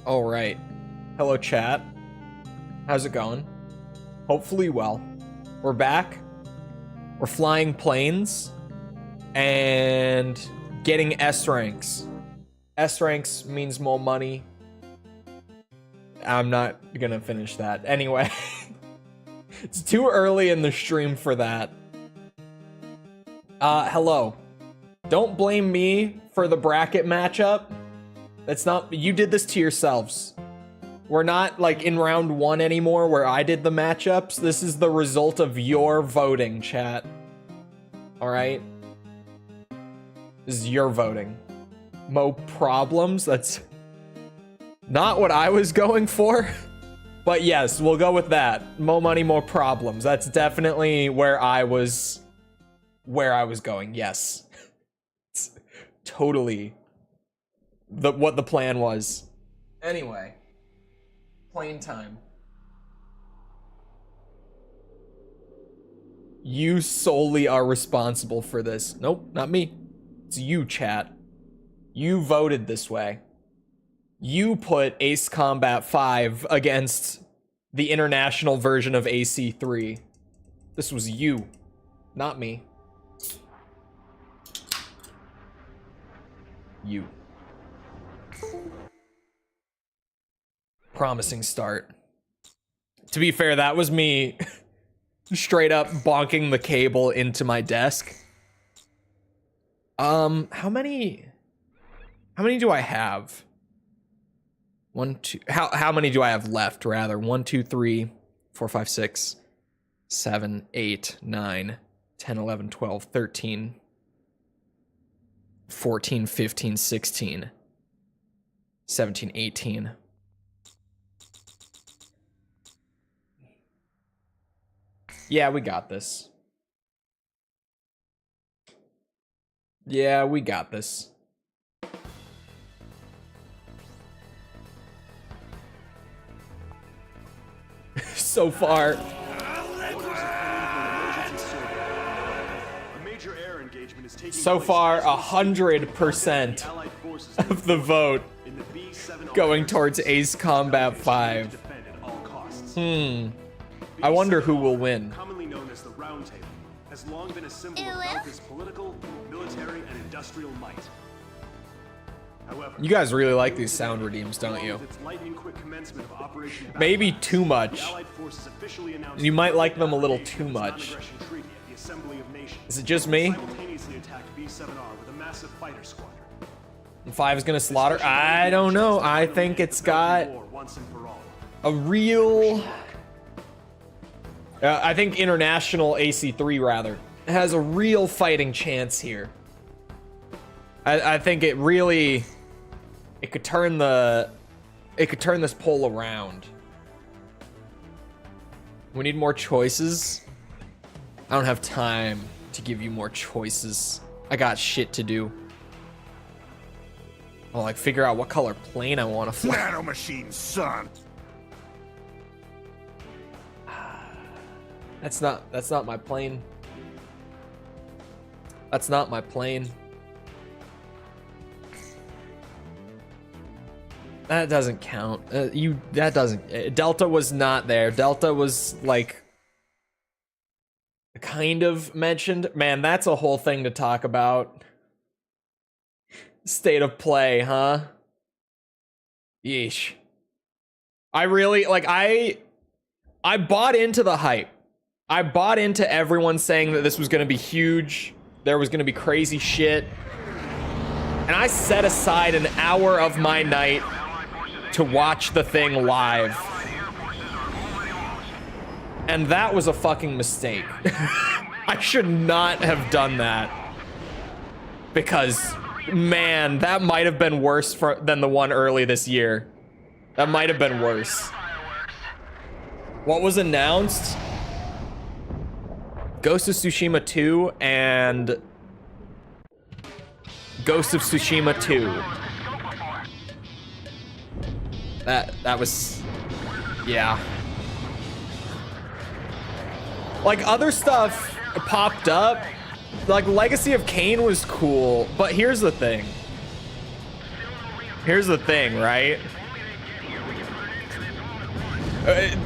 All right. Hello, chat. How's it going? Hopefully well. We're back. We're flying planes and getting S ranks. S ranks means more money. I'm not gonna finish that. Anyway, it's too early in the stream for that. Hello. Don't blame me for the bracket matchup. That's not, you did this to yourselves. We're not like in round 1 anymore where I did the matchups. This is the result of your voting, chat. All right? This is your voting. Mo problems, that's not what I was going for. But yes, we'll go with that. Mo money, more problems. That's definitely where I was going. Yes. It's totally what the plan was. Anyway, plane time. You solely are responsible for this. Nope, not me. It's you, chat. You voted this way. You put Ace Combat 5 against the international version of AC3. This was you, not me. You. Promising start. To be fair, that was me straight up bonking the cable into my desk. How many do I have? How many do I have left, rather? 1, 2, 3, 4, 5, 6, 7, 8, 9, 10, 11, 12, 13, 14, 15, 16, 17, 18. Yeah, we got this. Yeah, we got this. So far. So far, 100% of the vote going towards Ace Combat 5. I wonder who will win. Commonly known as the Round Table, has long been a symbol of America's political, military, and industrial might. However, you guys really like these sound redeems, don't you? Maybe too much. You might like them a little too much. Is it just me? And 5 is gonna slaughter? I don't know. I think it's got a real... I think international AC3 rather has a real fighting chance here. I think it really, it could turn this poll around. We need more choices. I don't have time to give you more choices. I got shit to do. I'll like figure out what color plane I want to fly. Nano machine, son. That's not my plane. That's not my plane. That doesn't count. That doesn't. Delta was not there. Delta was like kind of mentioned. Man, that's a whole thing to talk about. State of play, huh? Yeesh. I really like. I bought into the hype. I bought into everyone saying that this was going to be huge. There was going to be crazy shit. And I set aside an hour of my night to watch the thing live. And that was a fucking mistake. I should not have done that. Because, man, that might have been worse than the one early this year. That might have been worse. What was announced? Ghost of Tsushima 2 and Ghost of Tsushima 2. That was, yeah. Like other stuff popped up. Like Legacy of Kain was cool, but here's the thing. Here's the thing, right?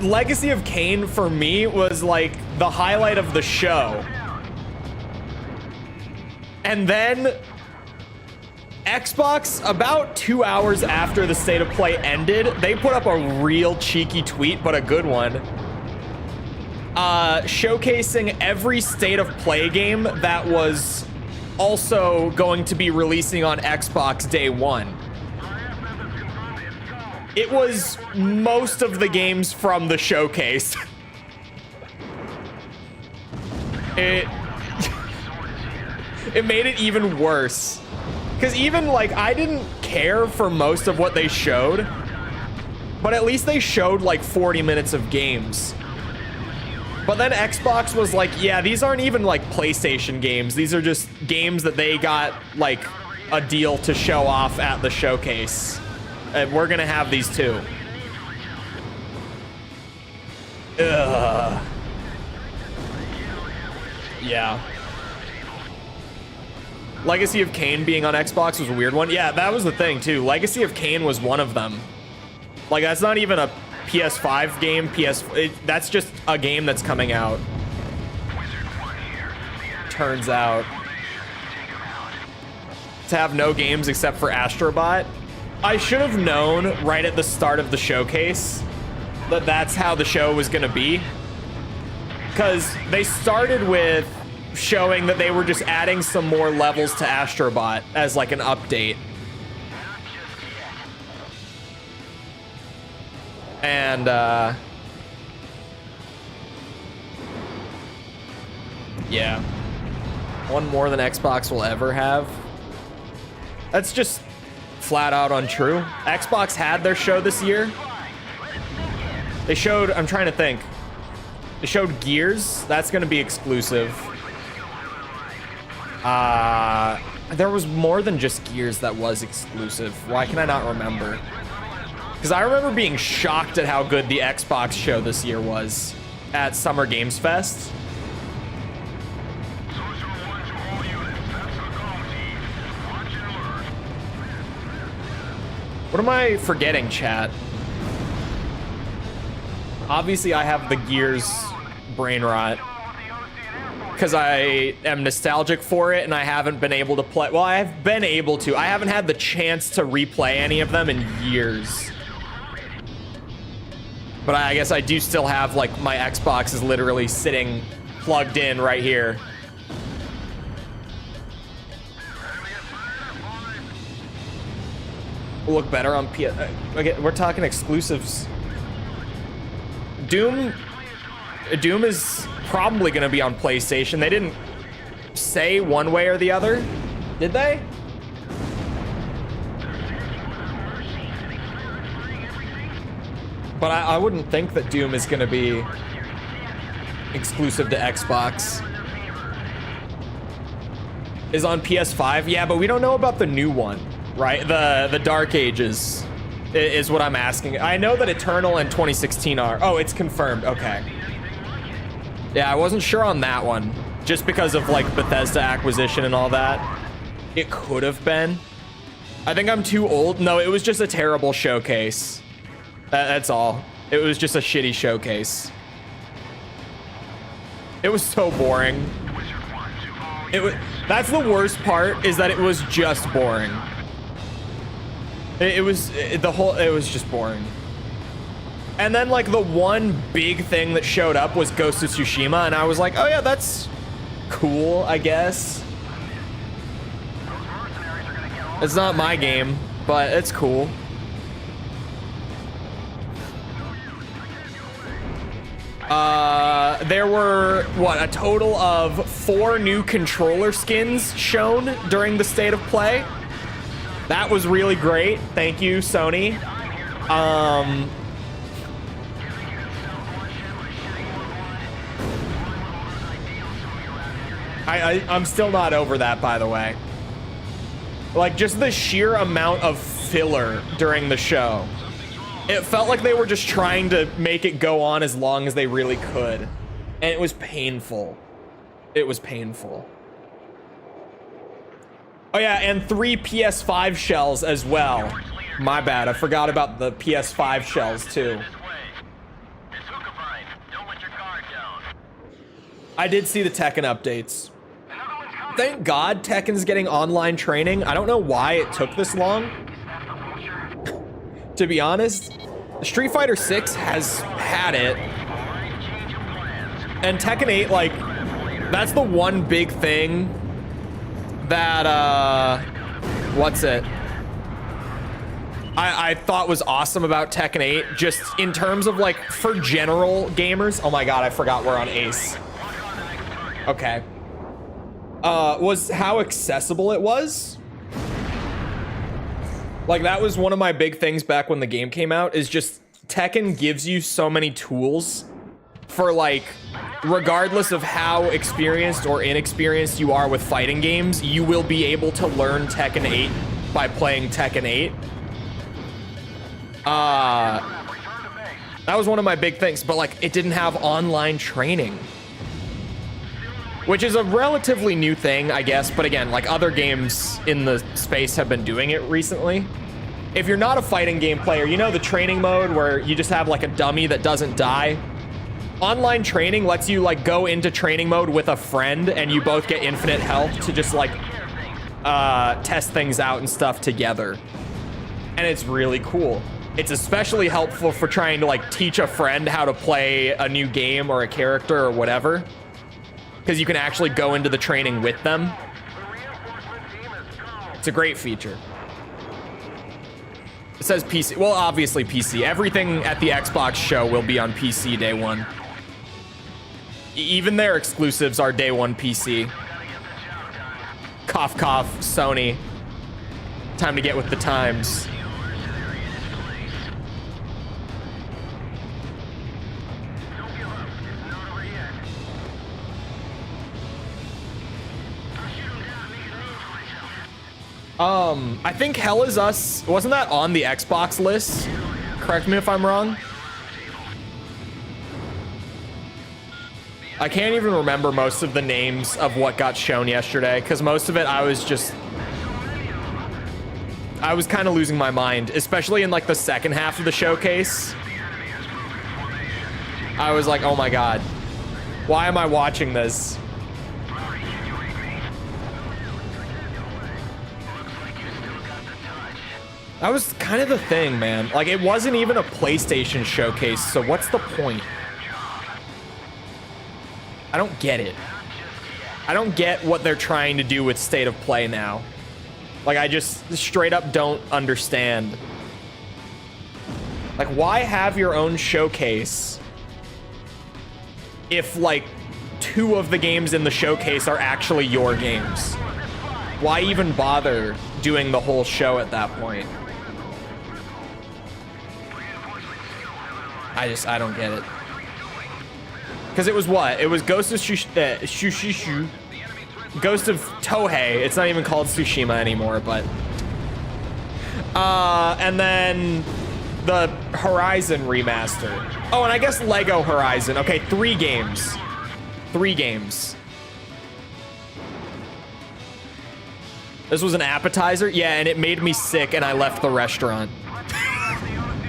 Legacy of Kain for me was like the highlight of the show. And then Xbox, about 2 hours after the State of Play ended, they put up a real cheeky tweet, but a good one, showcasing every State of Play game that was also going to be releasing on Xbox day one. It was most of the games from the showcase. It made it even worse. Because even, like, I didn't care for most of what they showed, but at least they showed, like, 40 minutes of games. But then Xbox was like, yeah, these aren't even, like, PlayStation games. These are just games that they got, like, a deal to show off at the showcase. And we're gonna have these too. Ugh. Yeah. Legacy of Kain being on Xbox was a weird one. Yeah, that was the thing too. Legacy of Kain was one of them. Like, that's not even a PS5 game. That's just a game that's coming out. Turns out. To have no games except for Astrobot. I should have known right at the start of the showcase that that's how the show was going to be. Because they started with showing that they were just adding some more levels to Astrobot as like an update. And, yeah. One more than Xbox will ever have. That's just flat out untrue. Xbox had their show this year. They showed, I'm trying to think. They showed Gears. That's going to be exclusive. There was more than just Gears that was exclusive. Why can I not remember? Because I remember being shocked at how good the Xbox show this year was at Summer Games Fest. What am I forgetting, chat? Obviously, I have the Gears brain rot because I am nostalgic for it and I haven't been able to play. Well, I've been able to. I haven't had the chance to replay any of them in years. But I guess I do still have, like, my Xbox is literally sitting plugged in right here. Will look better on PS. Okay, we're talking exclusives. Doom is probably going to be on PlayStation. They didn't say one way or the other, did they? But I wouldn't think that Doom is going to be exclusive to Xbox. Is on PS5? Yeah, but we don't know about the new one. Right, the Dark Ages is what I'm asking. I know that Eternal and 2016 are. Oh, it's confirmed. Okay. Yeah, I wasn't sure on that one, just because of like Bethesda acquisition and all that. It could have been. I think I'm too old. No, it was just a terrible showcase. That's all. It was just a shitty showcase. It was so boring. It was. That's the worst part, is that it was just boring. It was just boring. And then like the one big thing that showed up was Ghost of Tsushima, and I was like, oh yeah, that's cool, I guess. It's not my game, but it's cool. There were, what, a total of 4 new controller skins shown during the State of Play. That was really great. Thank you, Sony. I'm still not over that, by the way. Like, just the sheer amount of filler during the show. It felt like they were just trying to make it go on as long as they really could. And it was painful. It was painful. Oh yeah, and 3 PS5 shells as well. My bad, I forgot about the PS5 shells too. I did see the Tekken updates. Thank God Tekken's getting online training. I don't know why it took this long. To be honest, Street Fighter 6 has had it. And Tekken 8, like, that's the one big thing that, what's it? I thought was awesome about Tekken 8, just in terms of, like, for general gamers. Oh my God, I forgot we're on Ace. Okay. Was how accessible it was. Like, that was one of my big things back when the game came out, is just Tekken gives you so many tools for, like, regardless of how experienced or inexperienced you are with fighting games, you will be able to learn Tekken 8 by playing Tekken 8. That was one of my big things, but, like, it didn't have online training, which is a relatively new thing, I guess. But again, like, other games in the space have been doing it recently. If you're not a fighting game player, you know the training mode where you just have, like, a dummy that doesn't die. Online training lets you, like, go into training mode with a friend and you both get infinite health to just, like, test things out and stuff together. And it's really cool. It's especially helpful for trying to, like, teach a friend how to play a new game or a character or whatever, because you can actually go into the training with them. It's a great feature. It says PC. Well, obviously PC. Everything at the Xbox show will be on PC day one. Even their exclusives are day one PC. Cough, cough, Sony. Time to get with the times. I think Hell Is Us, wasn't that on the Xbox list? Correct me if I'm wrong. I can't even remember most of the names of what got shown yesterday, because most of it I was kind of losing my mind, especially in, like, the second half of the showcase. I was like, oh my God, why am I watching this? That was kind of the thing, man. Like, it wasn't even a PlayStation showcase, so what's the point? I don't get it. I don't get what they're trying to do with State of Play now. Like, I just straight up don't understand. Like, why have your own showcase if, like, 2 of the games in the showcase are actually your games? Why even bother doing the whole show at that point? I don't get it. Because it was what? It was Ghost of Shushishu. Ghost of Tohei. It's not even called Tsushima anymore, but... and then the Horizon remaster. Oh, and I guess Lego Horizon. Okay, 3 games. 3 games. This was an appetizer? Yeah, and it made me sick and I left the restaurant.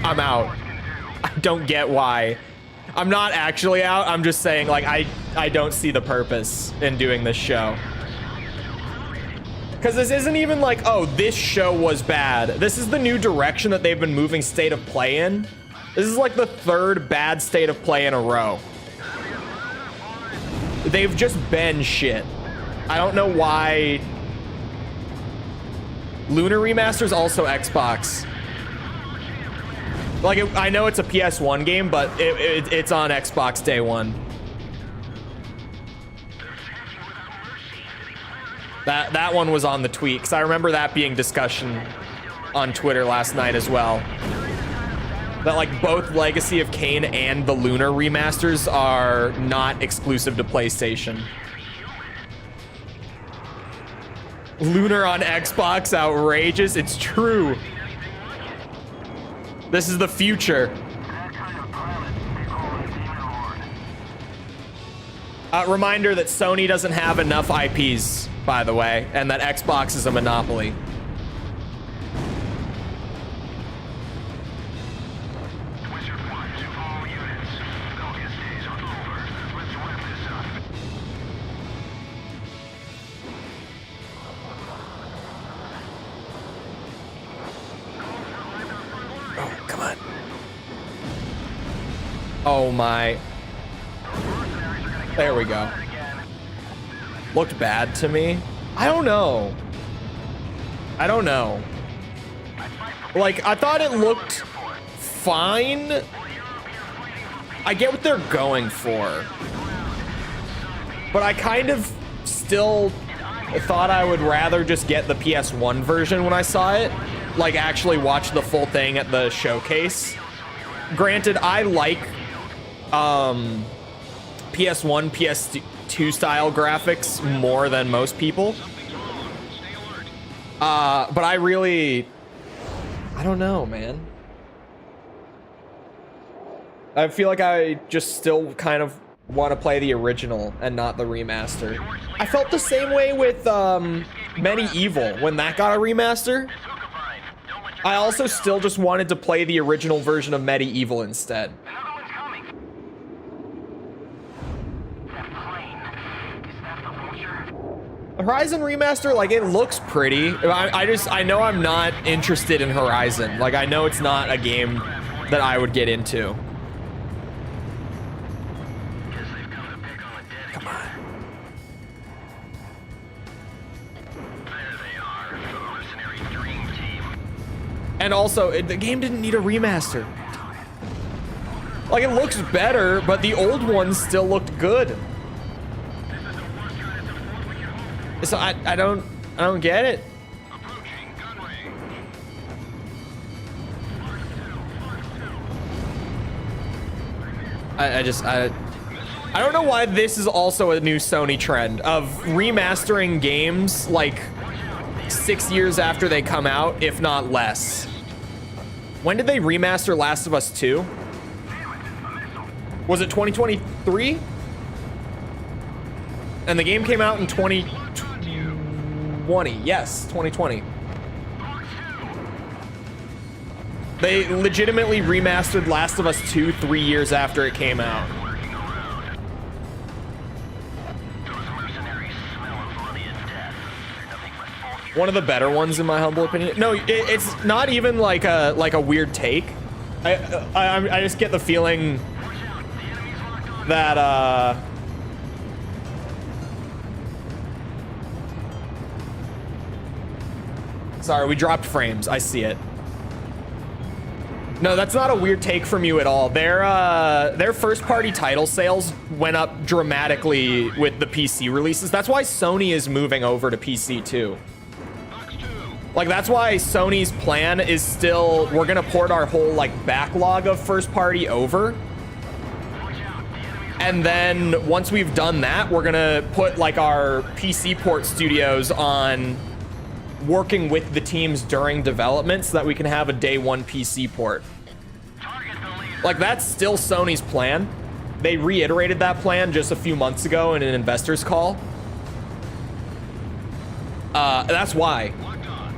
I'm out. I don't get why. I'm not actually out. I'm just saying, like, I don't see the purpose in doing this show. Because this isn't even like, oh, this show was bad. This is the new direction that they've been moving State of Play in. This is like the 3rd bad State of Play in a row. They've just been shit. I don't know why. Lunar Remaster's also Xbox. Like, I know it's a PS1 game, but it's on Xbox day one. That one was on the tweet, because I remember that being discussion on Twitter last night as well. That, like, both Legacy of Kain and the Lunar remasters are not exclusive to PlayStation. Lunar on Xbox, outrageous. It's true. This is the future. Reminder that Sony doesn't have enough IPs, by the way, and that Xbox is a monopoly. Oh, come on. Oh my. There we go. Looked bad to me. I don't know. I don't know. Like, I thought it looked fine. I get what they're going for. But I kind of still thought I would rather just get the PS1 version when I saw it. Like, actually watch the full thing at the showcase. Granted, I like PS1, PS2 style graphics more than most people. But I don't know, man. I feel like I just still kind of want to play the original and not the remaster. I felt the same way with Medieval when that got a remaster. I also still just wanted to play the original version of Medieval instead. Horizon remaster, like, it looks pretty. I know I'm not interested in Horizon. Like, I know it's not a game that I would get into. Come on. There they are, the mercenary dream team. And also, the game didn't need a remaster. Like, it looks better, but the old ones still looked good. So I don't get it. I don't know why this is also a new Sony trend of remastering games like 6 years after they come out, if not less. When did they remaster Last of Us 2? Was it 2023? And the game came out in 2020. Yes, 2020. They legitimately remastered Last of Us 2 3 years after it came out. One of the better ones, in my humble opinion. No, it's not even like a weird take. I just get the feeling that sorry, we dropped frames. I see it. No, that's not a weird take from you at all. Their first-party title sales went up dramatically with the PC releases. That's why Sony is moving over to PC too. Like, that's why Sony's plan is still, we're gonna port our whole like backlog of first-party over. And then once we've done that, we're gonna put like our PC port studios on working with the teams during development so that we can have a day one PC port. Like, that's still Sony's plan. They reiterated that plan just a few months ago in an investors call. That's why.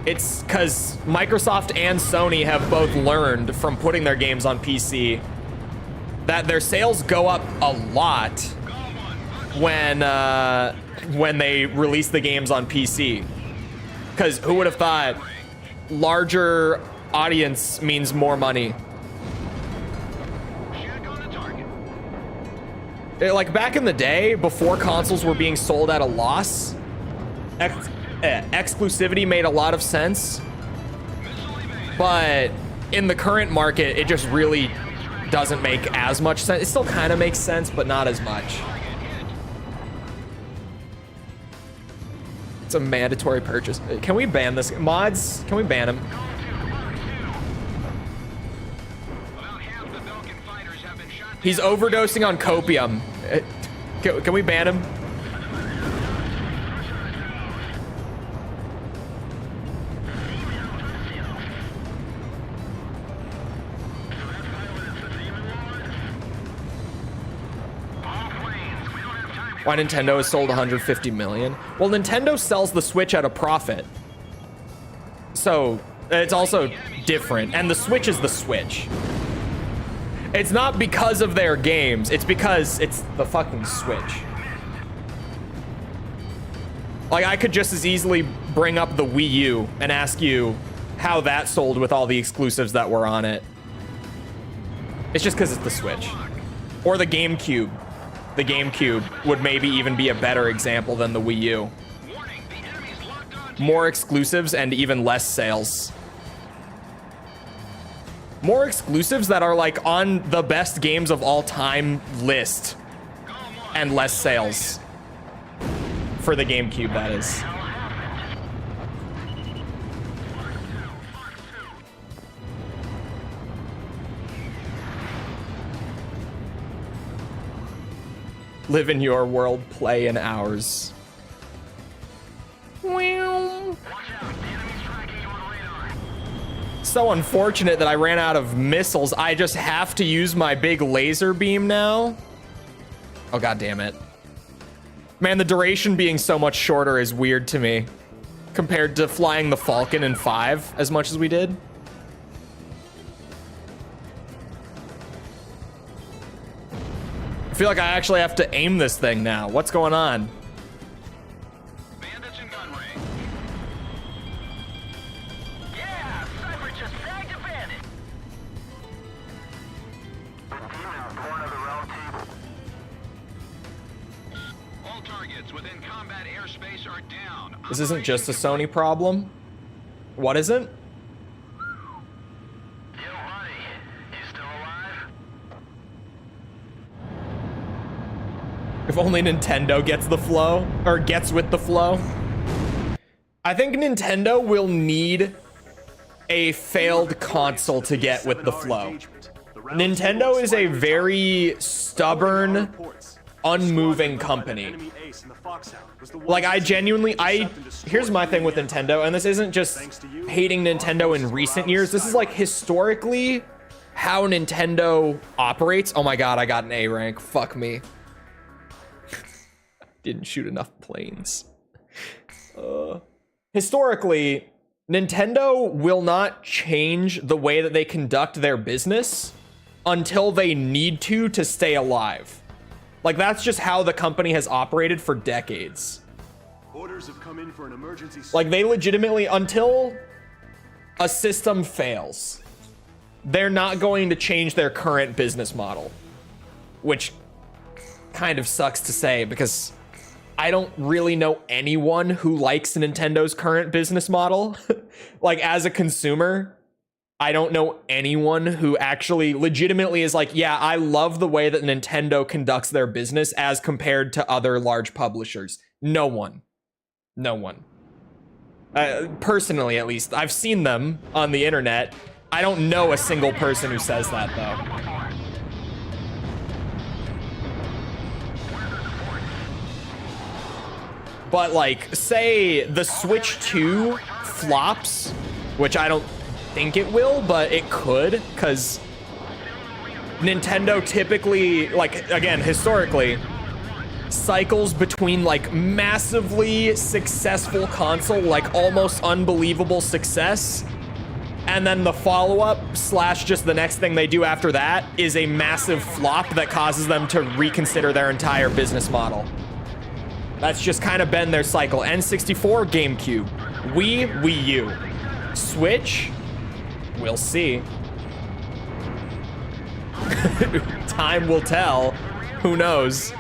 It's because Microsoft and Sony have both learned from putting their games on PC that their sales go up a lot when they release the games on PC. Because who would have thought larger audience means more money? Like, back in the day, before consoles were being sold at a loss, exclusivity made a lot of sense. But in the current market, it just really doesn't make as much sense. It still kind of makes sense, but not as much. It's a mandatory purchase. Can we ban this? Mods, can we ban him? He's overdosing on copium. Can we ban him? Why Nintendo has sold 150 million? Well, Nintendo sells the Switch at a profit. So it's also different. And the Switch is the Switch. It's not because of their games. It's because it's the fucking Switch. Like, I could just as easily bring up the Wii U and ask you, how that sold with all the exclusives that were on it. It's just because it's the Switch. Or the GameCube. The GameCube would maybe even be a better example than the Wii U. More exclusives and even less sales. More exclusives that are like on the best games of all time list. And less sales. For the GameCube, that is. Live in your world, play in ours. So unfortunate that I ran out of missiles. I just have to use my big laser beam now. Oh, god damn it. Man, the duration being so much shorter is weird to me compared to flying the Falcon in 5 as much as we did. I feel like I actually have to aim this thing now. What's going on? Bandits in gun range. Yeah, Cipher just bagged a bandit. All targets within combat airspace are down. This isn't just a Sony problem. What isn't? Yo, buddy, you still alive? If only Nintendo gets the flow, or gets with the flow. I think Nintendo will need a failed console to get with the flow. Nintendo is a very stubborn, unmoving company. Like, here's my thing with Nintendo, and this isn't just hating Nintendo in recent years. This is like historically how Nintendo operates. Oh my god, I got an A rank. Fuck me. Didn't shoot enough planes. Historically, Nintendo will not change the way that they conduct their business until they need to stay alive. Like, that's just how the company has operated for decades. Orders have come in for an emergency. Like, they legitimately, until a system fails, they're not going to change their current business model. Which kind of sucks to say, because I don't really know anyone who likes Nintendo's current business model. Like, as a consumer, I don't know anyone who actually legitimately is like, yeah, I love the way that Nintendo conducts their business as compared to other large publishers. No one. No one. Personally, at least. I've seen them on the internet. I don't know a single person who says that, though. But, like, say the Switch 2 flops, which I don't think it will, but it could, because Nintendo typically, like, again, historically, cycles between, like, massively successful console, like, almost unbelievable success, and then the follow-up / just the next thing they do after that is a massive flop that causes them to reconsider their entire business model. That's just kind of been their cycle. N64, GameCube, Wii, Wii U, Switch, we'll see. Time will tell. Who knows?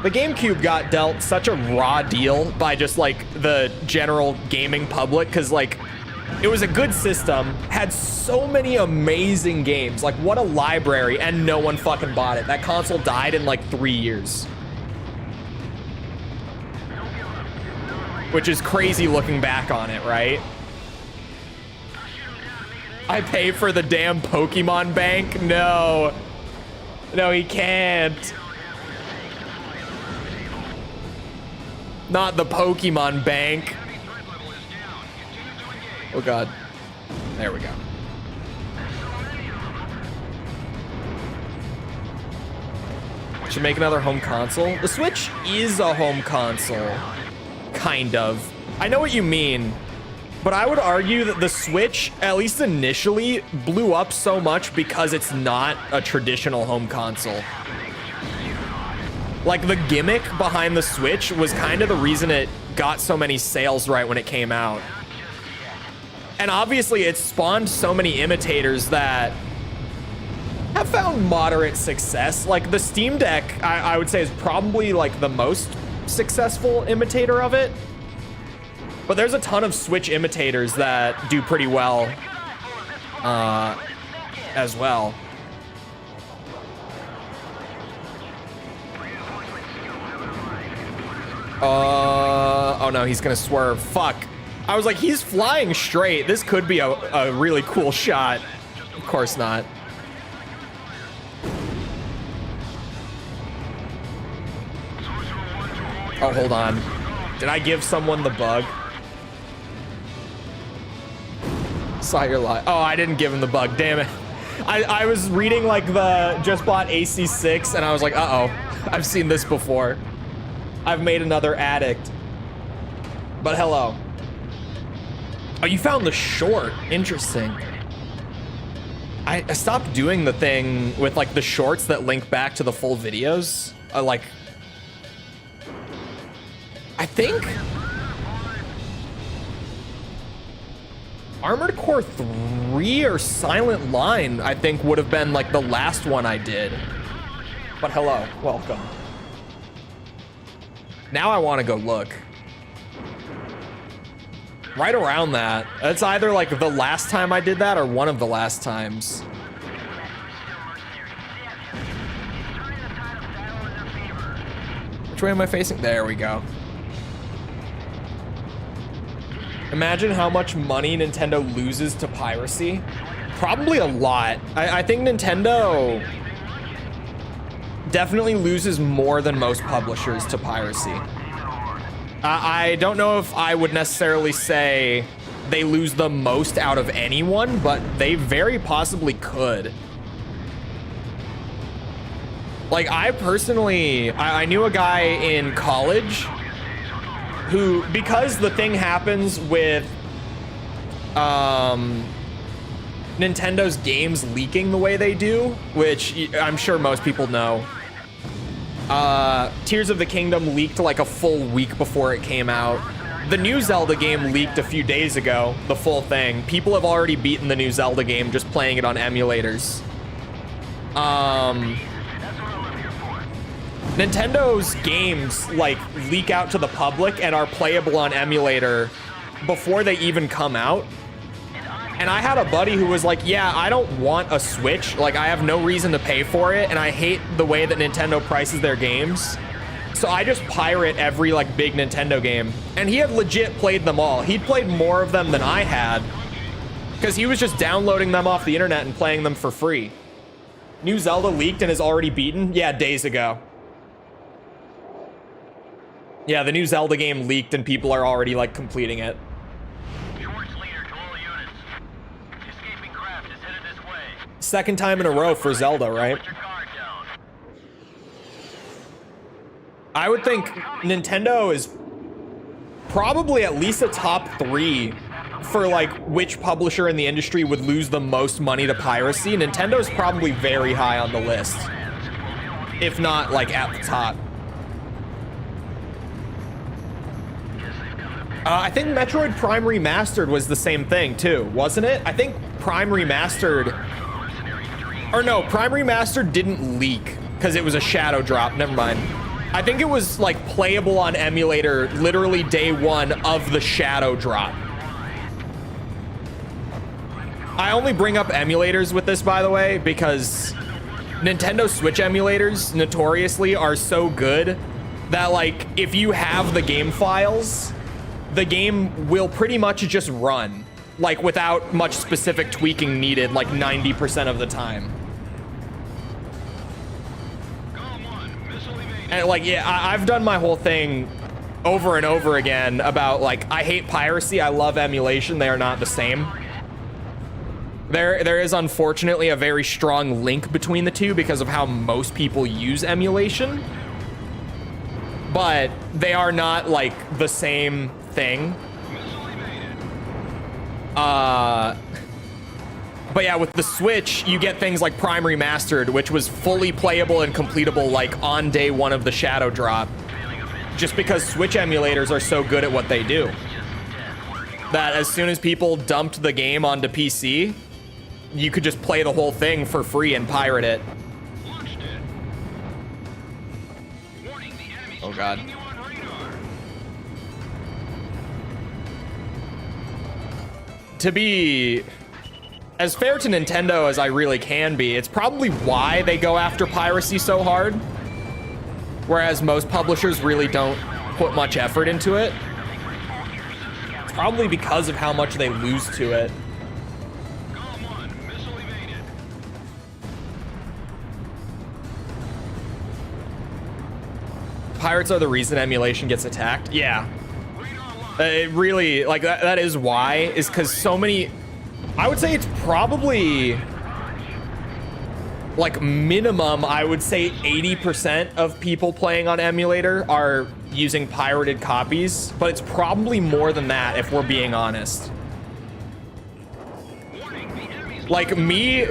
The GameCube got dealt such a raw deal by just like the general gaming public, because like it was a good system, had so many amazing games, like what a library, and no one fucking bought it. That console died in like 3 years. Which is crazy looking back on it, right? I pay for the damn Pokemon bank? No. No, he can't. Not the Pokemon bank. Oh god. There we go. Should make another home console. The Switch is a home console. Kind of. I know what you mean, but I would argue that the Switch, at least initially, blew up so much because it's not a traditional home console. Like, the gimmick behind the Switch was kind of the reason it got so many sales right when it came out. And obviously, it spawned so many imitators that have found moderate success. Like, the Steam Deck, I would say, is probably, like, the most successful imitator of it. But there's a ton of Switch imitators that do pretty well as well. Oh no, he's gonna swerve. Fuck. I was like, he's flying straight. This could be a really cool shot. Of course not. Oh, hold on. Did I give someone the bug? Saw your lie. Oh, I didn't give him the bug. Damn it. I was reading like the just bought AC6 and I was like, uh-oh. I've seen this before. I've made another addict. But hello. Oh, you found the short. Interesting. I stopped doing the thing with like the shorts that link back to the full videos. Like, I think Armored Core 3 or Silent Line, I think, would have been like the last one I did. But hello, welcome. Now I want to go look. Right around that. It's either like the last time I did that or one of the last times. Which way am I facing? There we go. Imagine how much money Nintendo loses to piracy. Probably a lot. I think Nintendo definitely loses more than most publishers to piracy. I don't know if I would necessarily say they lose the most out of anyone, but they very possibly could. Like, I personally, I knew a guy in college who, because the thing happens with Nintendo's games leaking the way they do, which I'm sure most people know. Tears of the Kingdom leaked like a full week before it came out. The new Zelda game leaked a few days ago, the full thing. People have already beaten the new Zelda game just playing it on emulators. Nintendo's games like leak out to the public and are playable on emulator before they even come out. And I had a buddy who was like, yeah, I don't want a Switch. Like, I have no reason to pay for it, and I hate the way that Nintendo prices their games. So I just pirate every, like, big Nintendo game. And he had legit played them all. He'd played more of them than I had, because he was just downloading them off the internet and playing them for free. New Zelda leaked and is already beaten? Yeah, days ago. Yeah, the new Zelda game leaked and people are already, like, completing it. Second time in a row for Zelda, right? I would think Nintendo is probably at least a top 3 for like which publisher in the industry would lose the most money to piracy. Nintendo's probably very high on the list, if not like at the top. I think Metroid Prime Remastered was the same thing too, wasn't it? I think Prime Remastered, or no, Prime Remastered didn't leak because it was a shadow drop. Never mind. I think it was like playable on emulator literally day one of the shadow drop. I only bring up emulators with this, by the way, because Nintendo Switch emulators notoriously are so good that like if you have the game files, the game will pretty much just run like without much specific tweaking needed, like 90% of the time. And like, yeah, I've done my whole thing over and over again about like, I hate piracy, I love emulation, they are not the same. There is unfortunately a very strong link between the two because of how most people use emulation. But they are not like the same thing. But yeah, with the Switch, you get things like Prime Remastered, which was fully playable and completable like on day one of the Shadow drop. Just because Switch emulators are so good at what they do. That as soon as people dumped the game onto PC, you could just play the whole thing for free and pirate it. Oh god. To be as fair to Nintendo as I really can be, it's probably why they go after piracy so hard. Whereas most publishers really don't put much effort into it. It's probably because of how much they lose to it. Pirates are the reason emulation gets attacked. Yeah. It really, like, that is why, is because so many, I would say it's probably, like, minimum, I would say 80% of people playing on emulator are using pirated copies, but it's probably more than that if we're being honest. Like, me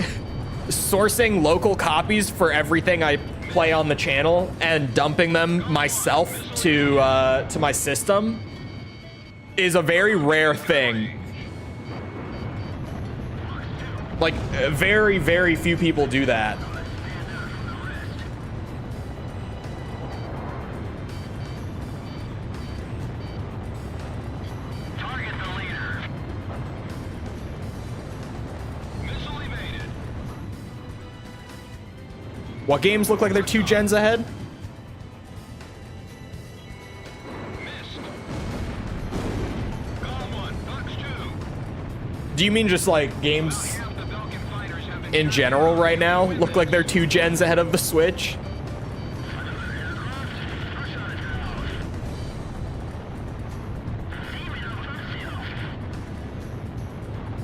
sourcing local copies for everything I play on the channel and dumping them myself to my system is a very rare thing. Like, very, very few people do that. Target the leader. Missile evaded. What games look like they're 2 gens ahead? Do you mean just like games in general right now look like they're 2 gens ahead of the Switch?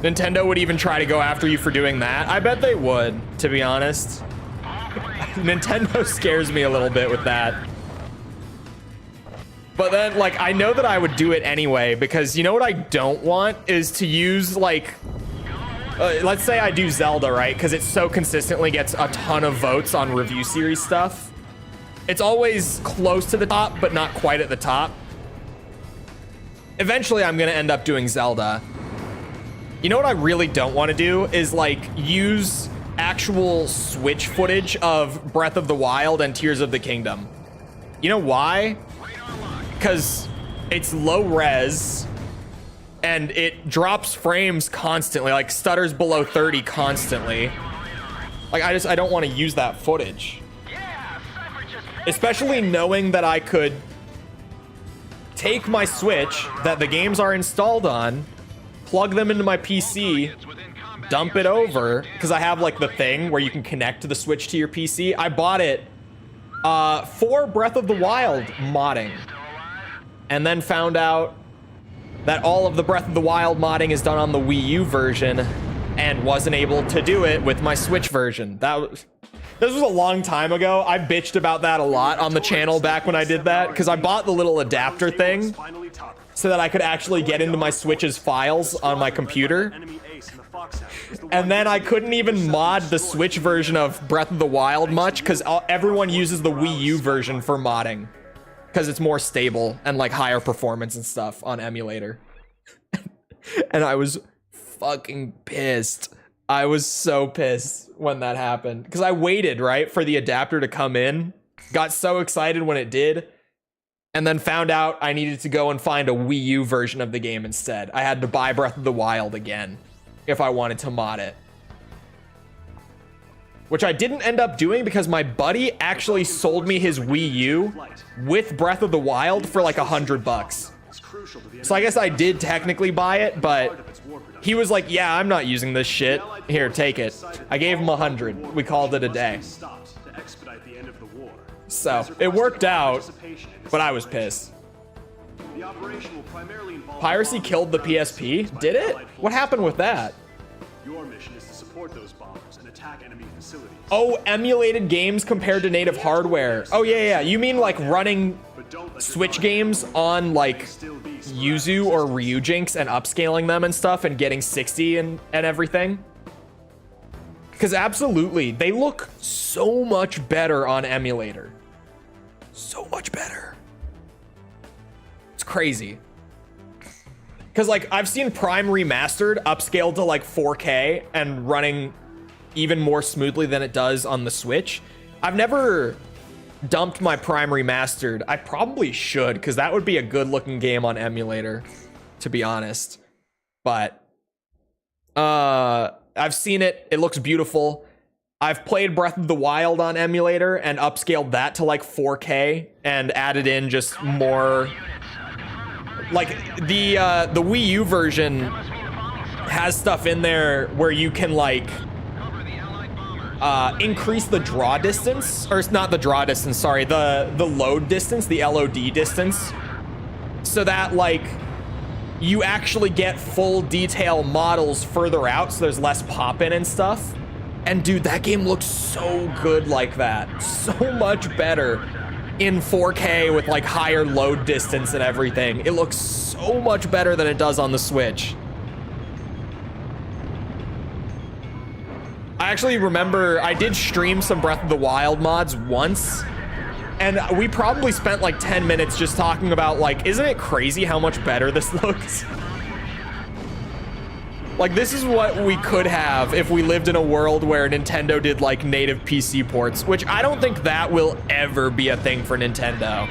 Nintendo would even try to go after you for doing that. I bet they would, to be honest. Nintendo scares me a little bit with that. But then, like, I know that I would do it anyway, because you know what I don't want is to use, like, let's say I do Zelda, right? Because it so consistently gets a ton of votes on review series stuff. It's always close to the top, but not quite at the top. Eventually, I'm going to end up doing Zelda. You know what I really don't want to do is, like, use actual Switch footage of Breath of the Wild and Tears of the Kingdom. You know why? Because it's low res and it drops frames constantly, like stutters below 30 constantly. Like, I don't want to use that footage. Especially knowing that I could take my Switch that the games are installed on, plug them into my PC, dump it over, because I have like the thing where you can connect the Switch to your PC. I bought it for Breath of the Wild modding. And then found out that all of the Breath of the Wild modding is done on the Wii U version and wasn't able to do it with my Switch version. This was a long time ago. I bitched about that a lot on the channel back when I did that, because I bought the little adapter thing so that I could actually get into my Switch's files on my computer. And then I couldn't even mod the Switch version of Breath of the Wild much, because everyone uses the Wii U version for modding. Because it's more stable and like higher performance and stuff on emulator. And I was fucking pissed. I was so pissed when that happened. Because I waited, right, for the adapter to come in. Got so excited when it did. And then found out I needed to go and find a Wii U version of the game instead. I had to buy Breath of the Wild again if I wanted to mod it. Which I didn't end up doing because my buddy actually sold me his Wii U with Breath of the Wild for like $100. So I guess I did technically buy it, but he was like, yeah, I'm not using this shit. Here, take it. I gave him 100. We called it a day. So it worked out, but I was pissed. Piracy killed the PSP? Did it? What happened with that? Your mission is to support those bombers and attack enemy facilities. Oh, emulated games compared to native hardware. Oh, yeah. You mean like running Switch games on like Yuzu or Ryujinx and upscaling them and stuff and getting 60 and everything? Because absolutely, they look so much better on emulator. So much better. It's crazy. Because like I've seen Prime Remastered upscaled to like 4K and running even more smoothly than it does on the Switch. I've never dumped my Prime Remastered. I probably should, because that would be a good looking game on emulator, to be honest. But I've seen it. It looks beautiful. I've played Breath of the Wild on emulator and upscaled that to like 4K and added in just more. Like the Wii U version has stuff in there where you can like increase the draw distance, or it's not the draw distance, sorry, the load distance, the LOD distance, so that like you actually get full detail models further out, so there's less pop-in and stuff. And dude, that game looks so good like that. So much better in 4K with like higher load distance and everything. It looks so much better than it does on the Switch. I actually remember I did stream some Breath of the Wild mods once, and we probably spent like 10 minutes just talking about like, isn't it crazy how much better this looks? Like, this is what we could have if we lived in a world where Nintendo did like native PC ports, which I don't think that will ever be a thing for Nintendo.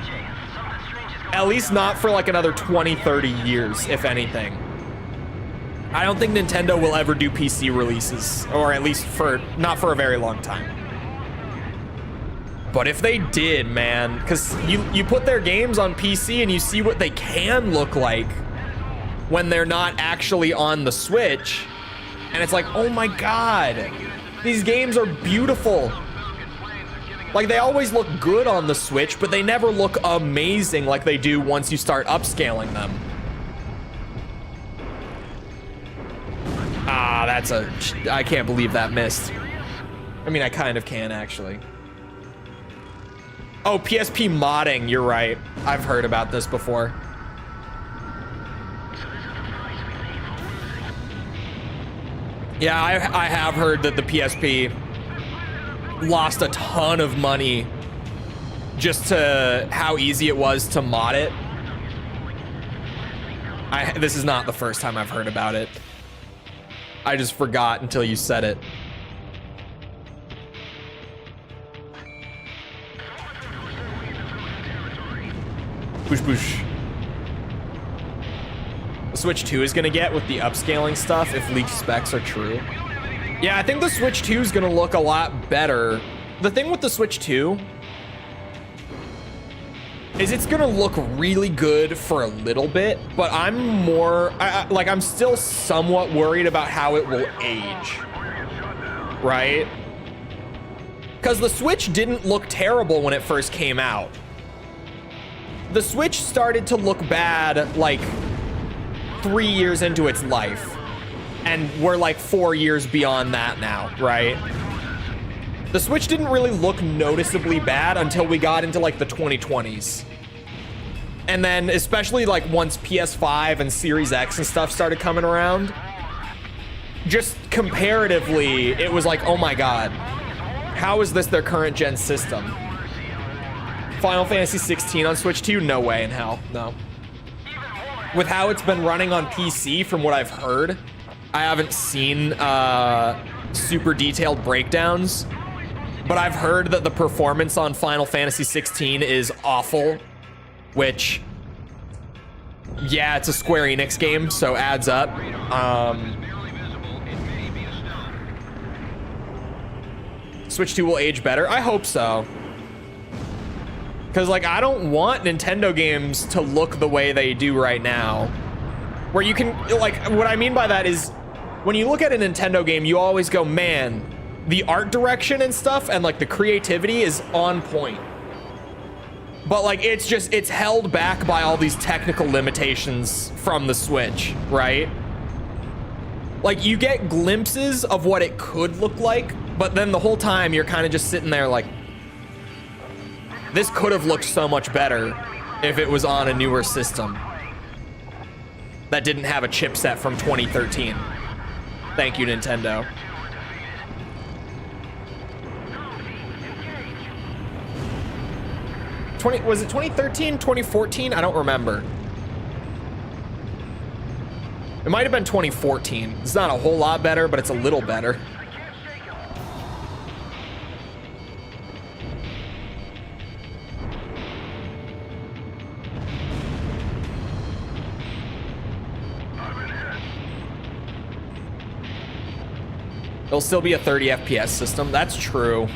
At least not for like another 20, 30 years, if anything. I don't think Nintendo will ever do PC releases, or at least not for a very long time. But if they did, man, because you put their games on PC and you see what they can look like when they're not actually on the Switch, and it's like, oh my god, these games are beautiful. Like, they always look good on the Switch, but they never look amazing like they do once you start upscaling them. Ah, I can't believe that missed. I mean, I kind of can, actually. Oh, PSP modding, you're right. I've heard about this before. Yeah, I have heard that the PSP lost a ton of money just to how easy it was to mod it. This is not the first time I've heard about it. I just forgot until you said it. Boosh boosh. The Switch 2 is gonna get with the upscaling stuff if leaked specs are true. Yeah, I think the Switch 2 is gonna look a lot better. The thing with the Switch 2 is it's gonna look really good for a little bit, but I'm I'm still somewhat worried about how it will age, right? Because the Switch didn't look terrible when it first came out. The Switch started to look bad like 3 years into its life, and we're like 4 years beyond that now, right? The Switch didn't really look noticeably bad until we got into like the 2020s. And then especially like once PS5 and Series X and stuff started coming around, just comparatively, it was like, oh my god, how is this their current gen system? Final Fantasy 16 on Switch 2? No way in hell, no. With how it's been running on PC, from what I've heard, I haven't seen super detailed breakdowns, but I've heard that the performance on Final Fantasy 16 is awful, which, yeah, it's a Square Enix game, so adds up. Switch 2 will age better? I hope so. Because, like, I don't want Nintendo games to look the way they do right now. Where you can, like, what I mean by that is, when you look at a Nintendo game, you always go, man, the art direction and stuff and, like, the creativity is on point. But, like, it's held back by all these technical limitations from the Switch, right? Like, you get glimpses of what it could look like, but then the whole time you're kind of just sitting there like, this could have looked so much better if it was on a newer system that didn't have a chipset from 2013. Thank you, Nintendo. Was it 2013, 2014? I don't remember. It might have been 2014. It's not a whole lot better, but it's a little better. It'll still be a 30 FPS system. That's true.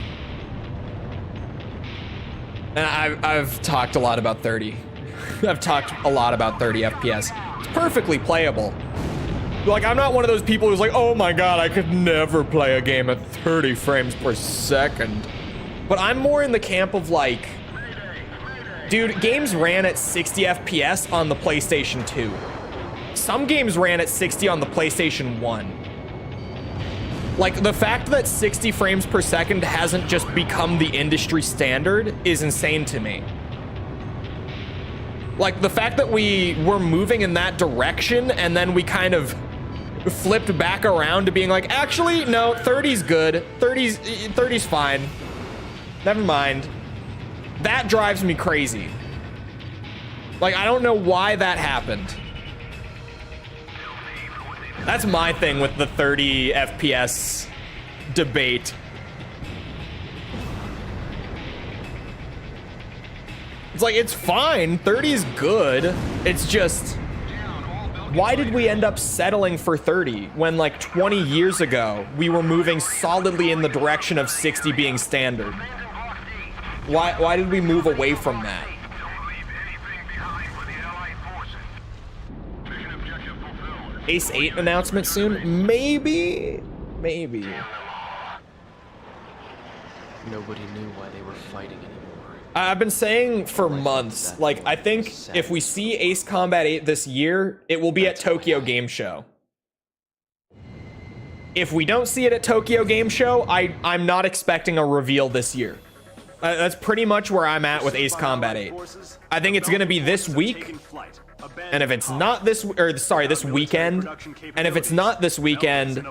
And I've talked a lot about 30. I've talked a lot about 30 FPS. It's perfectly playable. Like, I'm not one of those people who's like, oh my god, I could never play a game at 30 frames per second. But I'm more in the camp of like, dude, games ran at 60 FPS on the PlayStation 2. Some games ran at 60 on the PlayStation 1. Like, the fact that 60 frames per second hasn't just become the industry standard is insane to me. Like, the fact that we were moving in that direction and then we kind of flipped back around to being like, actually, no, 30's good. 30's fine. Never mind. That drives me crazy. Like, I don't know why that happened. That's my thing with the 30 FPS debate. It's like, it's fine. 30 is good. It's just, why did we end up settling for 30 when like 20 years ago we were moving solidly in the direction of 60 being standard? Why did we move away from that? Ace 8 announcement soon? Maybe. Nobody knew why they were fighting anymore. I've been saying for months, like, I think if we see Ace Combat 8 this year, it will be at Tokyo Game Show. If we don't see it at Tokyo Game Show, I'm not expecting a reveal this year. That's pretty much where I'm at with Ace Combat 8. I think it's going to be this week. And if it's not this weekend, and if it's not this weekend,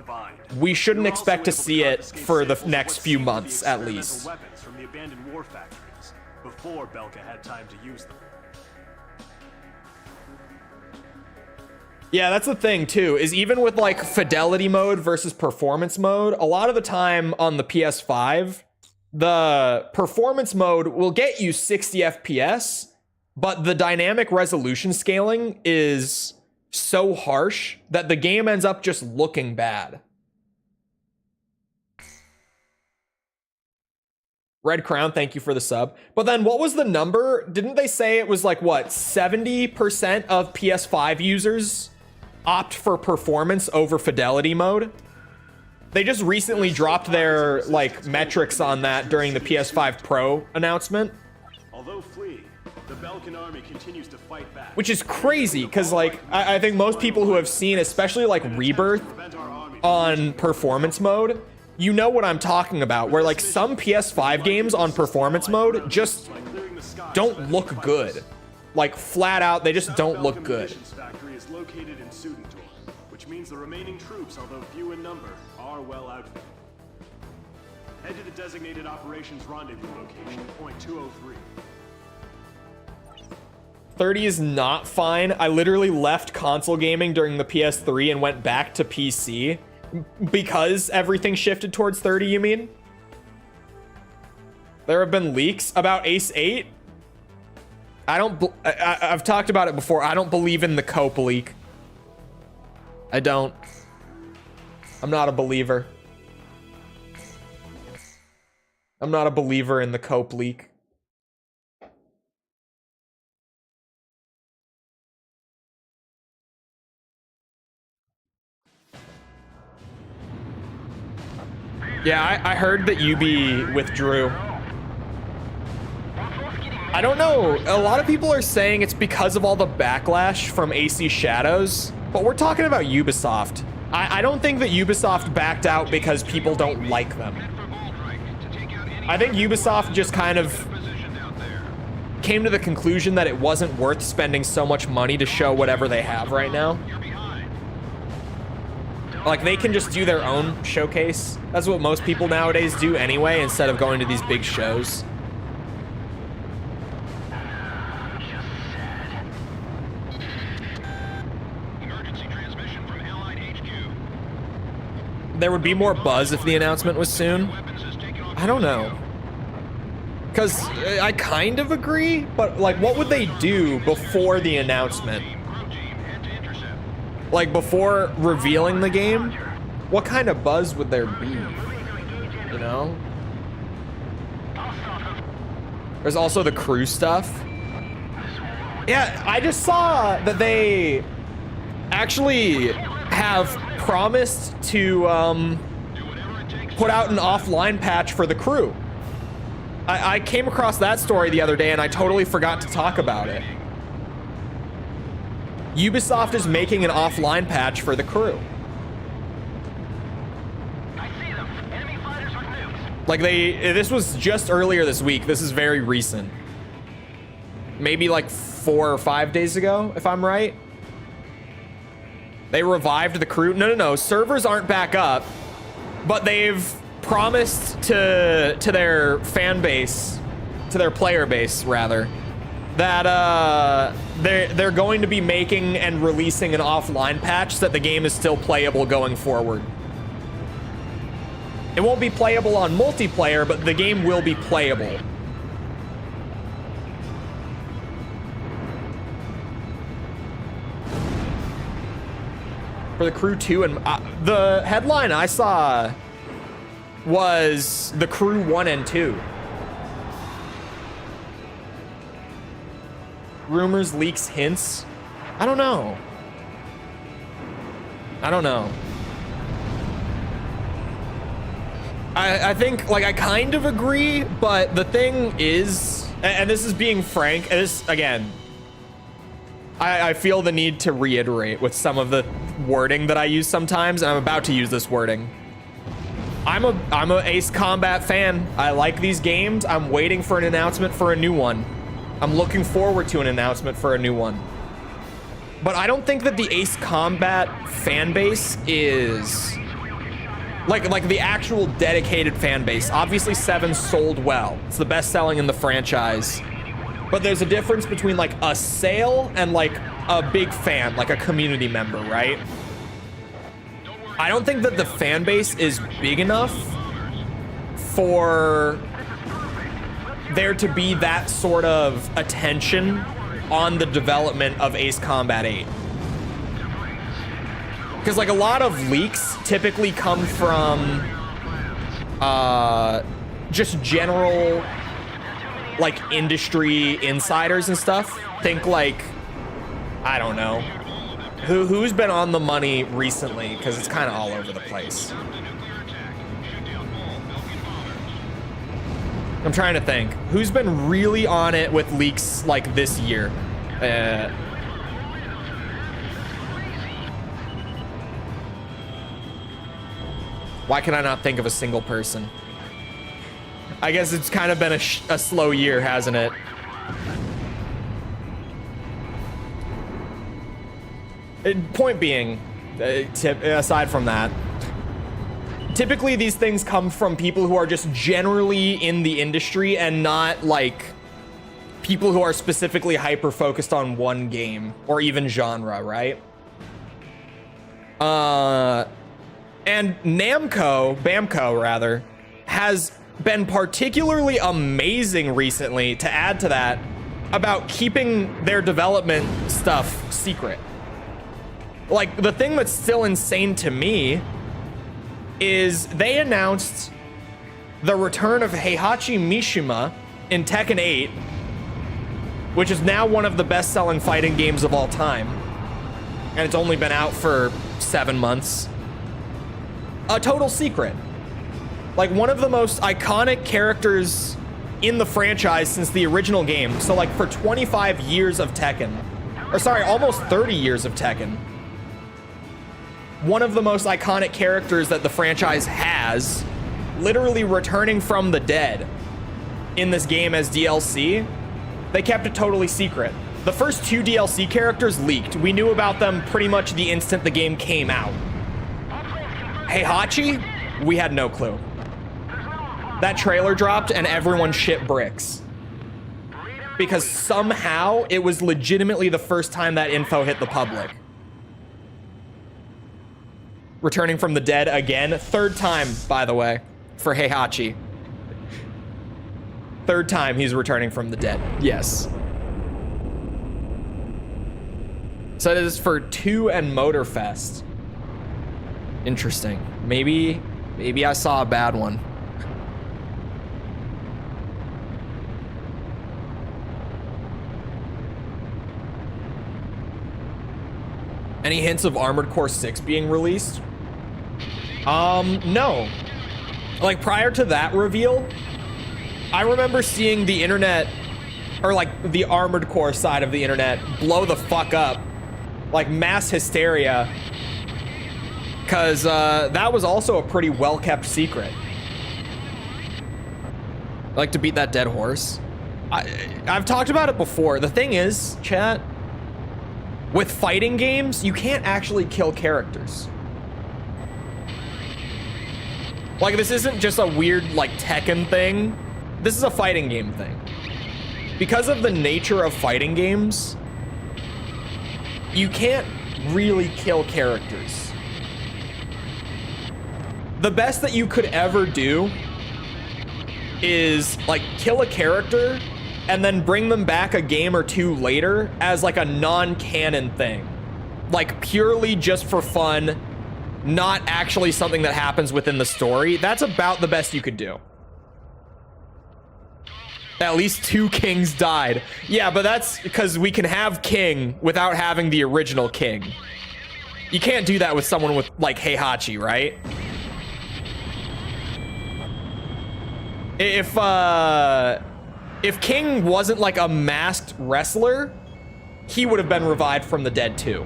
we shouldn't expect to see it for the next few months at least. Weapons from the abandoned war factories before Belka had time to use them. Yeah, that's the thing too, is even with like fidelity mode versus performance mode, a lot of the time on the PS5, the performance mode will get you 60 FPS, but the dynamic resolution scaling is so harsh that the game ends up just looking bad. Red Crown, thank you for the sub. But then what was the number? Didn't they say it was like, what, 70% of PS5 users opt for performance over fidelity mode? They just recently dropped their like metrics on that during the PS5 Pro announcement. Although fleeing, the Belkan army continues to fight back. Which is crazy, because like I think most people who have seen, especially like Rebirth on performance mode, you know what I'm talking about, where like some PS5 games on performance mode just don't look good. Like flat out, they just don't look good. Factory is located in Sudentor, which means the remaining troops, although few in number, are well outfitted. Head to the designated operations rendezvous location, point 203. 30 is not fine. I literally left console gaming during the PS3 and went back to PC because everything shifted towards 30, you mean? There have been leaks about Ace 8. I've talked about it before. I don't believe in the cope leak. I don't. I'm not a believer. I'm not a believer in the cope leak. Yeah, I heard that UB withdrew. I don't know. A lot of people are saying it's because of all the backlash from AC Shadows, but we're talking about Ubisoft. I don't think that Ubisoft backed out because people don't like them. I think Ubisoft just kind of came to the conclusion that it wasn't worth spending so much money to show whatever they have right now. Like, they can just do their own showcase. That's what most people nowadays do anyway, instead of going to these big shows. there would be more buzz if the announcement was soon. I don't know. Because I kind of agree, but like, what would they do before the announcement? Like, before revealing the game? What kind of buzz would there be? You know? There's also the crew stuff. Yeah, I just saw that they actually have promised to put out an offline patch for the crew. I came across that story the other day and I totally forgot to talk about it. Ubisoft is making an offline patch for the crew. Like this was just earlier this week. This is very recent. Maybe like 4 or 5 days ago, if I'm right. They revived the crew. No. Servers aren't back up, but they've promised to their fan base, to their player base rather, that they're going to be making and releasing an offline patch so that the game is still playable going forward. It won't be playable on multiplayer, but the game will be playable. For the crew 2, and the headline I saw was the crew 1 and 2. Rumors, leaks, hints. I don't know. I think, like, I kind of agree, but the thing is, and this is being frank, and this, again, I feel the need to reiterate with some of the wording that I use sometimes, and I'm about to use this wording. I'm a Ace Combat fan. I like these games. I'm waiting for an announcement for a new one. I'm looking forward to an announcement for a new one. But I don't think that the Ace Combat fan base is like the actual dedicated fan base. Obviously 7 sold well. It's the best selling in the franchise. But there's a difference between like a sale and like a big fan, like a community member, right? I don't think that the fan base is big enough for there to be that sort of attention on the development of Ace Combat 8. Because like a lot of leaks typically come from just general like industry insiders and stuff. Think like, I don't know, who's been on the money recently, because it's kind of all over the place. I'm trying to think who's been really on it with leaks like this year. Why can I not think of a single person? I guess it's kind of been a slow year, hasn't it? Point being, aside from that, typically these things come from people who are just generally in the industry and not like people who are specifically hyper focused on one game or even genre, right? And Namco rather, has been particularly amazing recently, to add to that, about keeping their development stuff secret. Like, the thing that's still insane to me is they announced the return of Heihachi Mishima in Tekken 8, which is now one of the best-selling fighting games of all time. And it's only been out for 7 months. A total secret. Like, one of the most iconic characters in the franchise since the original game. So, like, for 25 years of Tekken, or sorry, almost 30 years of Tekken, one of the most iconic characters that the franchise has, literally returning from the dead in this game as DLC, they kept it totally secret. The first 2 DLC characters leaked. We knew about them pretty much the instant the game came out. Heihachi, we had no clue. That trailer dropped and everyone shit bricks. Because somehow it was legitimately the first time that info hit the public. returning from the dead again. Third time, by the way, for Heihachi. Third time he's returning from the dead. Yes. So it is for 2 and Motorfest. Interesting. Maybe I saw a bad one. Any hints of Armored Core 6 being released? No. Like, prior to that reveal, I remember seeing the internet, or like the Armored Core side of the internet, blow the fuck up. Like, mass hysteria. Because that was also a pretty well-kept secret. I like to beat that dead horse. I've talked about it before. The thing is, chat, with fighting games, you can't actually kill characters. Like, this isn't just a weird, like, Tekken thing. This is a fighting game thing. Because of the nature of fighting games, you can't really kill characters. The best that you could ever do is, like, kill a character and then bring them back a game or two later as like a non-canon thing. Like purely just for fun, not actually something that happens within the story. That's about the best you could do. At least 2 kings died. Yeah, but that's because we can have king without having the original king. You can't do that with someone with like Heihachi, right? If King wasn't like a masked wrestler, he would have been revived from the dead too.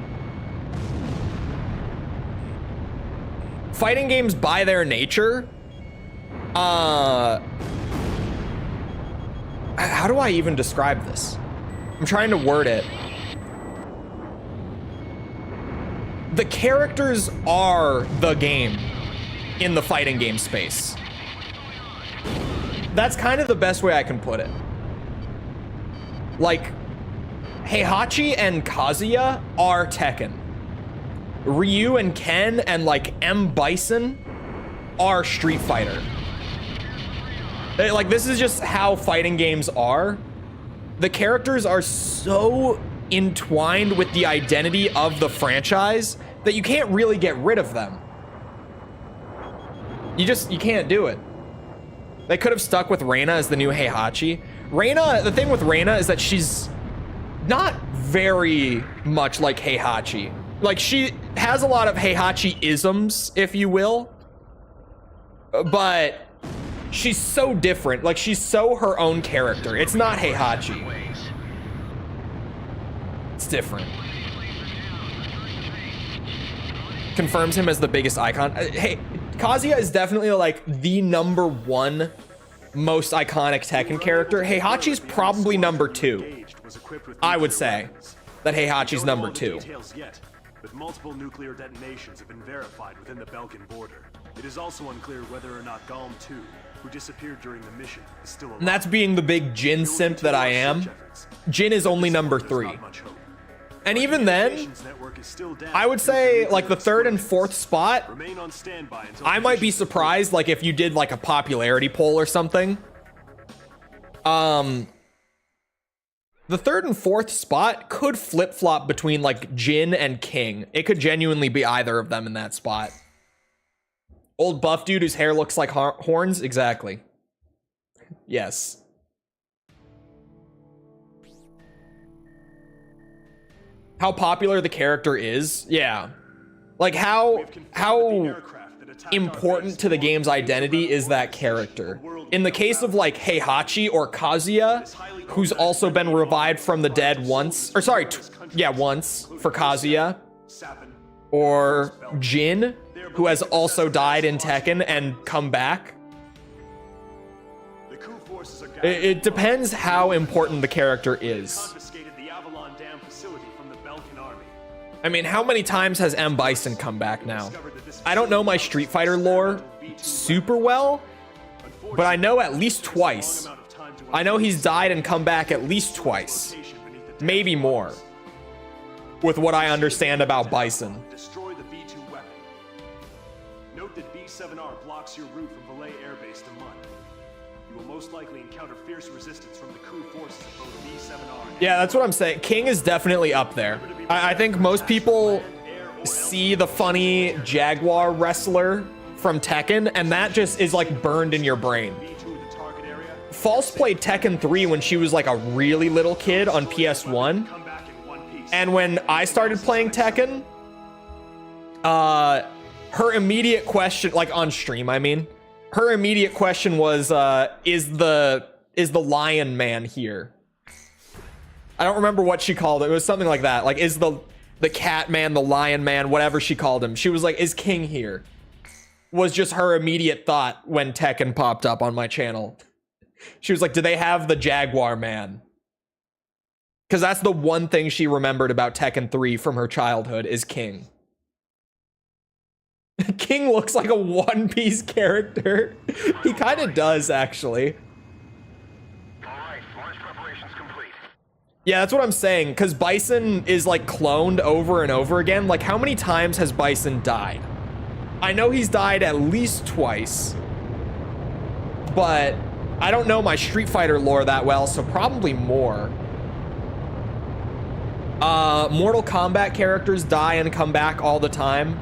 Fighting games by their nature, how do I even describe this? I'm trying to word it. The characters are the game in the fighting game space. That's kind of the best way I can put it. Like, Heihachi and Kazuya are Tekken. Ryu and Ken and like M. Bison are Street Fighter. Like, this is just how fighting games are. The characters are so entwined with the identity of the franchise that you can't really get rid of them. You can't do it. They could have stuck with Reina as the new Heihachi. Reina, the thing with Reina is that she's not very much like Heihachi. Like, she has a lot of Heihachi-isms, if you will. But she's so different. Like, she's so her own character. It's not Heihachi. It's different. Confirms him as the biggest icon. Hey, Kazuya is definitely like the #1 most iconic Tekken character. Heihachi's probably #2. I would say that Heihachi's #2. But multiple nuclear detonations have been verified within the Belkan border. It is also unclear whether or not Galm 2, who disappeared during the mission, is still alive. And that's being the big Jin simp that I am. Jin is only #3. And even then, I would say like the 3rd and 4th spot, I might be surprised like if you did like a popularity poll or something. The 3rd and 4th spot could flip-flop between like Jin and King. It could genuinely be either of them in that spot. Old buff dude whose hair looks like horns? Exactly. Yes. How popular the character is? Yeah. Like how important to the game's identity is that character? In the case of like Heihachi or Kazuya, who's also been revived from the dead once, or sorry, once for Kazuya, or Jin, who has also died in Tekken and come back. It depends how important the character is. I mean, how many times has M. Bison come back now? I don't know my Street Fighter lore super well, but I know at least twice. I know he's died and come back at least twice. Maybe more. With what I understand about Bison. note that B7R blocks your route from Valais Air Base to Mud. You will most likely encounter fierce resistance from the coup forces of both B7R and... Yeah, that's what I'm saying. King is definitely up there. I think most people see the funny Jaguar wrestler from Tekken, and that just is like burned in your brain. False played Tekken 3 when she was like a really little kid on PS1. And when I started playing Tekken, her immediate question, like on stream, I mean, her immediate question was, is the Lion Man here? I don't remember what she called it. It was something like that. Like, is the Cat Man, the Lion Man, whatever she called him. She was like, is King here? Was just her immediate thought when Tekken popped up on my channel. She was like, do they have the Jaguar Man? Because that's the one thing she remembered about Tekken 3 from her childhood is King. King looks like a One Piece character. He kind of does, actually. Alright, launch preparations complete. Yeah, that's what I'm saying, because Bison is like cloned over and over again. Like, how many times has Bison died? I know he's died at least twice, but I don't know my Street Fighter lore that well, so probably more. Mortal Kombat characters die and come back all the time.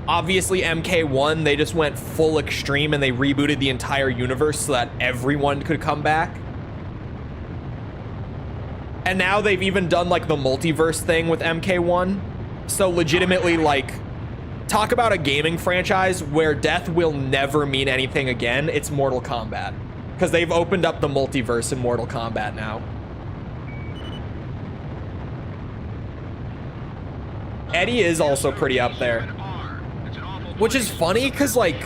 Obviously, MK1, they just went full extreme and they rebooted the entire universe so that everyone could come back. And now they've even done like the multiverse thing with MK1. So legitimately, like, talk about a gaming franchise where death will never mean anything again. It's Mortal Kombat. Because they've opened up the multiverse in Mortal Kombat now. Eddie is also pretty up there. Which is funny, because, like,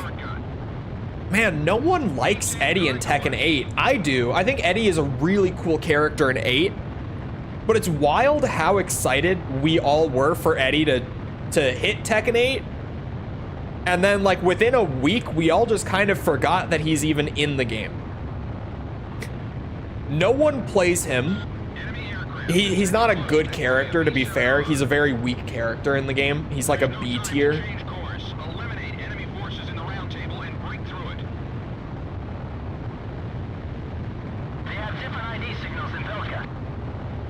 man, no one likes Eddie in Tekken 8. I do. I think Eddie is a really cool character in 8. But it's wild how excited we all were for Eddie to hit Tekken 8. And then, like, within a week, we all just kind of forgot that he's even in the game. No one plays him. He's not a good character, to be fair. He's a very weak character in the game. He's like a B tier.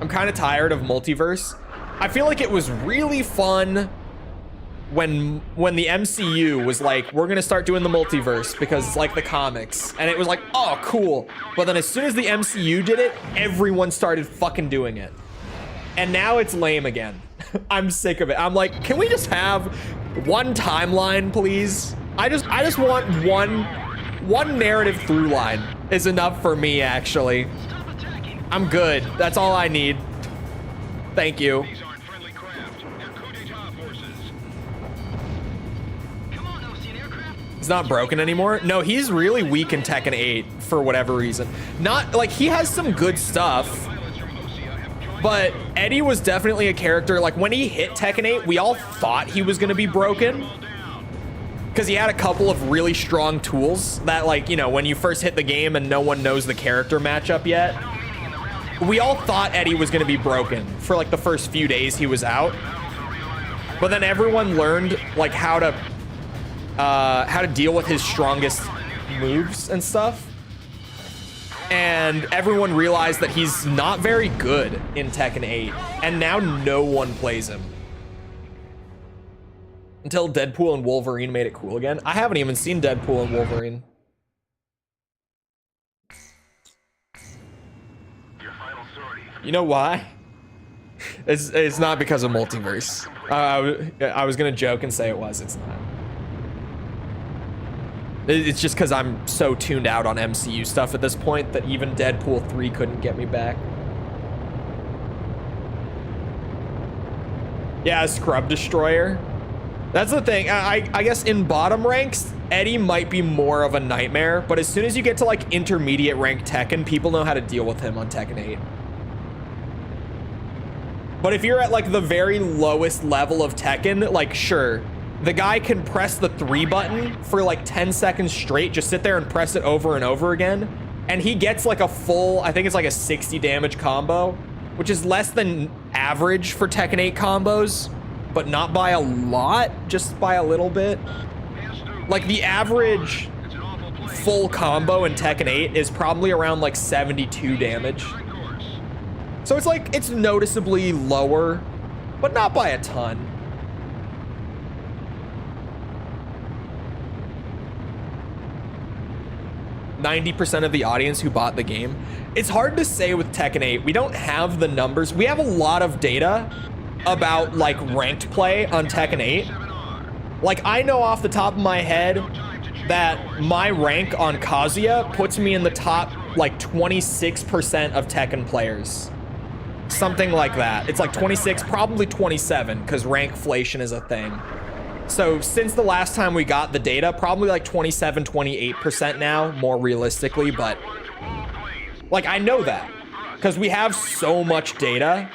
I'm kind of tired of multiverse. I feel like it was really fun when the MCU was like, we're gonna start doing the multiverse because it's like the comics, and it was like, oh, cool. But then as soon as the MCU did it, everyone started fucking doing it, and now it's lame again. I'm sick of it. I'm like, can we just have one timeline, please? I just want one narrative through line is enough for me, actually. I'm good. That's all I need. Thank you. He's not broken anymore. No, he's really weak in Tekken 8 for whatever reason. Not like he has some good stuff, but Eddie was definitely a character. Like when he hit Tekken 8, we all thought he was going to be broken because he had a couple of really strong tools that, like, you know, when you first hit the game and no one knows the character matchup yet, we all thought Eddie was going to be broken for like the first few days he was out. But then everyone learned like how to deal with his strongest moves and stuff. And everyone realized that he's not very good in Tekken 8. And now no one plays him. Until Deadpool and Wolverine made it cool again. I haven't even seen Deadpool and Wolverine. You know why? It's not because of multiverse. I was gonna joke and say it was. It's not. It's just because I'm so tuned out on MCU stuff at this point that even Deadpool 3 couldn't get me back. Yeah, Scrub Destroyer. That's the thing. I guess in bottom ranks, Eddie might be more of a nightmare, but as soon as you get to like intermediate rank Tekken, people know how to deal with him on Tekken 8. But if you're at like the very lowest level of Tekken, like sure, the guy can press the 3 button for like 10 seconds straight, just sit there and press it over and over again, and he gets like a full, I think it's like a 60 damage combo, which is less than average for Tekken 8 combos, but not by a lot, just by a little bit. Like the average full combo in Tekken 8 is probably around like 72 damage. So it's like, it's noticeably lower, but not by a ton. %90 of the audience who bought the game. It's hard to say with Tekken 8. We don't have the numbers. We have a lot of data about like ranked play on Tekken 8. Like I know off the top of my head that my rank on Kazuya puts me in the top like 26% of Tekken players. Something like that. It's like 26, probably 27, because rankflation is a thing. So since the last time we got the data, probably like 27, 28% now, more realistically, but like I know that because we have so much data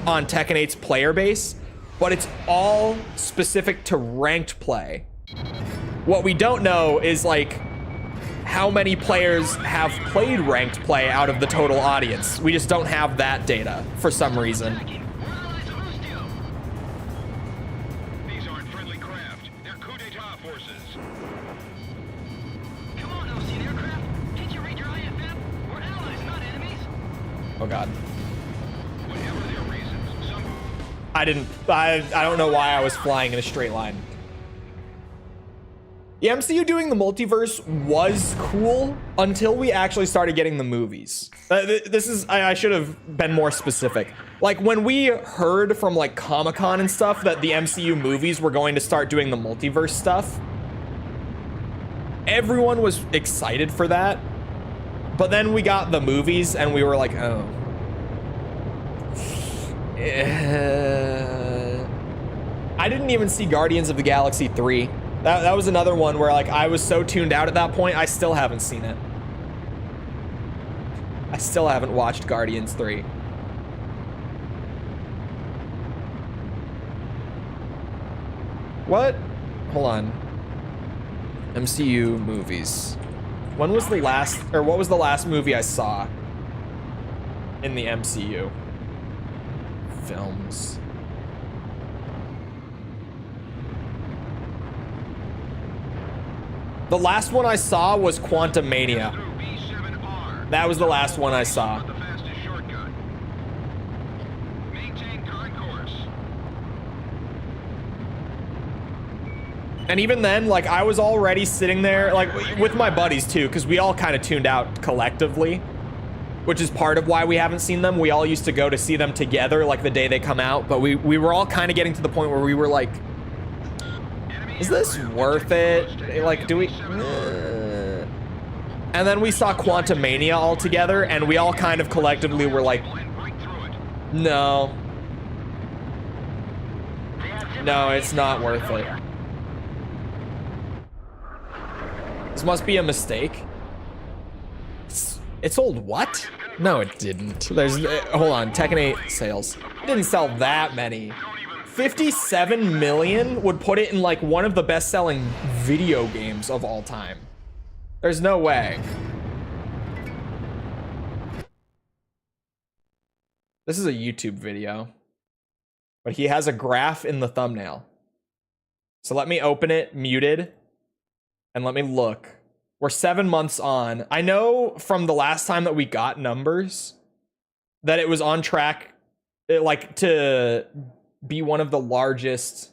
on Tekken 8's player base, but it's all specific to ranked play. What we don't know is like how many players have played ranked play out of the total audience. We just don't have that data for some reason. These aren't friendly craft. They're coup d'etat forces. Come on, Ocean aircraft. Can't you read your IFM? We're allies, not enemies. Oh God. Whatever their reasons, some I don't know why I was flying in a straight line. The MCU doing the multiverse was cool until we actually started getting the movies. I should have been more specific. Like when we heard from like Comic-Con and stuff that the MCU movies were going to start doing the multiverse stuff, everyone was excited for that. But then we got the movies and we were like, oh. I didn't even see Guardians of the Galaxy 3. That was another one where like I was so tuned out at that point, I still haven't seen it. I still haven't watched Guardians 3. What? Hold on. MCU movies. When was the last, or what was the last movie I saw in the MCU? Films. The last one I saw was Quantumania. That was the last one I saw. the fastest shortcut. Maintain current course. And even then, like, I was already sitting there, like, with my buddies, too, because we all kind of tuned out collectively, which is part of why we haven't seen them. We all used to go to see them together, like, the day they come out, but we were all kind of getting to the point where we were like, is this worth it? Like, do we... And then we saw Quantumania all together, and we all kind of collectively were like, no. No, it's not worth it. This must be a mistake. It sold what? No, it didn't. There's... hold on, Tekken 8 sales. It didn't sell that many. 57 million would put it in like one of the best-selling video games of all time. There's no way. This is a YouTube video, but he has a graph in the thumbnail. So let me open it muted and let me look. We're 7 months on. I know from the last time that we got numbers that it was on track, like, to be one of the largest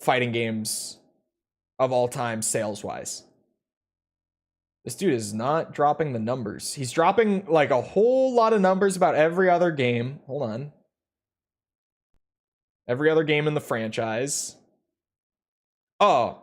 fighting games of all time sales-wise. This dude is not dropping the numbers. He's dropping like a whole lot of numbers about every other game. Hold on. Every other game in the franchise. Oh.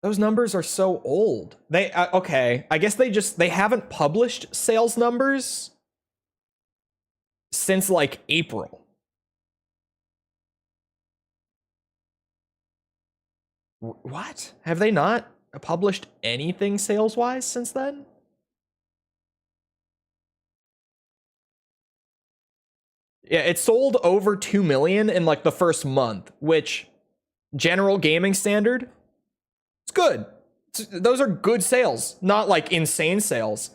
Those numbers are so old. They okay, I guess they haven't published sales numbers since like April. What? Have they not published anything sales-wise since then? Yeah, it sold over 2 million in like the first month, which general gaming standard, It's good. Those are good sales, not like insane sales.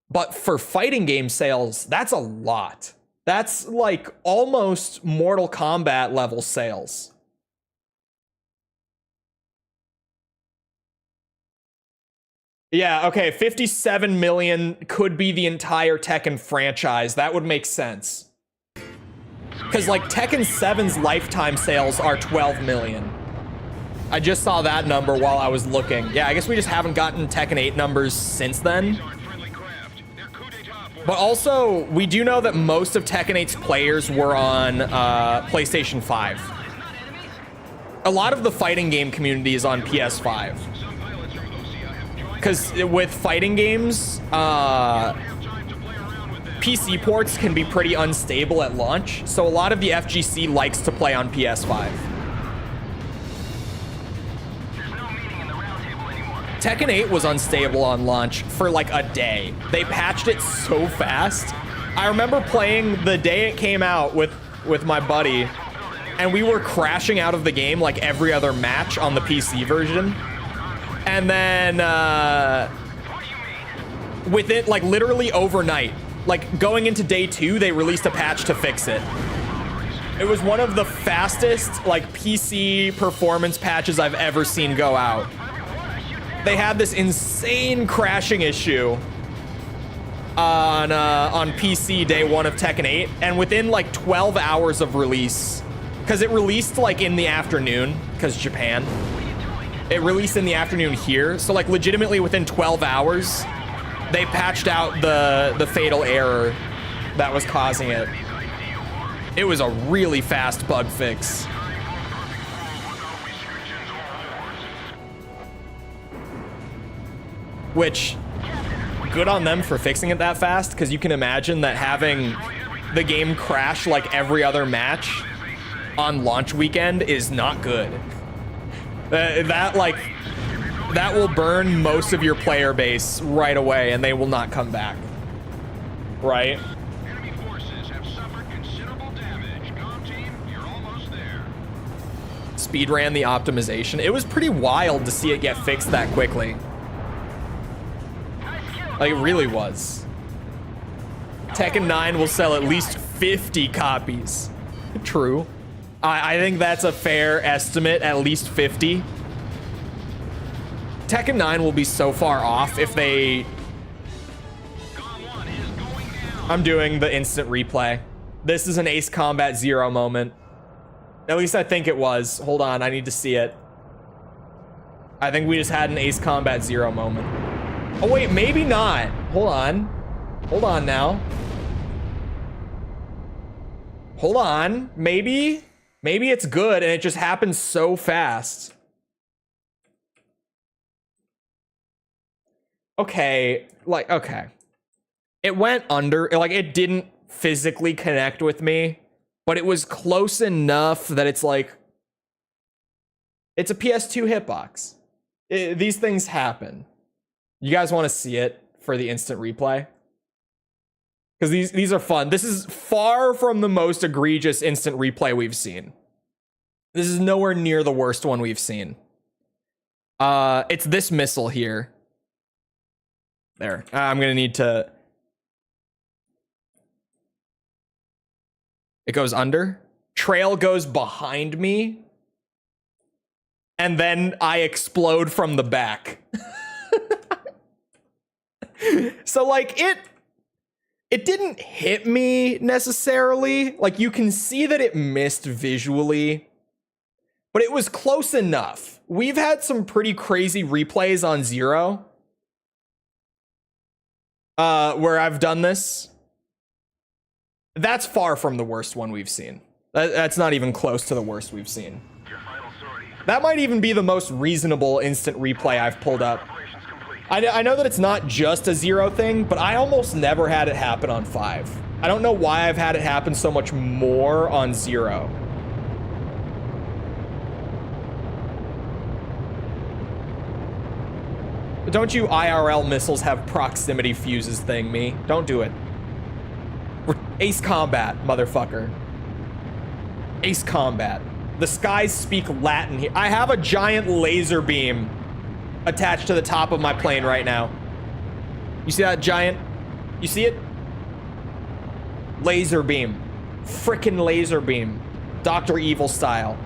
But for fighting game sales, that's a lot. That's like almost Mortal Kombat level sales. Yeah, okay, 57 million could be the entire Tekken franchise. That would make sense. Because like Tekken 7's lifetime sales are 12 million. I just saw that number while I was looking. Yeah, I guess we just haven't gotten Tekken 8 numbers since then. But also, we do know that most of Tekken 8's players were on PlayStation 5. A lot of the fighting game community is on PS5. Because with fighting games, PC ports can be pretty unstable at launch. So a lot of the FGC likes to play on PS5. Tekken 8 was unstable on launch for like a day. They patched it so fast. I remember playing the day it came out with my buddy, and we were crashing out of the game like every other match on the PC version. And then within like literally overnight, like going into day 2, they released a patch to fix it. It was one of the fastest like PC performance patches I've ever seen go out. They had this insane crashing issue on PC day 1 of Tekken 8, and within like 12 hours of release, because it released like in the afternoon, because Japan, it released in the afternoon here, so like legitimately within 12 hours, they patched out the fatal error that was causing it. It was a really fast bug fix. Which, good on them for fixing it that fast, because you can imagine that having the game crash like every other match on launch weekend is not good. That will burn most of your player base right away, and they will not come back. Right? Enemy forces have suffered considerable damage. Galm Team, you're almost there. Speed ran the optimization. It was pretty wild to see it get fixed that quickly. Like, it really was. Tekken 9 will sell at least 50 copies. True. I think that's a fair estimate, at least 50. Tekken 9 will be so far off if they... I'm doing the instant replay. This is an Ace Combat 0 moment. At least I think it was. Hold on, I need to see it. I think we just had an Ace Combat 0 moment. Oh wait, maybe not. Hold on. Hold on now. Hold on. Maybe it's good and it just happens so fast. Okay, like, okay. It went under, like, it didn't physically connect with me, but it was close enough that it's like, it's a PS2 hitbox. These things happen. You guys want to see it for the instant replay? Because these are fun. This is far from the most egregious instant replay we've seen. This is nowhere near the worst one we've seen. It's this missile here. There. I'm going to need to... It goes under. Trail goes behind me. And then I explode from the back. So like it didn't hit me necessarily. Like you can see that it missed visually, but it was close enough. We've had some pretty crazy replays on Zero where I've done this. That's far from the worst one we've seen. That's not even close to the worst we've seen. That might even be the most reasonable instant replay I've pulled up. I know that it's not just a Zero thing, but I almost never had it happen on 5. I don't know why I've had it happen so much more on Zero. But don't you IRL missiles have proximity fuses thing me? Don't do it. We're Ace Combat, motherfucker. Ace Combat. The skies speak Latin here. I have a giant laser beam attached to the top of my plane right now. You see that giant? You see it? Laser beam. Frickin' laser beam. Dr. Evil style.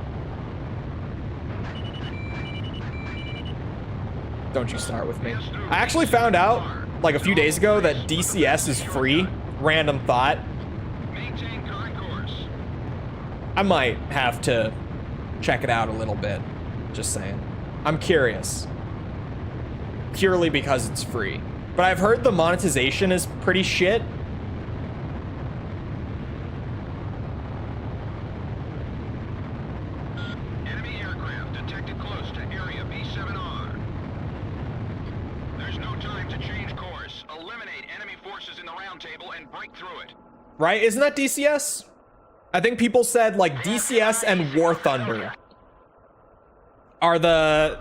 Don't you start with me. I actually found out like a few days ago that DCS is free. Random thought. I might have to check it out a little bit. Just saying. I'm curious. Purely because it's free. But I've heard the monetization is pretty shit. Enemy aircraft detected close to area B7R. There's no time to change course. Eliminate enemy forces in the round table and break through it. Right? Isn't that DCS? I think people said like DCS and War Thunder are the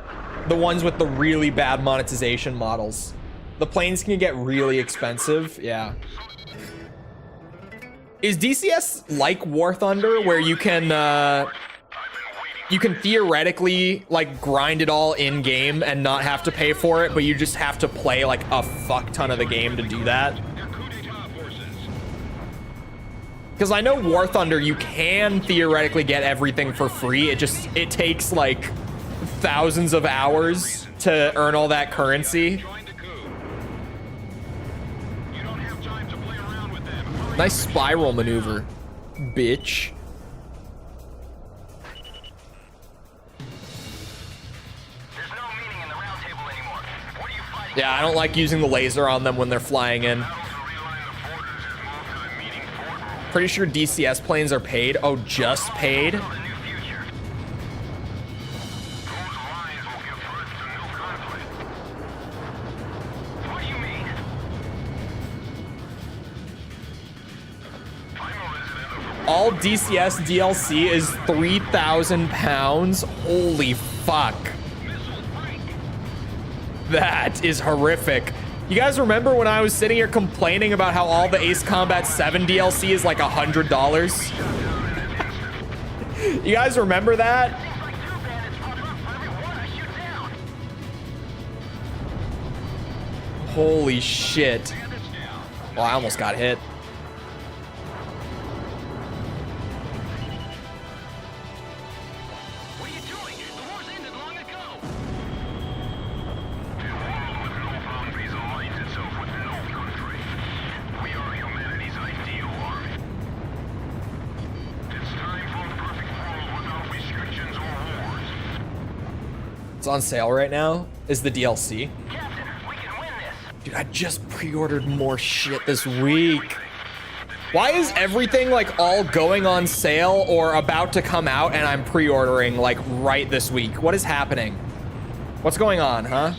ones with the really bad monetization models. The planes can get really expensive. Yeah. Is DCS like War Thunder where you can theoretically like grind it all in game and not have to pay for it, but you just have to play like a fuck ton of the game to do that? Because I know War Thunder, you can theoretically get everything for free. It takes like thousands of hours to earn all that currency. Nice spiral maneuver, bitch. Yeah, I don't like using the laser on them when they're flying in. Pretty sure DCS planes are paid. Oh, just paid? All DCS DLC is 3,000 pounds. Holy fuck. That is horrific. You guys remember when I was sitting here complaining about how all the Ace Combat 7 DLC is like $100? You guys remember that? Holy shit. Oh, I almost got hit. It's on sale right now, is the DLC. Captain, we can win this. Dude, I just pre-ordered more shit this week. Why is everything like all going on sale or about to come out and I'm pre-ordering like right this week? What is happening? What's going on, huh?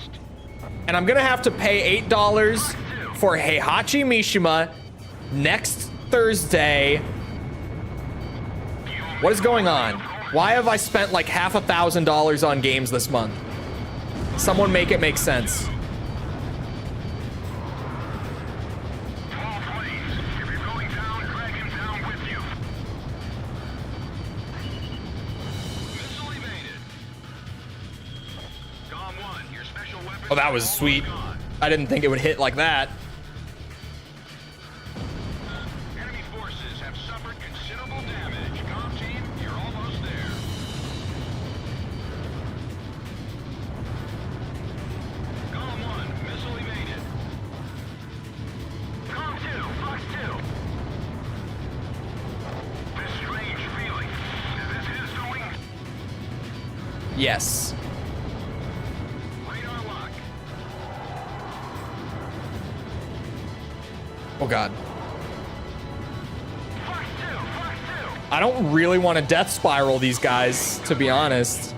And I'm gonna have to pay $8 for Heihachi Mishima next Thursday. What is going on? Why have I spent like $1,000 on games this month? Someone make it make sense. Oh, that was sweet. I didn't think it would hit like that. Enemy forces have suffered considerable damage. Galm Team, you're almost there. Galm 1, missile evaded. Galm 2, Fox 2. This strange feeling. Is this his doing? Yes. Radar lock. Oh God. Fox 2, Fox 2. I don't really want to death spiral these guys, to be honest.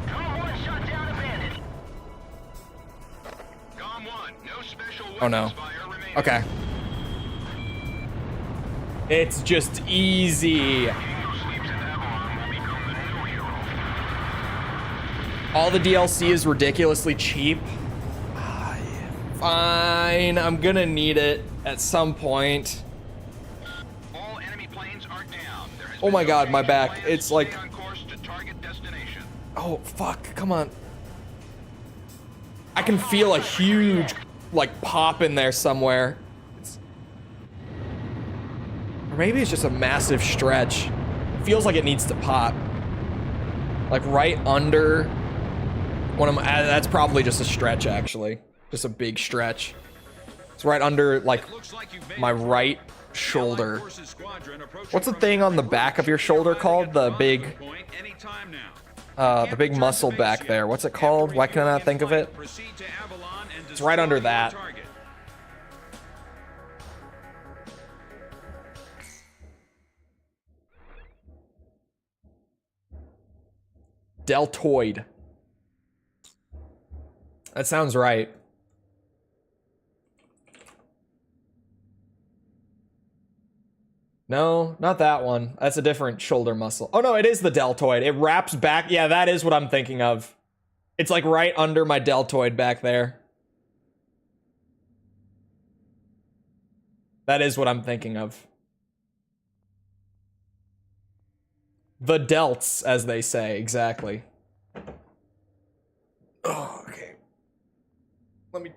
Galm 1 shot down a bandit. Galm 1, no special Oh no. weapons fire remaining. Okay. It's just easy. All the DLC is ridiculously cheap. Ah, yeah. Fine, I'm gonna need it at some point. All enemy planes are down. There has Oh been my no God, my change in back. plans. It's like, Stay on course to target destination. oh fuck, come on. I can feel a huge, like, pop in there somewhere. Or maybe it's just a massive stretch. It feels like it needs to pop. Like right under one of my, that's probably just a stretch actually. Just a big stretch. It's right under like my right shoulder. What's the thing on the back of your shoulder called? The big muscle back there. What's it called? Why can I not think of it? It's right under that. Deltoid. That sounds right. No, not that one. That's a different shoulder muscle. Oh no, it is the deltoid. It wraps back. Yeah, that is what I'm thinking of. It's like right under my deltoid back there. That is what I'm thinking of. The delts, as they say, exactly. Oh, okay. Let me...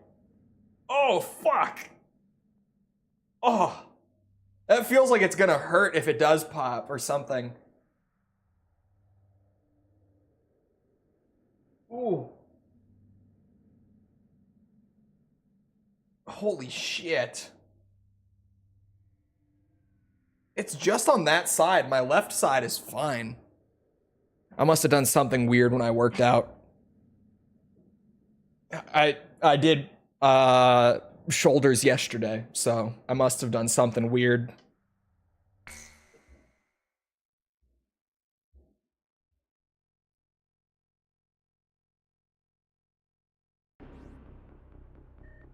Oh, fuck! Oh! That feels like it's gonna hurt if it does pop or something. Ooh. Holy shit. It's just on that side. My left side is fine. I must have done something weird when I worked out. I did shoulders yesterday, so I must have done something weird.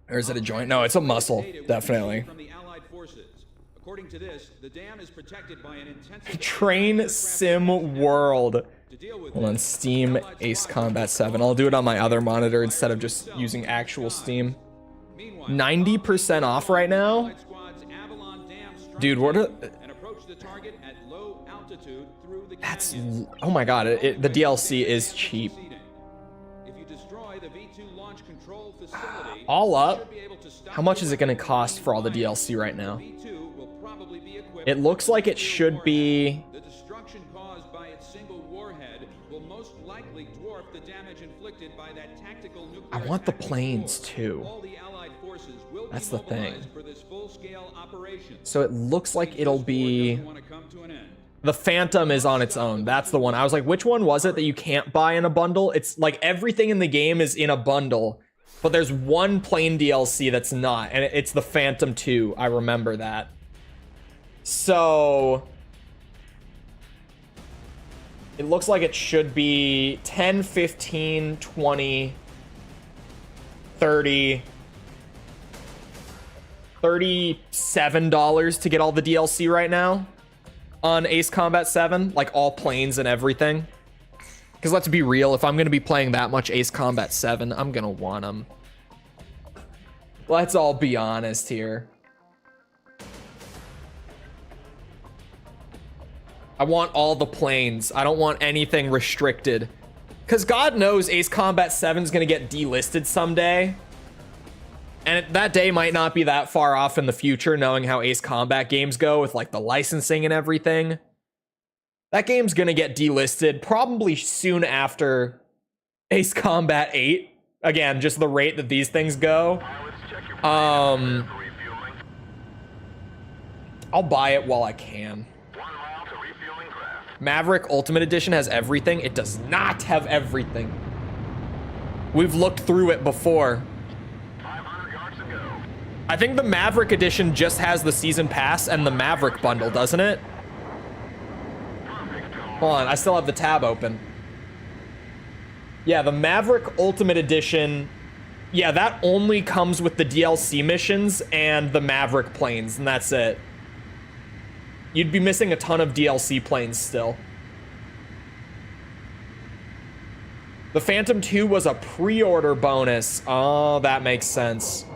Or is it a joint? No, it's a muscle, definitely. According to this, the dam is protected by an intensive Train Sim World. Hold on, Steam Ace Combat 7. I'll do it on my other monitor instead of just using actual Steam. 90% off right now? Dude, what are... That's... Oh my god, the DLC is cheap. All up? How much is it going to cost for all the DLC right now? It looks like it should be... The destruction caused by its single warhead will most likely dwarf the damage inflicted by that tactical nuclear I want the planes too. That's the thing. So it looks like it'll be... The Phantom is on its own. That's the one. I was like, which one was it that you can't buy in a bundle? It's like everything in the game is in a bundle, but there's one plane DLC that's not, and it's the Phantom 2. I remember that. So it looks like it should be 10, 15, 20, 30, $37 to get all the DLC right now on Ace Combat 7, like all planes and everything. Because let's be real, if I'm going to be playing that much Ace Combat 7, I'm going to want them. Let's all be honest here. I want all the planes. I don't want anything restricted. Because God knows Ace Combat 7 is going to get delisted someday. And that day might not be that far off in the future, knowing how Ace Combat games go with like the licensing and everything. That game's going to get delisted probably soon after Ace Combat 8. Again, just the rate that these things go. I'll buy it while I can. Maverick Ultimate Edition has everything. It does not have everything. We've looked through it before. I think the Maverick Edition just has the Season Pass and the Maverick bundle, doesn't it? Hold on, I still have the tab open. Yeah, the Maverick Ultimate Edition, yeah, that only comes with the DLC missions and the Maverick planes, and that's it. You'd be missing a ton of DLC planes still. The Phantom 2 was a pre-order bonus. Oh, that makes sense.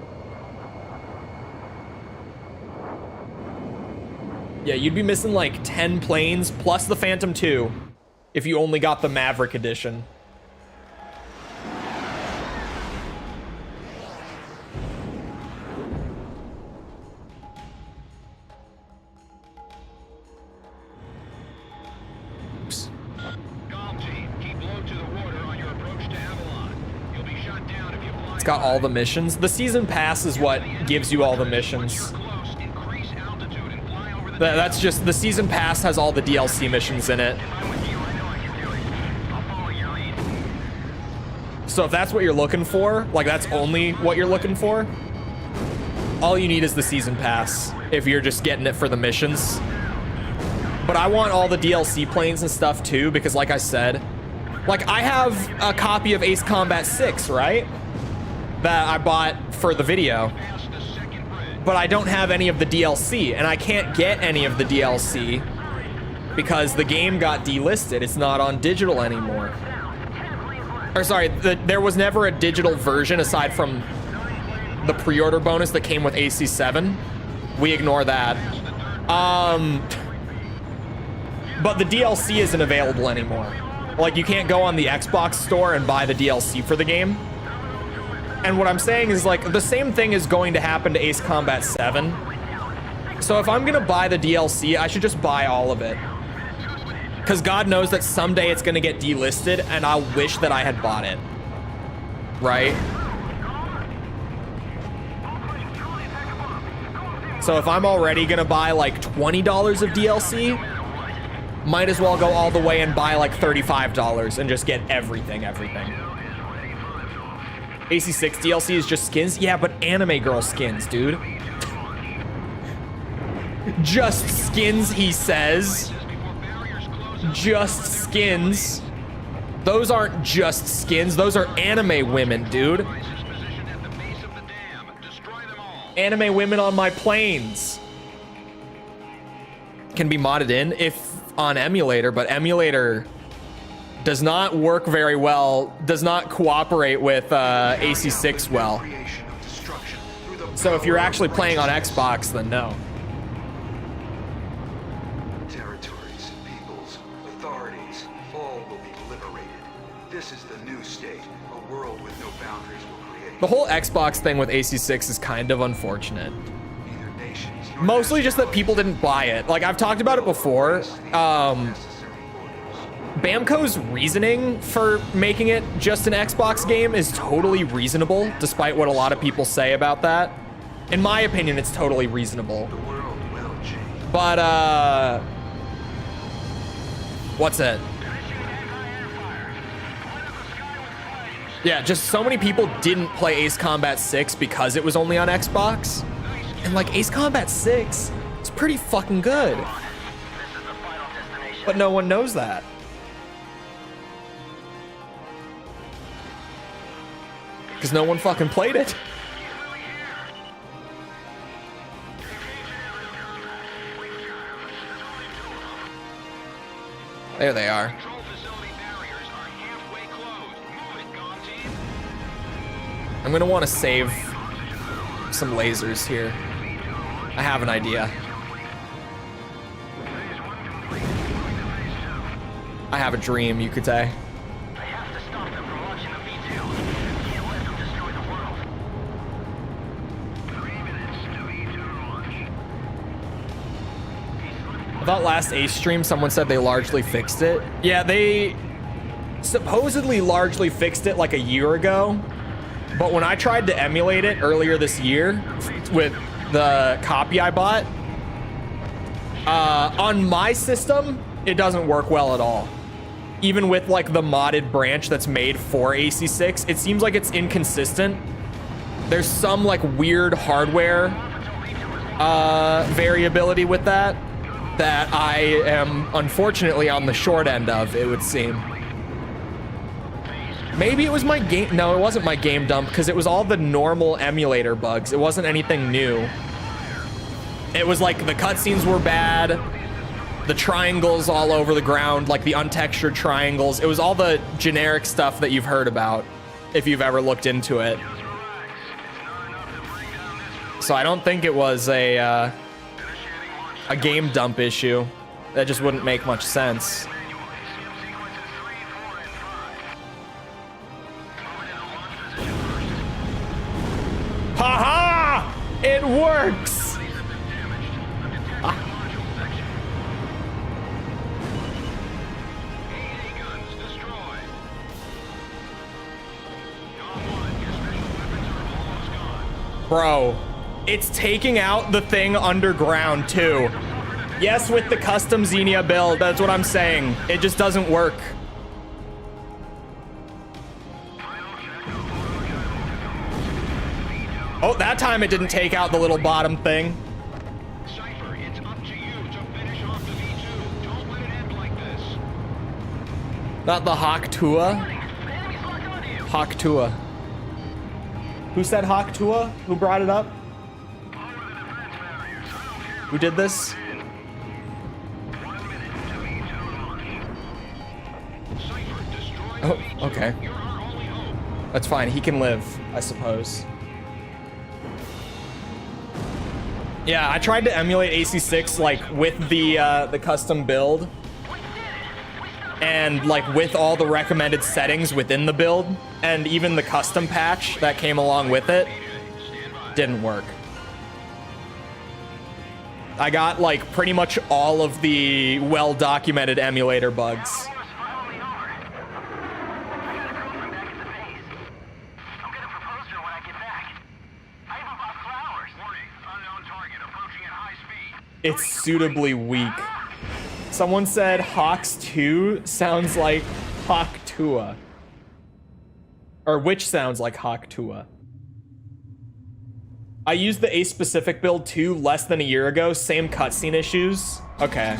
Yeah, you'd be missing like 10 planes plus the Phantom 2 if you only got the Maverick Edition. It's got all the missions. The season pass is what gives you all the missions. That's just, the season pass has all the DLC missions in it. So if that's what you're looking for, like that's only what you're looking for, all you need is the season pass if you're just getting it for the missions. But I want all the DLC planes and stuff too, because like I said, like I have a copy of Ace Combat 6, right? That I bought for the video. But I don't have any of the DLC, and I can't get any of the DLC because the game got delisted. It's not on digital anymore. Or sorry, there was never a digital version aside from the pre-order bonus that came with AC7. We ignore that. But the DLC isn't available anymore. Like, you can't go on the Xbox store and buy the DLC for the game. And what I'm saying is, like, the same thing is going to happen to Ace Combat 7. So if I'm gonna buy the DLC, I should just buy all of it. Because God knows that someday it's gonna get delisted, and I'll wish that I had bought it. Right? So if I'm already gonna buy like $20 of DLC, might as well go all the way and buy like $35 and just get everything. AC6 DLC is just skins? Yeah, but anime girl skins, dude. Just skins, he says. Just skins. Those aren't just skins, those are anime women, dude. Anime women on my planes. Can be modded in if on emulator, but emulator does not work very well, does not cooperate with AC6 well. So if you're actually playing on Xbox, then no. Territories, peoples, authorities, all will be liberated. This is the new state, a world with no boundaries will create. The whole Xbox thing with AC6 is kind of unfortunate. Neither nations nor Mostly just that people didn't buy it. Like, I've talked about it before. Bamco's reasoning for making it just an Xbox game is totally reasonable, despite what a lot of people say about that. In my opinion, it's totally reasonable. the world will change. But, what's it? Yeah, just so many people didn't play Ace Combat 6 because it was only on Xbox. And like, Ace Combat 6 is pretty fucking good. But no one knows that. Because no one fucking played it. There they are. I'm gonna want to save some lasers here. I have an idea. I have a dream, you could say. I thought last Ace stream someone said they largely fixed it. Yeah, they supposedly largely fixed it like a year ago. But when I tried to emulate it earlier this year with the copy I bought, on my system, it doesn't work well at all. Even with like the modded branch that's made for AC6, it seems like it's inconsistent. There's some like weird hardware variability with that I am unfortunately on the short end of, it would seem. Maybe it was my game. No, it wasn't my game dump because it was all the normal emulator bugs. It wasn't anything new. It was like the cutscenes were bad, the triangles all over the ground, like the untextured triangles. It was all the generic stuff that you've heard about if you've ever looked into it. So I don't think it was a game dump issue. That just wouldn't make much sense. Haha! It works! Bro, it's taking out the thing underground too. Yes, with the custom Xenia build, that's what I'm saying. It just doesn't work. Oh, that time it didn't take out the little bottom thing. Cipher, it's up to you to finish off the V2. Don't let it end like this. Not the Hawk Tua. Hawk Tua. Who said Hawk Tua? Who brought it up? Who did this? Oh, okay. That's fine. He can live, I suppose. Yeah, I tried to emulate AC6 like with the custom build, and like with all the recommended settings within the build, and even the custom patch that came along with it didn't work. I got like pretty much all of the well-documented emulator bugs. It's suitably weak. Someone said Hawks 2 sounds like Hawk Tua. Or which sounds like Hawk Tua. I used the A-specific build too less than a year ago. Same cutscene issues. Okay.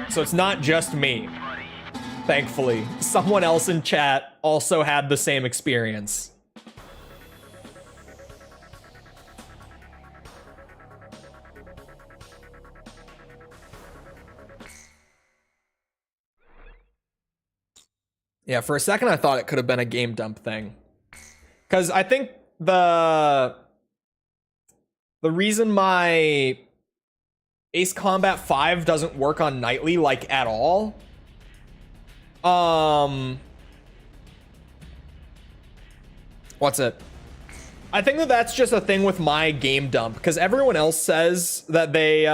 So it's not just me. Thankfully. Someone else in chat also had the same experience. Yeah, for a second I thought it could have been a game dump thing. Because I think the reason my Ace Combat 5 doesn't work on Nightly, like, at all... What's it? I think that that's just a thing with my game dump, because everyone else says that they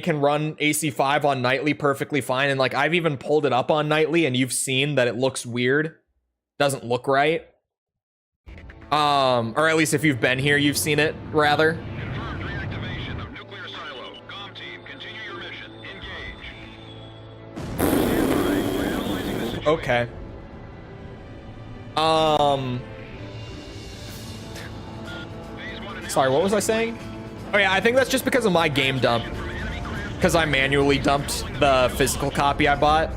can run AC5 on Nightly perfectly fine, and like I've even pulled it up on Nightly and you've seen that it looks weird. Doesn't look right. Or at least if you've been here, you've seen it, rather. Confirmed reactivation of nuclear silo. Galm Team, continue your mission. Engage. We're analyzing the situation. Okay. Sorry, what was I saying? Oh yeah, I think that's just because of my game dump. Because I manually dumped the physical copy I bought.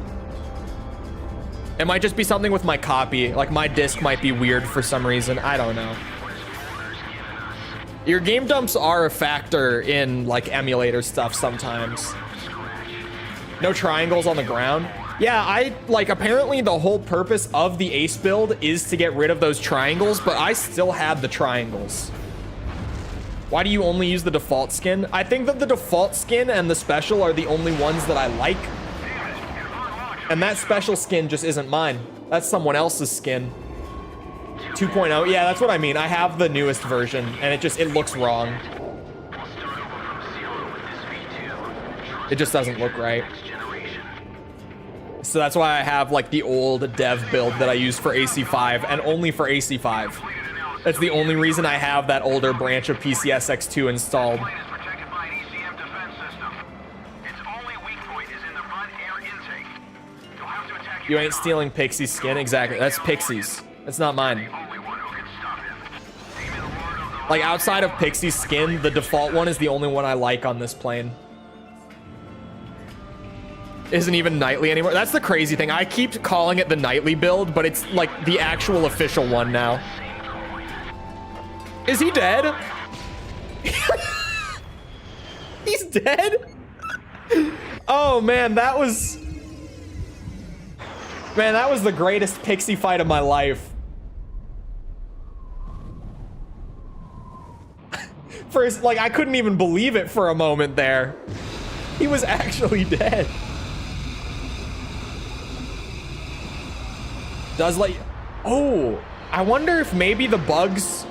It might just be something with my copy. Like, my disc might be weird for some reason. I don't know. Your game dumps are a factor in, like, emulator stuff sometimes. No triangles on the ground. Yeah, apparently the whole purpose of the Ace build is to get rid of those triangles, but I still had the triangles. Why do you only use the default skin? I think that the default skin and the special are the only ones that I like. And that special skin just isn't mine. That's someone else's skin. 2.0, yeah, that's what I mean. I have the newest version, and it looks wrong. It just doesn't look right. So that's why I have, like, the old dev build that I use for AC5, and only for AC5. That's the only reason I have that older branch of PCSX2 installed. You ain't stealing Pixie's skin? Exactly. That's Pixie's. That's not mine. Like, outside of Pixie's skin, the default one is the only one I like on this plane. Isn't even Nightly anymore. That's the crazy thing. I keep calling it the Nightly build, but it's, like, the actual official one now. Is he dead? He's dead? Oh, man, that was... Man, that was the greatest Pixie fight of my life. First, like, I couldn't even believe it for a moment there. He was actually dead. Does, like... Oh, I wonder if maybe the bugs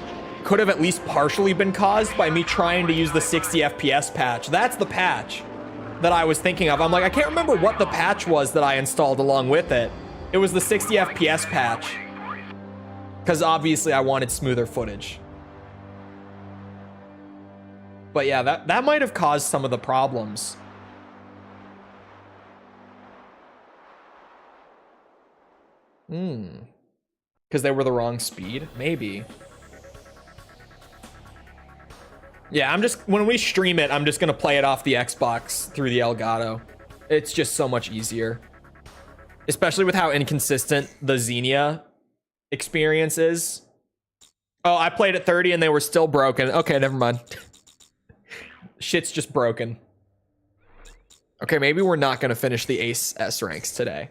could have at least partially been caused by me trying to use the 60 FPS patch. That's the patch that I was thinking of. I'm like, I can't remember what the patch was that I installed along with it. It was the 60 FPS patch. Because obviously I wanted smoother footage. But yeah, that might have caused some of the problems. Because they were the wrong speed? Maybe. Yeah, when we stream it, I'm just gonna play it off the Xbox through the Elgato. It's just so much easier. Especially with how inconsistent the Xenia experience is. Oh, I played at 30 and they were still broken. Okay, never mind. Shit's just broken. Okay, maybe we're not gonna finish the Ace S ranks today.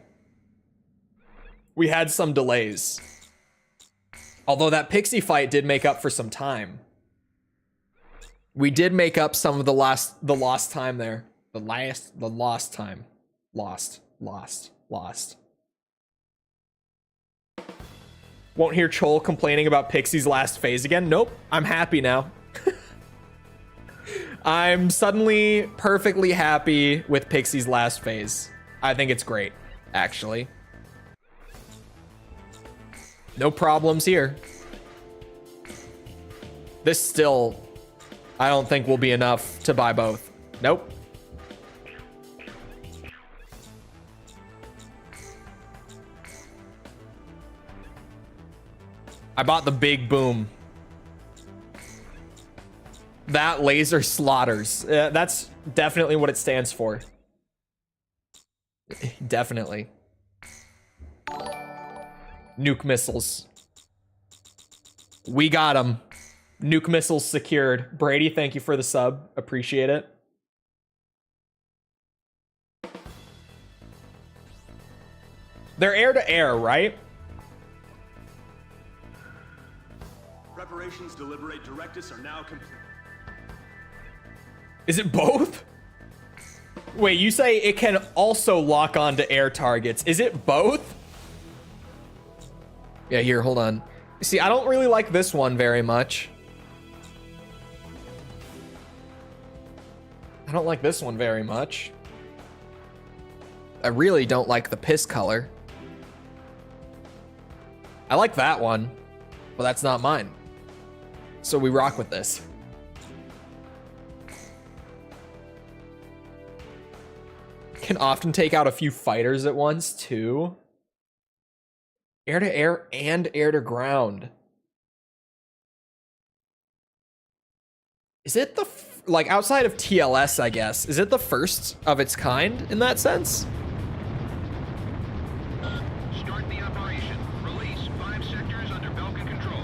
We had some delays. Although that Pixie fight did make up for some time. We did make up some of the lost time there. The lost time. Lost. Won't hear Chole complaining about Pixie's last phase again. Nope, I'm happy now. I'm suddenly perfectly happy with Pixie's last phase. I think it's great, actually. No problems here. This still, I don't think will be enough to buy both. Nope. I bought the big boom. That laser slaughters. That's definitely what it stands for. Definitely. Nuke missiles. We got them. Nuke missiles secured. Brady, thank you for the sub. Appreciate it. They're air to air, right? Preparations to liberate Directus are now complete. Is it both? Wait, you say it can also lock on to air targets. Is it both? Yeah, here, hold on. See, I don't really like this one very much. I don't like this one very much. I really don't like the piss color. I like that one, but that's not mine. So we rock with this. Can often take out a few fighters at once, too. Air to air and air to ground. Is it the, like, outside of TLS, I guess, is it the first of its kind in that sense? Start the operation. Release 5 sectors under Belkan control.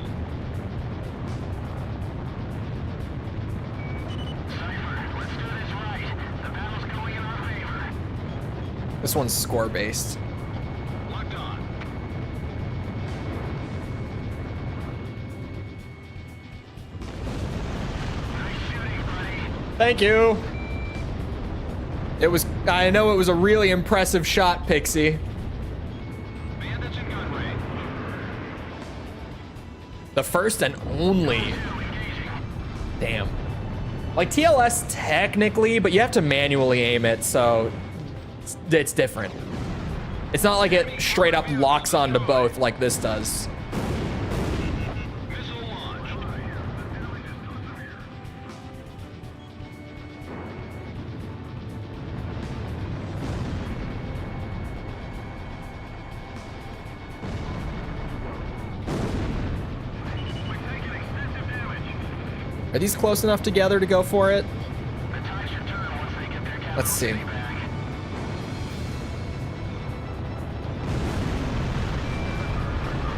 Cipher, let's do this right. The battle's going in our favor. This one's score-based. Locked on. Nice shooting, buddy. Thank you. It was, I know it was a really impressive shot, Pixie. Bandits in gun range. The first and only. Damn. Like TLS technically, but you have to manually aim it, so it's different. It's not like it straight up locks onto both like this does. Missile launched. We're taking extensive damage. Are these close enough together to go for it? The tide should turn once they get their Let's see. capability back.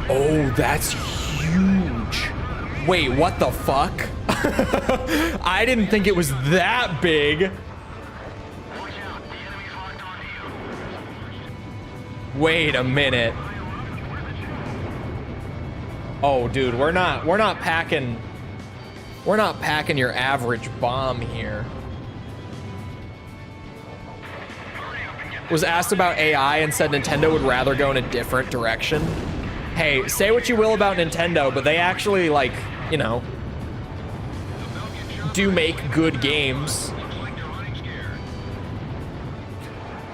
Oh, that's huge. Wait, what the fuck? I didn't think it was that big. Watch out, the enemy's locked onto you. Wait a minute. Oh, dude, we're not packing your average bomb here. Was asked about AI and said Nintendo would rather go in a different direction. Hey, say what you will about Nintendo, but they actually, like, you know, do make good games. Looks like they're running scared.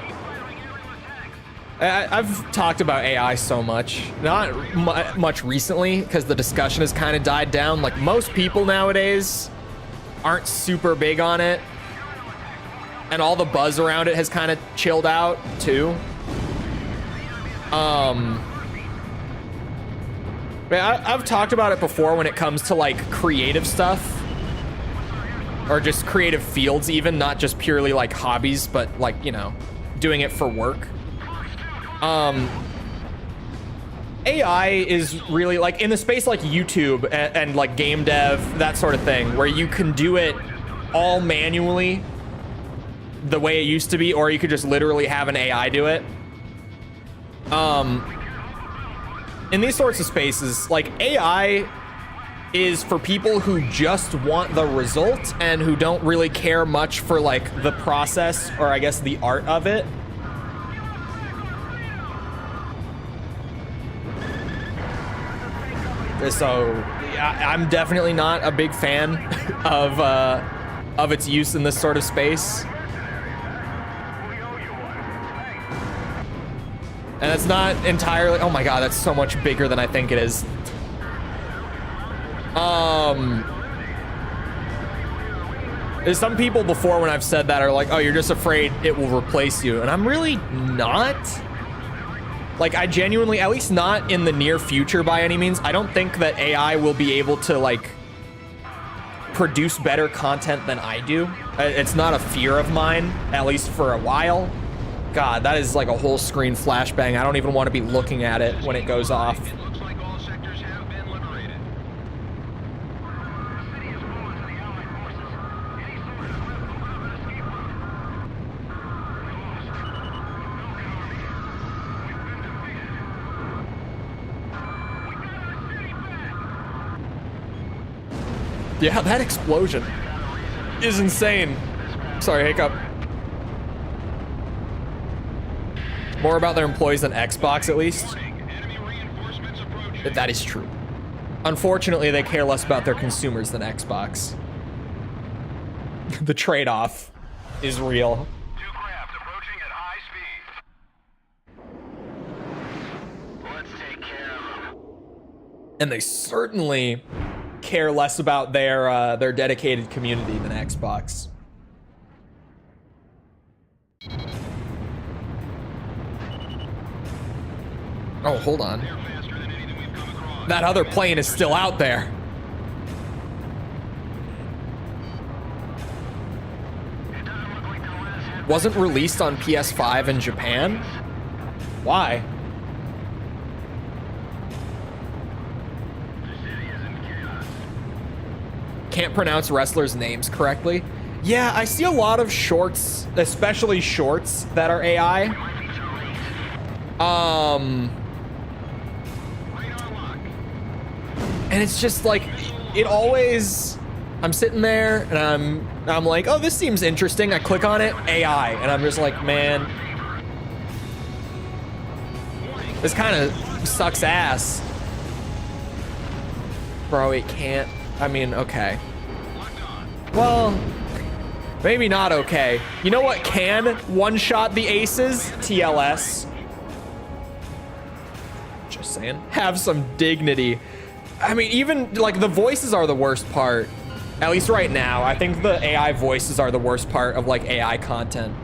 Keep firing everyone's tanks. I've talked about AI so much, not much recently, because the discussion has kind of died down. Like, most people nowadays aren't super big on it, and all the buzz around it has kind of chilled out too. I've talked about it before when it comes to like creative stuff, or just creative fields, even not just purely like hobbies, but like, you know, doing it for work. AI is really like in the space like YouTube and like game dev, that sort of thing, where you can do it all manually the way it used to be, or you could just literally have an AI do it. In these sorts of spaces, like, AI is for people who just want the result and who don't really care much for like the process, or I guess the art of it. So I'm definitely not a big fan of its use in this sort of space. And it's not entirely, oh my God, that's so much bigger than I think it is. There's some people before when I've said that are like, oh, you're just afraid it will replace you. And I'm really not. Like, I genuinely, at least not in the near future by any means, I don't think that AI will be able to like produce better content than I do. It's not a fear of mine, at least for a while. God, that is like a whole screen flashbang. I don't even want to be looking at it when it goes off. It looks like all sectors have been liberated. Yeah, that explosion is insane. Sorry, hiccup. More about their employees than Xbox, at least. Enemy reinforcements approaching. That is true. Unfortunately, they care less about their consumers than Xbox. The trade-off is real. Two craft approaching at high speed. Let's take care of them. And they certainly care less about their dedicated community than Xbox. Oh, hold on. They're faster than anything we've come across. That other plane is still out there. It doesn't look like the last hit. Wasn't released on PS5 in Japan? Why? The city is in chaos. Can't pronounce wrestlers' names correctly. Yeah, I see a lot of shorts, especially shorts that are AI. And it's just like, it always, I'm sitting there and I'm like, oh, this seems interesting. I click on it, AI, and I'm just like, man, this kind of sucks ass. Bro, it can't, I mean, okay. Well, maybe not okay. You know what can one-shot the aces? TLS. Just saying. Have some dignity. I mean, even like the voices are the worst part. At least right now. I think the AI voices are the worst part of like AI content.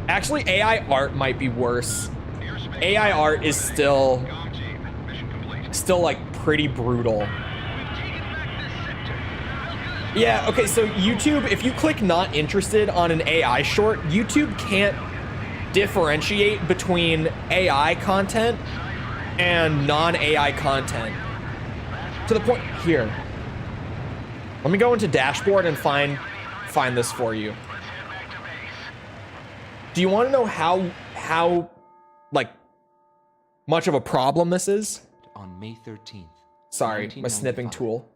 Actually, AI art might be worse. AI art is still Galm Team, mission complete. like pretty brutal. Yeah, okay, so YouTube, if you click not interested on an AI short, YouTube can't differentiate between AI content and non-AI content. To the point here. Let me go into dashboard and find this for you. Do you want to know how like much of a problem this is? On May 13th. Sorry, my snipping 1995, tool.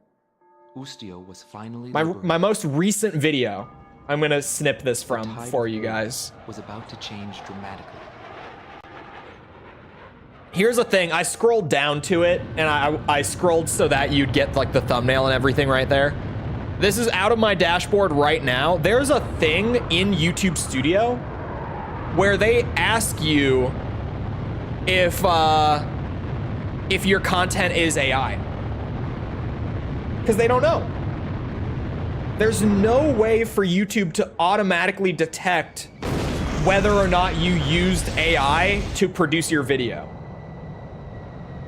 Ustio was finally My most recent video. I'm gonna snip this The from tide for of you war guys. Was about to change dramatically. Here's the thing, I scrolled down to it, and I scrolled so that you'd get like the thumbnail and everything right there. This is out of my dashboard right now. There's a thing in YouTube Studio where they ask you if your content is AI. Because they don't know. There's no way for YouTube to automatically detect whether or not you used AI to produce your video.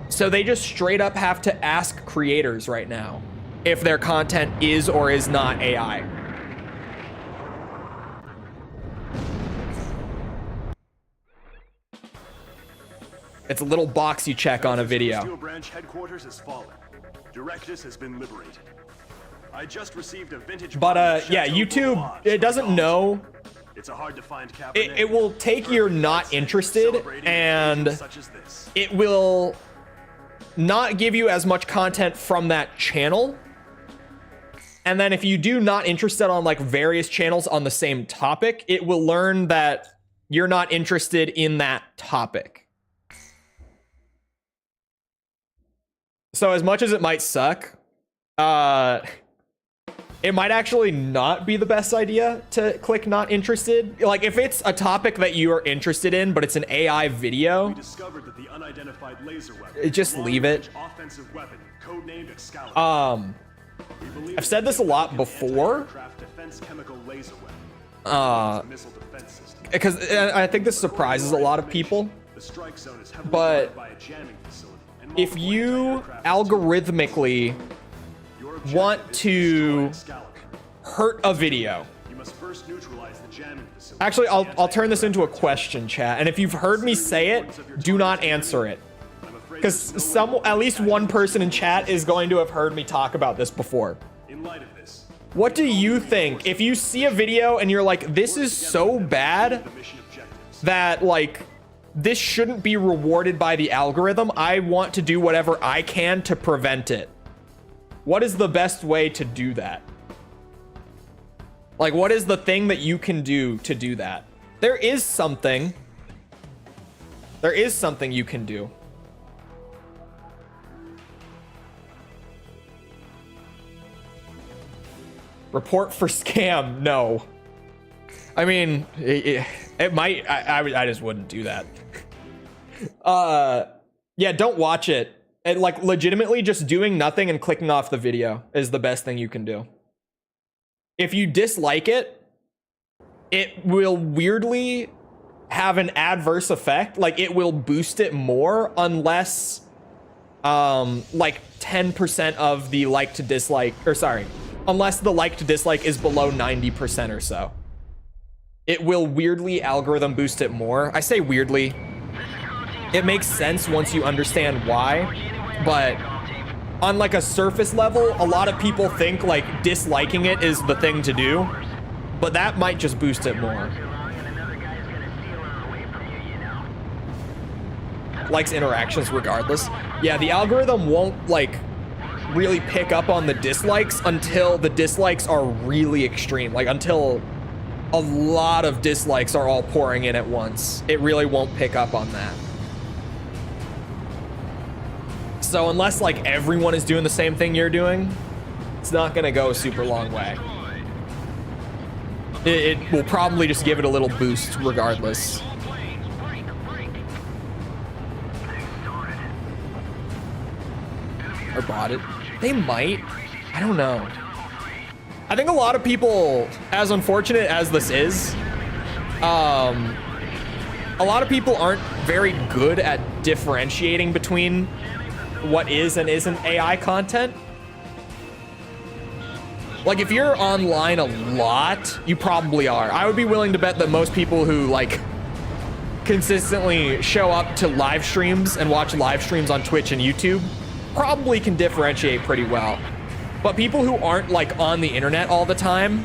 So they just straight up have to ask creators right now if their content is or is not AI. It's a little box you check on a video. Steel Branch headquarters has fallen. Directus has been liberated. I just received a vintage. But yeah, YouTube, it doesn't know. It's a hard to find it will take you're not interested, and it will not give you as much content from that channel. And then if you do not interested on like various channels on the same topic, it will learn that you're not interested in that topic. So as much as it might suck, it might actually not be the best idea to click not interested. Like if it's a topic that you are interested in, but it's an AI video, we discovered that the unidentified laser weapon, just leave it. offensive weapon, codenamed Excalibur. I've said this a lot before. Because I think this surprises a lot of people. But if you algorithmically want to hurt a video, actually, I'll turn this into a question, chat. And if you've heard me say it, do not answer it. Because at least one person in chat is going to have heard me talk about this before. What do you think if you see a video and you're like, this is so bad that like this shouldn't be rewarded by the algorithm? I want to do whatever I can to prevent it. What is the best way to do that? Like, what is the thing that you can do to do that? There is something. There is something you can do. Report for scam. No. I mean, it might. I just wouldn't do that. Yeah, don't watch it. And like legitimately just doing nothing and clicking off the video is the best thing you can do. If you dislike it, it will weirdly have an adverse effect. Like it will boost it more unless like 10% of the like to dislike, or sorry, unless the like to dislike is below 90% or so. It will weirdly algorithm boost it more. I say weirdly. It makes sense once you understand why, but on like a surface level, a lot of people think like disliking it is the thing to do, but that might just boost it more. Likes interactions regardless. Yeah, the algorithm won't like really pick up on the dislikes until the dislikes are really extreme, like until a lot of dislikes are all pouring in at once. It really won't pick up on that. So unless like everyone is doing the same thing you're doing, it's not gonna go a super long way. It will probably just give it a little boost regardless. Or bought it. They might. I don't know. I think a lot of people, as unfortunate as this is, a lot of people aren't very good at differentiating between what is and isn't AI content. Like if you're online a lot, you probably are. I would be willing to bet that most people who like consistently show up to live streams and watch live streams on Twitch and YouTube probably can differentiate pretty well. But people who aren't like on the internet all the time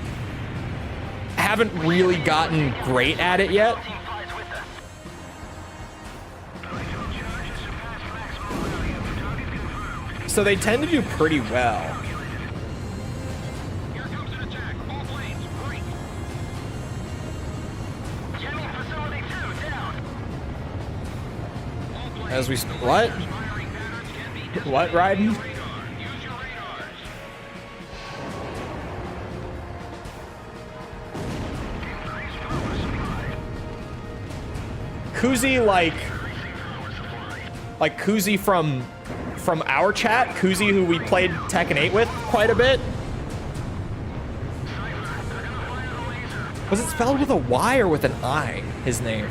haven't really gotten great at it yet. So they tend to do pretty well. As we what? What, Ryden? Kuzi, like, Like Kuzi from our chat, Kuzi, who we played Tekken 8 with quite a bit. Was it spelled with a Y or with an I, his name?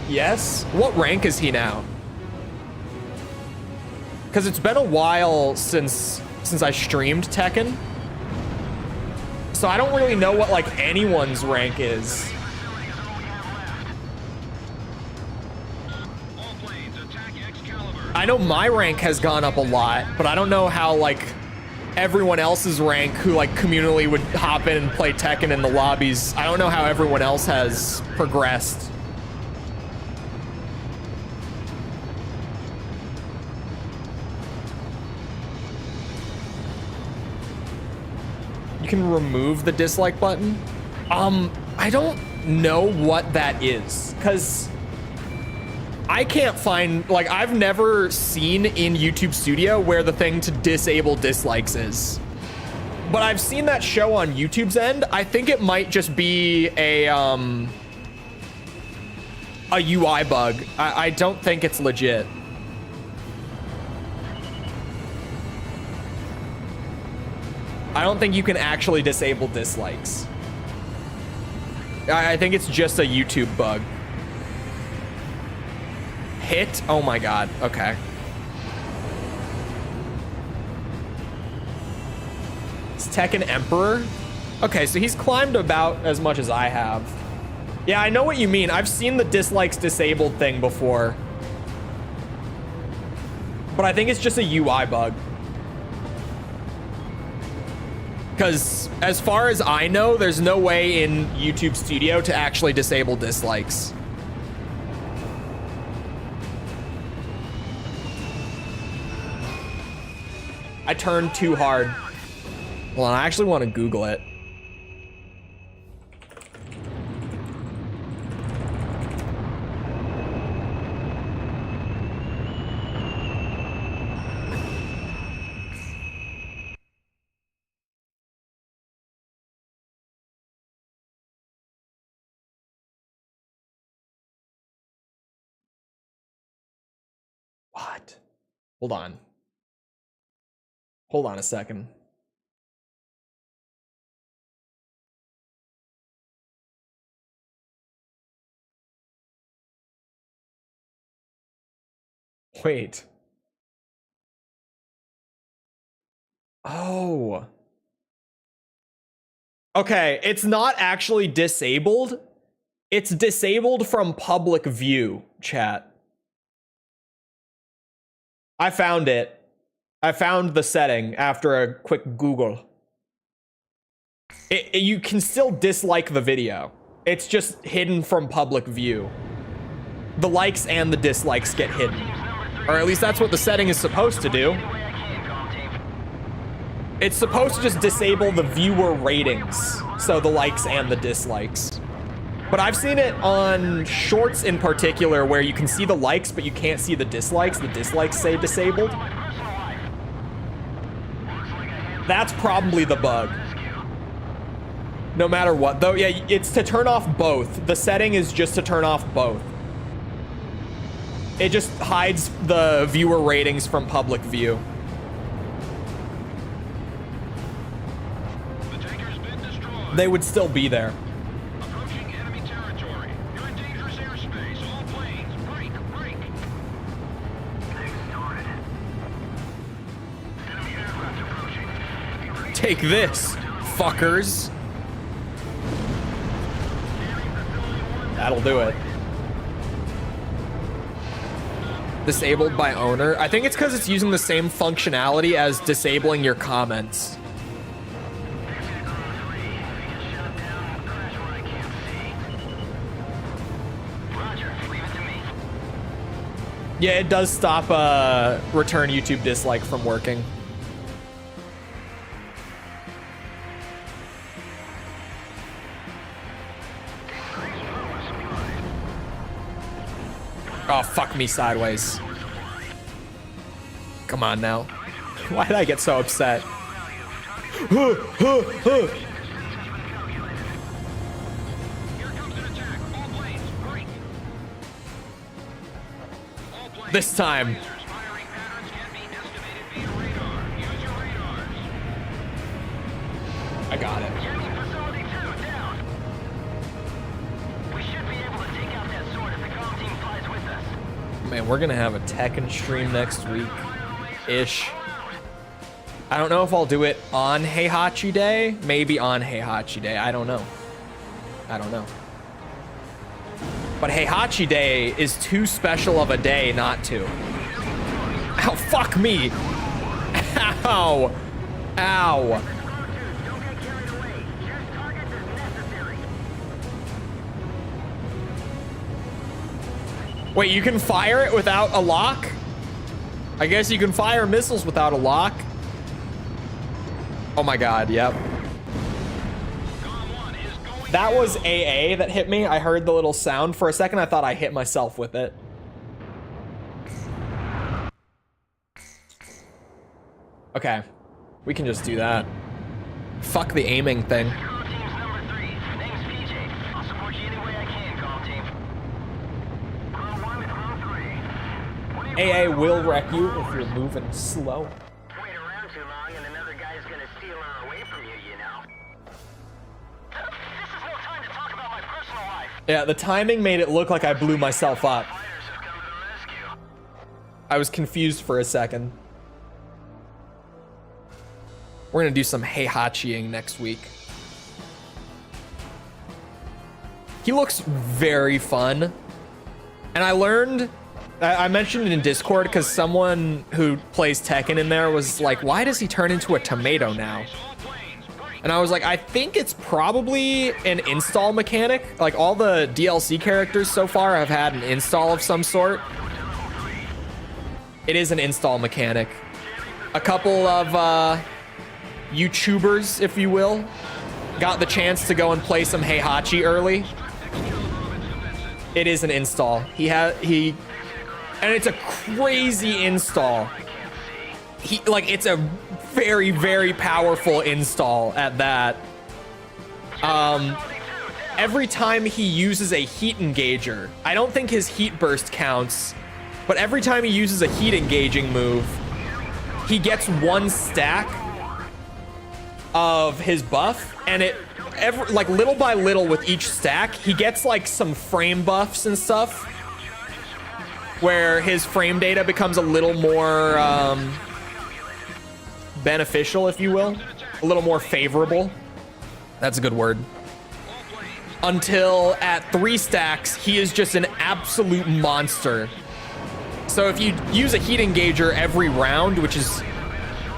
Yes? What rank is he now? Because it's been a while since I streamed Tekken. So I don't really know what like anyone's rank is. I know my rank has gone up a lot, but I don't know how like everyone else's rank who like communally would hop in and play Tekken in the lobbies. I don't know how everyone else has progressed. You can remove the dislike button. I don't know what that is, because I can't find, like, I've never seen in YouTube Studio where the thing to disable dislikes is. But I've seen that show on YouTube's end. I think it might just be a UI bug. I don't think it's legit. I don't think you can actually disable dislikes. I think it's just a YouTube bug. Hit? Oh my god. Okay. It's Tekken Emperor? Okay, so he's climbed about as much as I have. Yeah, I know what you mean. I've seen the dislikes disabled thing before. But I think it's just a UI bug. Because as far as I know, there's no way in YouTube Studio to actually disable dislikes. I turned too hard. Well, I actually want to Google it. What? Hold on. Hold on a second. Wait. Oh. Okay, it's not actually disabled. It's disabled from public view, chat. I found it. I found the setting after a quick Google. You can still dislike the video. It's just hidden from public view. The likes and the dislikes get hidden. Or at least that's what the setting is supposed to do. It's supposed to just disable the viewer ratings. So the likes and the dislikes. But I've seen it on shorts in particular where you can see the likes, but you can't see the dislikes. The dislikes say disabled. That's probably the bug. No matter what, though. Yeah, it's to turn off both. The setting is just to turn off both. It just hides the viewer ratings from public view. The tanker's been destroyed. They would still be there. Approaching enemy territory. You're in dangerous airspace. All planes, break, break. Enemy aircraft approaching. Take this, fuckers. That'll do it. Disabled by owner. I think it's because it's using the same functionality as disabling your comments. Yeah, it does stop return YouTube dislike from working. Oh, fuck me sideways. Come on now. Why did I get so upset? Here comes an attack. All planes, break. this time. Firing patterns can be estimated via radar. Use your radars. I got it. Enemy facility 2 down. We should be able to take out that sword if the Galm Team flies with us. Man, we're gonna have a Tekken stream next week-ish. I don't know if I'll do it on Heihachi Day. Maybe on Heihachi Day. I don't know. I don't know. But Heihachi Day is too special of a day not to. Ow, fuck me. Ow. Ow. Don't get carried away. Use targets as necessary. Wait, you can fire it without a lock? I guess you can fire missiles without a lock. Oh my god, yep. That was AA that hit me. I heard the little sound. For a second, I thought I hit myself with it. Okay. We can just do that. Fuck the aiming thing. Galm Team's number 3. Name's PJ. I'll support you any way I can, Galm Team. Row 1 and row 3. What do you AA will wreck you if you're moving slow. wait around too long and another guy's gonna steal her away from you, you know? This is no time to talk about my personal life. Yeah, the timing made it look like I blew myself up. Fighters have come to the rescue. I was confused for a second. We're gonna do some Heihachiing next week. He looks very fun. And I learned, I mentioned it in Discord because someone who plays Tekken in there was like, why does he turn into a tomato now? And I was like, I think it's probably an install mechanic. Like all the DLC characters so far have had an install of some sort. It is an install mechanic. A couple of YouTubers, if you will, got the chance to go and play some Heihachi early. It is an install. And it's a crazy install. It's a very, very powerful install at that. Every time he uses a heat engager, I don't think his heat burst counts, but every time he uses a heat engaging move, he gets 1 stack of his buff, and little by little with each stack, he gets like some frame buffs and stuff, where his frame data becomes a little more beneficial, if you will, a little more favorable. That's a good word. Until at 3 stacks, he is just an absolute monster. So if you use a heat engager every round, which is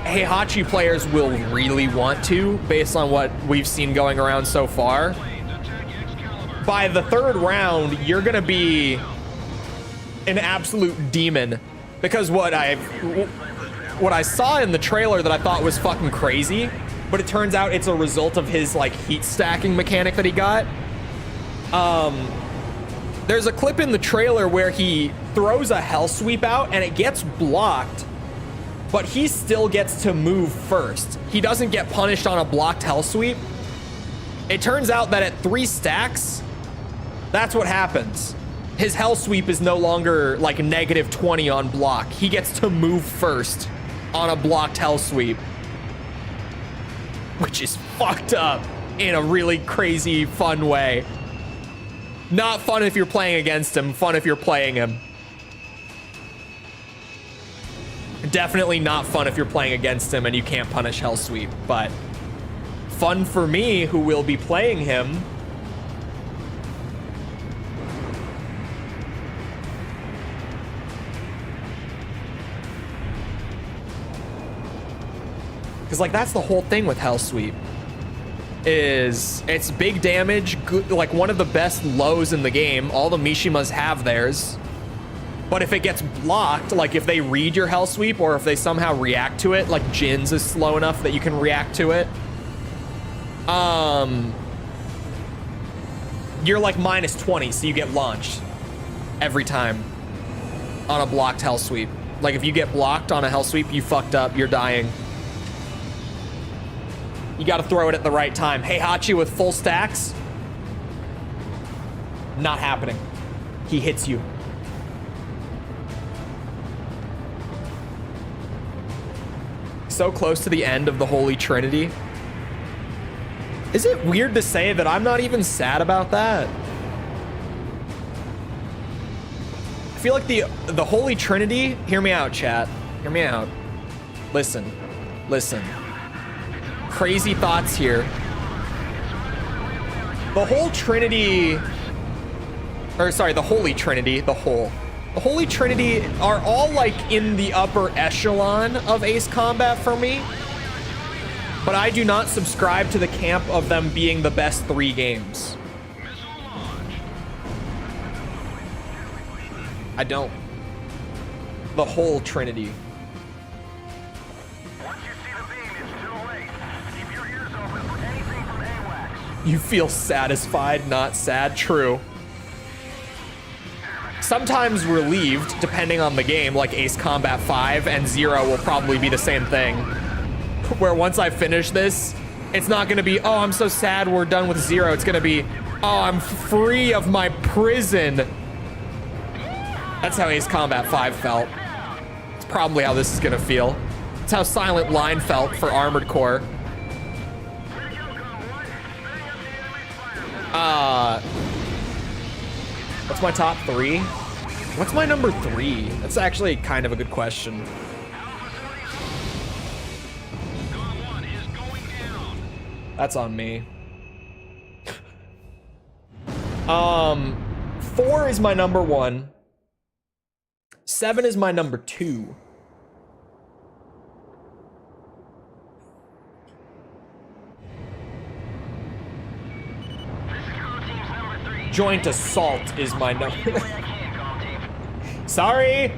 Heihachi players will really want to, based on what we've seen going around so far. By the 3rd round, you're gonna be an absolute demon, because what I saw in the trailer that I thought was fucking crazy, but it turns out it's a result of his like heat stacking mechanic that he got. There's a clip in the trailer where he throws a hell sweep out and it gets blocked, but he still gets to move first. He doesn't get punished on a blocked hell sweep. It turns out that at 3 stacks, that's what happens. His hell sweep is no longer like -20 on block. He gets to move first on a blocked hell sweep, which is fucked up in a really crazy, fun way. Not fun if you're playing against him, fun if you're playing him. Definitely not fun if you're playing against him and you can't punish hell sweep, but fun for me who will be playing him. Because like that's the whole thing with hell sweep, is it's big damage, good, like one of the best lows in the game. All the Mishimas have theirs. But if it gets blocked, like if they read your hell sweep or if they somehow react to it, like Jin's is slow enough that you can react to it, you're like -20, so you get launched every time on a blocked hell sweep. Like if you get blocked on a hell sweep, you fucked up, you're dying. You gotta throw it at the right time. Heihachi with full stacks, not happening. He hits you. so close to the end of the Holy Trinity. Is it weird to say that I'm not even sad about that? I feel like the Holy Trinity, hear me out, chat. Hear me out. Listen. Listen. Crazy thoughts here. The whole Trinity, or sorry, the Holy Trinity, the Holy Trinity are all like in the upper echelon of Ace Combat for me. But I do not subscribe to the camp of them being the best 3 games. I don't. The whole Trinity. Once you see the beam, it's too late. Keep your ears open for anything from AWACS. You feel satisfied, not sad. True. Sometimes relieved, depending on the game, like Ace Combat 5 and 0 will probably be the same thing. Where once I finish this, it's not gonna be, oh, I'm so sad we're done with 0. It's gonna be, oh, I'm free of my prison. That's how Ace Combat 5 felt. It's probably how this is gonna feel. It's how Silent Line felt for Armored Core. What's my top 3? What's my number 3? That's actually kind of a good question. That's on me. 4 is my number 1. 7 is my number 2. Joint Assault is my number. Sorry,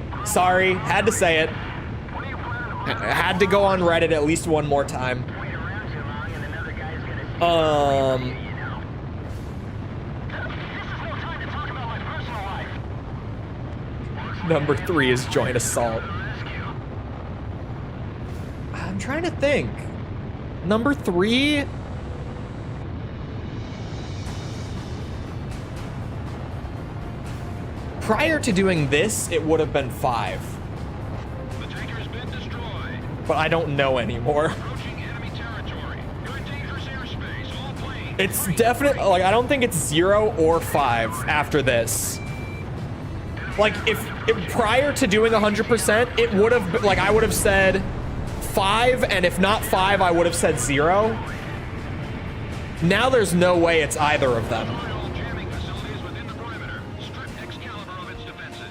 had to say it. Had to go on Reddit at least one more time. Number 3 is Joint Assault. I'm trying to think. Number 3. Prior to doing this, it would have been 5. The tanker's been destroyed. But I don't know anymore. Approaching enemy territory. You're in dangerous airspace. All planes. It's definite, like, I don't think it's 0 or 5 after this. Like, if prior to doing 100%, it would have, like, I would have said 5, and if not 5, I would have said 0. Now there's no way it's either of them. Jamming facilities within the perimeter. Strip Excalibur of its defenses.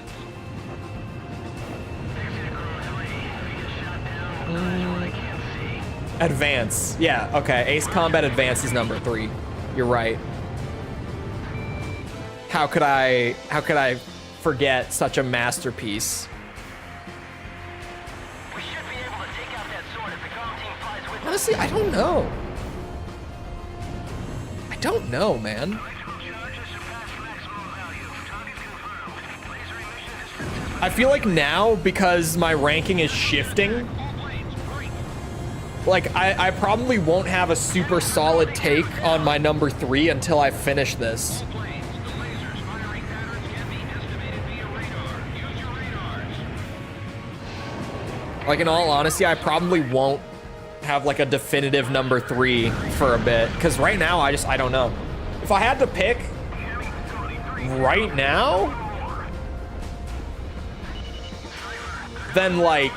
Advance. Yeah, okay. Ace Combat Advance is number 3. You're right. How could I forget such a masterpiece? We should be able to take out that sword if the Galm Team flies with us. Honestly, I don't know. I don't know, man. I feel like now, because my ranking is shifting, like, I probably won't have a super solid take on my number 3 until I finish this. Like, in all honesty, I probably won't have like a definitive number 3 for a bit, because right now I don't know. If I had to pick right now, then like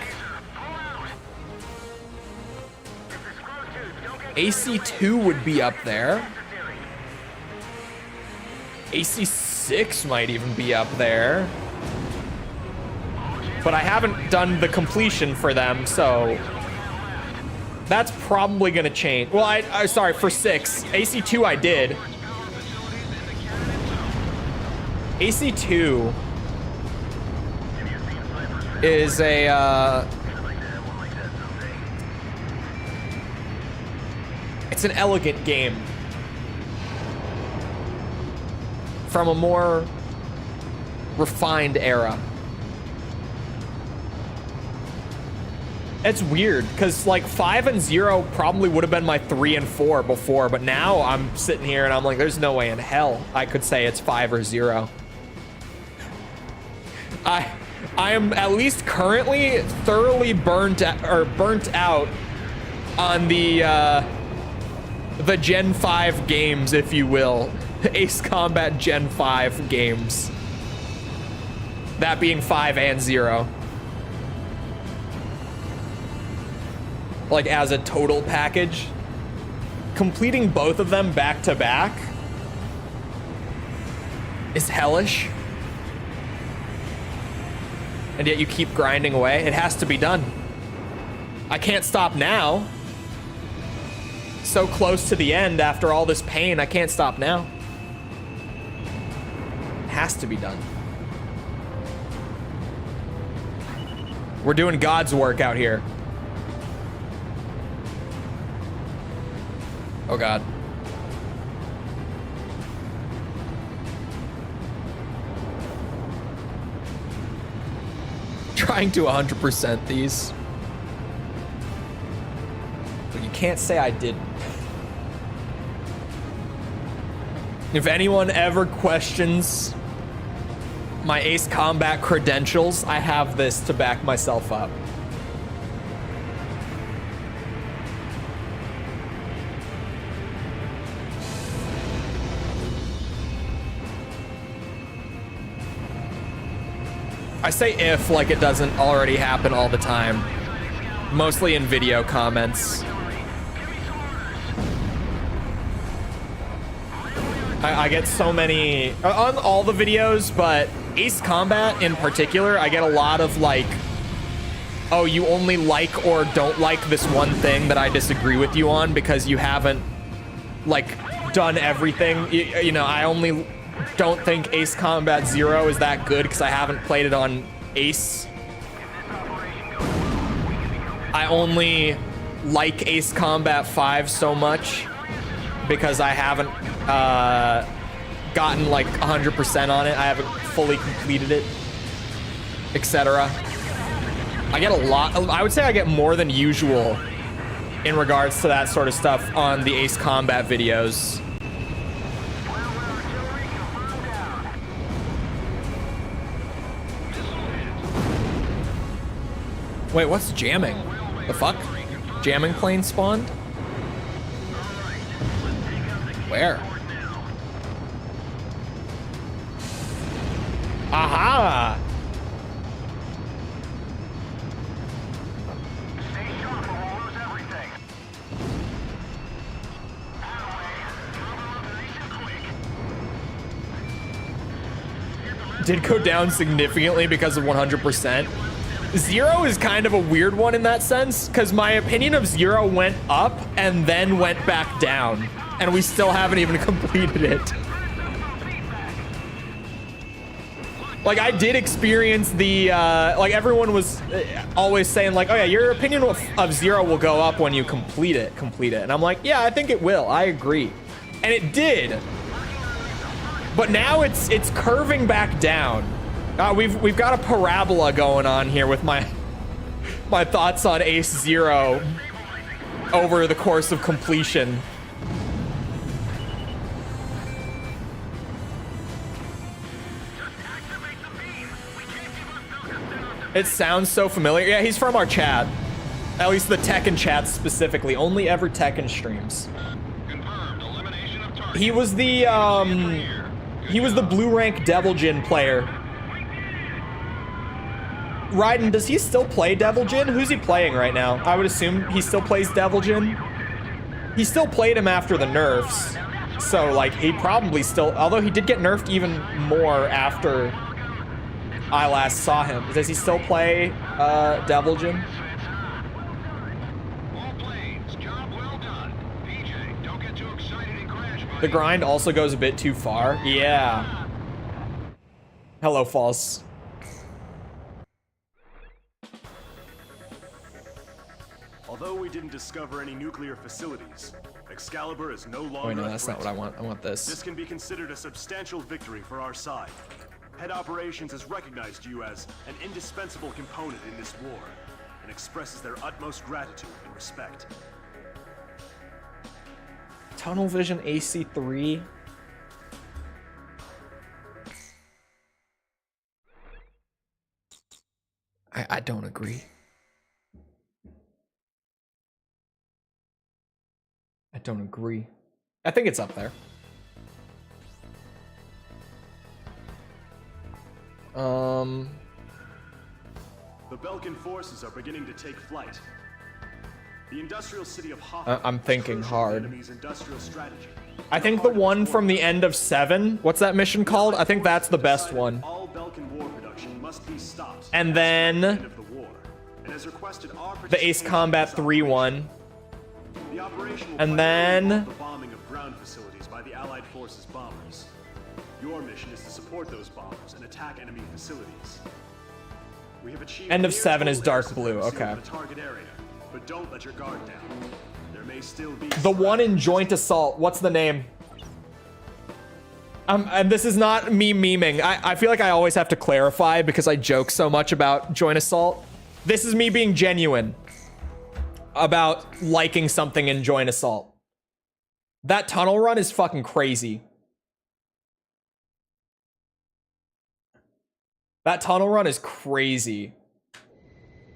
AC2 would be up there. AC6 might even be up there. But I haven't done the completion for them, so that's probably gonna change. Well, I sorry, for 6. AC2 I did. AC2 is a, it's an elegant game from a more refined era. It's weird, because like 5 and 0 probably would have been my 3 and 4 before, but now I'm sitting here and I'm like, there's no way in hell I could say it's 5 or 0. I am at least currently thoroughly burnt out on the Gen 5 games, if you will. Ace Combat Gen 5 games. That being 5 and 0. Like as a total package. Completing both of them back to back is hellish. And yet you keep grinding away. It has to be done. I can't stop now. So close to the end after all this pain, I can't stop now. It has to be done. We're doing God's work out here. Oh God. Trying to 100% these. But you can't say I didn't. If anyone ever questions my Ace Combat credentials, I have this to back myself up. I say if like it doesn't already happen all the time. Mostly in video comments. I get so many on all the videos, but Ace Combat in particular, I get a lot of like, oh, you only like or don't like this one thing that I disagree with you on because you haven't like done everything. You know, I only don't think Ace Combat 0 is that good because I haven't played it on Ace. I only like Ace Combat 5 so much because I haven't gotten like 100% on it. I haven't fully completed it, etc. I get a lot. I would say I get more than usual in regards to that sort of stuff on the Ace Combat videos. Wait, what's jamming? The fuck? Jamming plane spawned? Where? Aha! Did go down significantly because of 100%. 0 is kind of a weird one in that sense, because my opinion of 0 went up and then went back down, and we still haven't even completed it. Like, I did experience the, like, everyone was always saying, like, oh yeah, your opinion of 0 will go up when you complete it. And I'm like, yeah, I think it will. I agree. And it did. But now it's curving back down. We've got a parabola going on here with my thoughts on Ace 0 over the course of completion. It sounds so familiar. Yeah, he's from our chat. At least the Tekken chat specifically. Only ever Tekken streams. He was the blue rank Devil Jin player. Raiden, does he still play Devil Jin? Who's he playing right now? I would assume he still plays Devil Jin. He still played him after the nerfs. So, like, he probably still... Although he did get nerfed even more after I last saw him. Does he still play Devil Jin? The grind also goes a bit too far. Yeah. Hello, False. Although we didn't discover any nuclear facilities, Excalibur is no longer. Oh, wait, no, that's not what I want. I want this. This can be considered a substantial victory for our side. Head Operations has recognized you as an indispensable component in this war and expresses their utmost gratitude and respect. Tunnel Vision AC3. I don't agree. I don't agree. I think it's up there. The Belkan forces are beginning to take flight. The industrial city of Hoffman I'm thinking is crucial to the hard. enemy's industrial strategy. I think the one from the end of 7, what's that mission called? I think that's the best Decided one. All Belkan War production must be stopped. And at the then end of the war, and has requested our the Ace participation Combat in this 3 one. The operation will And primarily then- involve the bombing of ground facilities by the Allied forces bombers. Your mission is to support those bombers and attack enemy facilities. We have achieved End of near 7 is full dark air blue, supremacy okay. over the target area, but don't let your guard down. There may still be The one in Joint Assault, what's the name? And this is not me memeing. I feel like I always have to clarify because I joke so much about Joint Assault. This is me being genuine about liking something in Joint Assault. That tunnel run is fucking crazy. That tunnel run is crazy.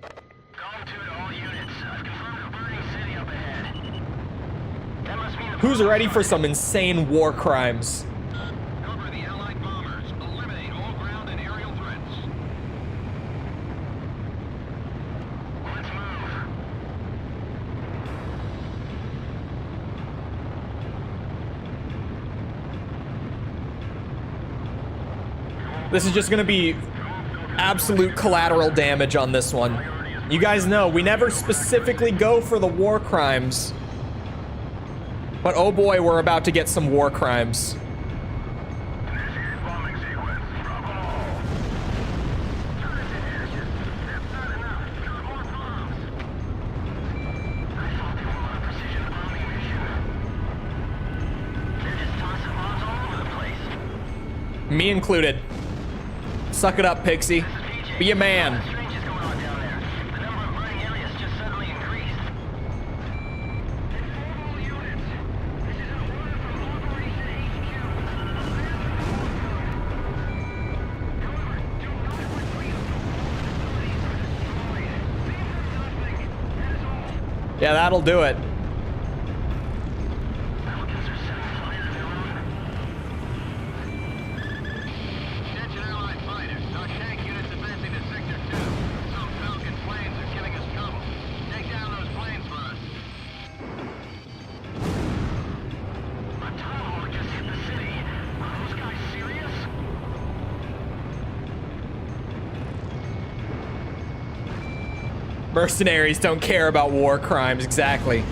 Galm 2 to all units. I've confirmed a burning city up ahead. That must mean the Who's ready for some insane war crimes? cover the Allied bombers. Eliminate all ground and aerial threats. Let's move. This is just gonna be absolute collateral damage on this one. You guys know, we never specifically go for the war crimes. But oh boy, we're about to get some war crimes. Initiate bombing sequence. Drop them all. That's not enough. Got more bombs. I thought they were on a precision bombing mission. They're just tossing bombs all over the place. Me included. Suck it up, Pixie. Be a man. Strange is going on down there. The number of burning areas just suddenly increased. Inform all units. This is an order from Operation HQ. However, do not retreat until all facilities are destroyed. Leave them nothing. That is all. Yeah, that'll do it. Falcons are setting fire to their own. Attention Allied fighters. Our tank units advancing to Sector 2. Some Falcon planes are giving us trouble. Take down those planes for us. A tunnel just hit the city. Are those guys serious? Mercenaries don't care about war crimes, exactly.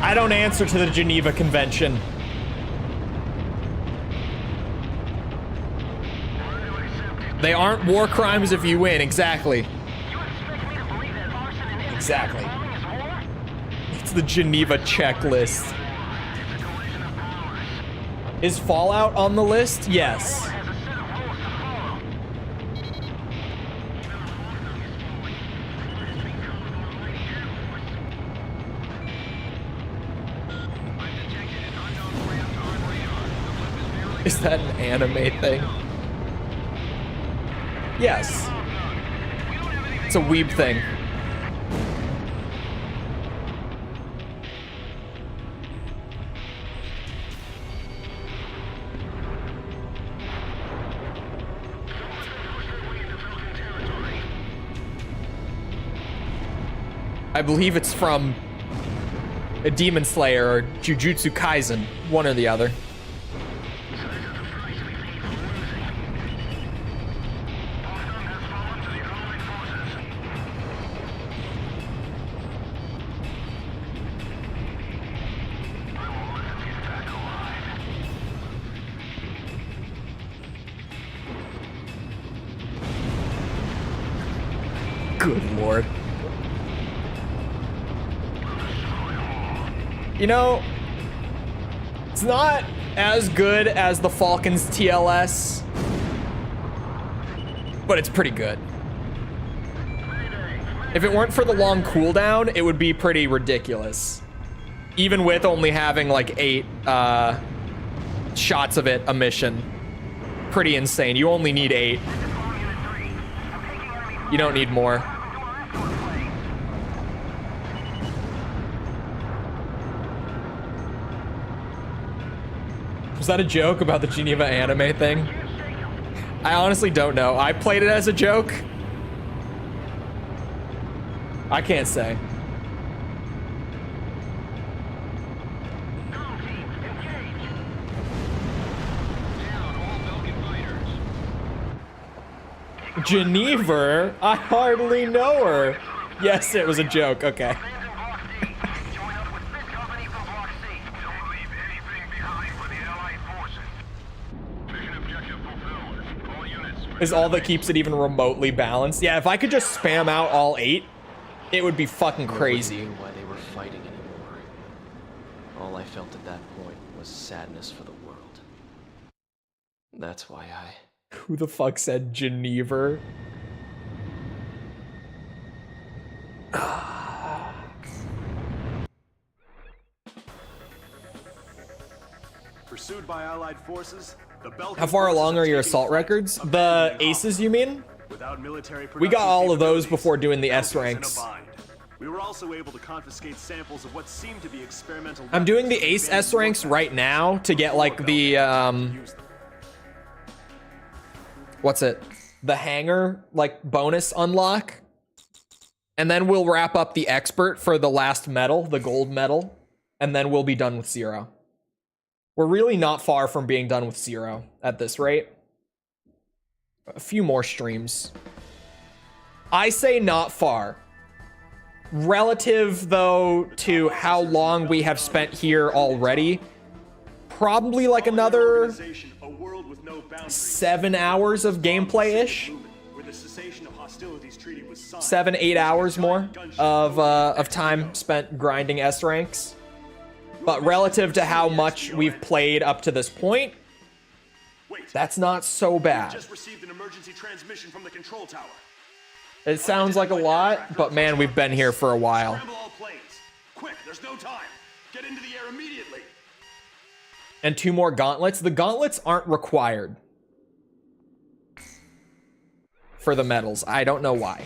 I don't answer to the Geneva Convention. They aren't war crimes if you win, exactly. You expect me to believe that arson and innocent Exactly. bombing is war? It's the Geneva checklist. It's a collision of powers. Is Fallout on the list? Yes. War has a set of rules to follow. Is that an anime thing? Yes. It's a weeb thing. I believe it's from a Demon Slayer or Jujutsu Kaisen, one or the other. Good lord. You know, it's not as good as the Falcon's TLS, but it's pretty good. If it weren't for the long cooldown, it would be pretty ridiculous. Even with only having like 8 shots of it a mission. Pretty insane. You only need 8. You don't need more. Was that a joke about the Geneva anime thing? I honestly don't know. I played it as a joke. I can't say. Galm Team, engage! Down all Belkan fighters. Geneva? I hardly know her. Yes, it was a joke. Okay. Command in Block C. Join up with this company from Block C. Don't leave anything behind for the Allied forces. Mission objective fulfilled. All units. Is all that keeps it even remotely balanced. Yeah, if I could just spam out all 8, it would be fucking crazy. Nobody knew why they were fighting anymore. All I felt at that point was sadness for the world. That's why I... Who the fuck said Geneva? Pursued by Allied forces, the Belkan How far forces along have are your taken assault flight, records? The abandoning aces, you mean? Without military We got production all of those capabilities, before doing the S Belkan's in a ranks. bind. We were also able to confiscate samples of what seemed to be experimental. I'm doing the weapons ace from S ranks abandoned right now to get like the use them. what's it? The hanger like bonus unlock. And then we'll wrap up the expert for the last medal, the gold medal, and then we'll be done with 0. We're really not far from being done with 0 at this rate. A few more streams. I say not far. Relative, though, to how long we have spent here already, probably like another Organization, a world with no boundaries. 7 hours of gameplay-ish. Where the cessation of hostilities treaty was signed. 7-8 hours more of time spent grinding S ranks. But relative to how much we've played up to this point, Wait, that's not so bad. just received an emergency transmission from the control tower. It sounds like a lot, but man, we've been here for a while. Scramble all planes. Quick, there's no time. Get into the air immediately. And 2 more gauntlets. The gauntlets aren't required for the medals. I don't know why.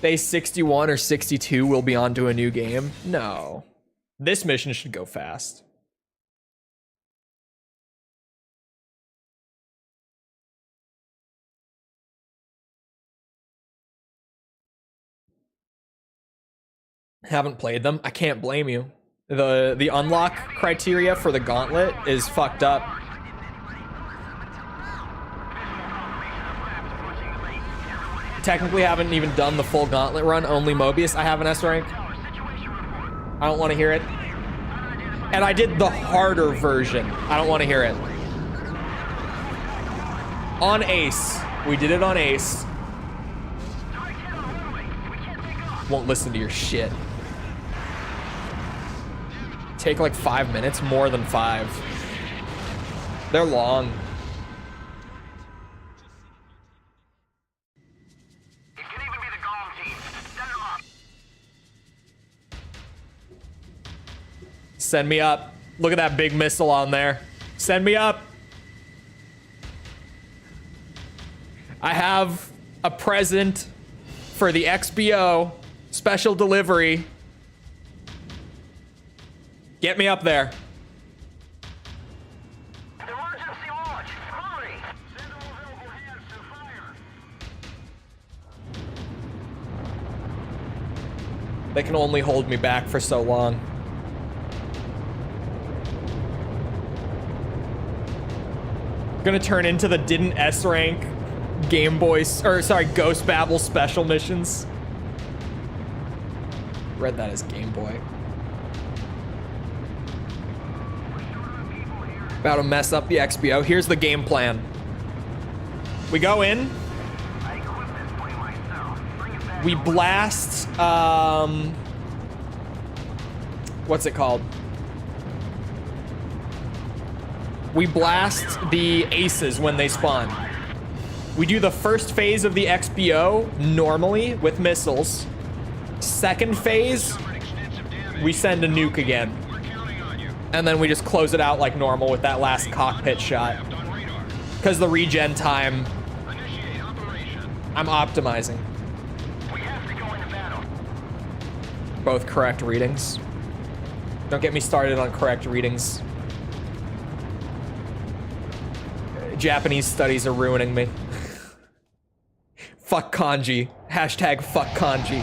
Day 61 or 62 we'll be on to a new game. No. This mission should go fast. Haven't played them. I can't blame you. The unlock criteria for the gauntlet is fucked up. Technically haven't even done the full gauntlet run, only Mobius. I have an S rank. I don't want to hear it. And I did the harder version. I don't want to hear it. On Ace. We did it on Ace. Won't listen to your shit. Take like 5 minutes, more than 5. They're long. It can even be the Galm Team. Send them up. Send me up. Look at that big missile on there. Send me up. I have a present for the XBO special delivery. Get me up there. Emergency launch. Hurry. Send all available hands to fire. They can only hold me back for so long. Gonna turn into the didn't S rank Game Boy, or sorry, Ghost Babel special missions. Read that as Game Boy. About to mess up the XBO. Here's the game plan. We go in. I equipped this plane myself. Bring it back. We blast, what's it called? We blast the aces when they spawn. We do the first phase of the XBO normally with missiles. Second phase, we send a nuke again. We're counting on you. And then we just close it out like normal with that last cockpit shot. Left on radar. Because the regen time, Initiate operation. I'm optimizing. We have to go into battle. Both correct readings. Don't get me started on correct readings. Japanese studies are ruining me. Fuck kanji. Hashtag fuck kanji.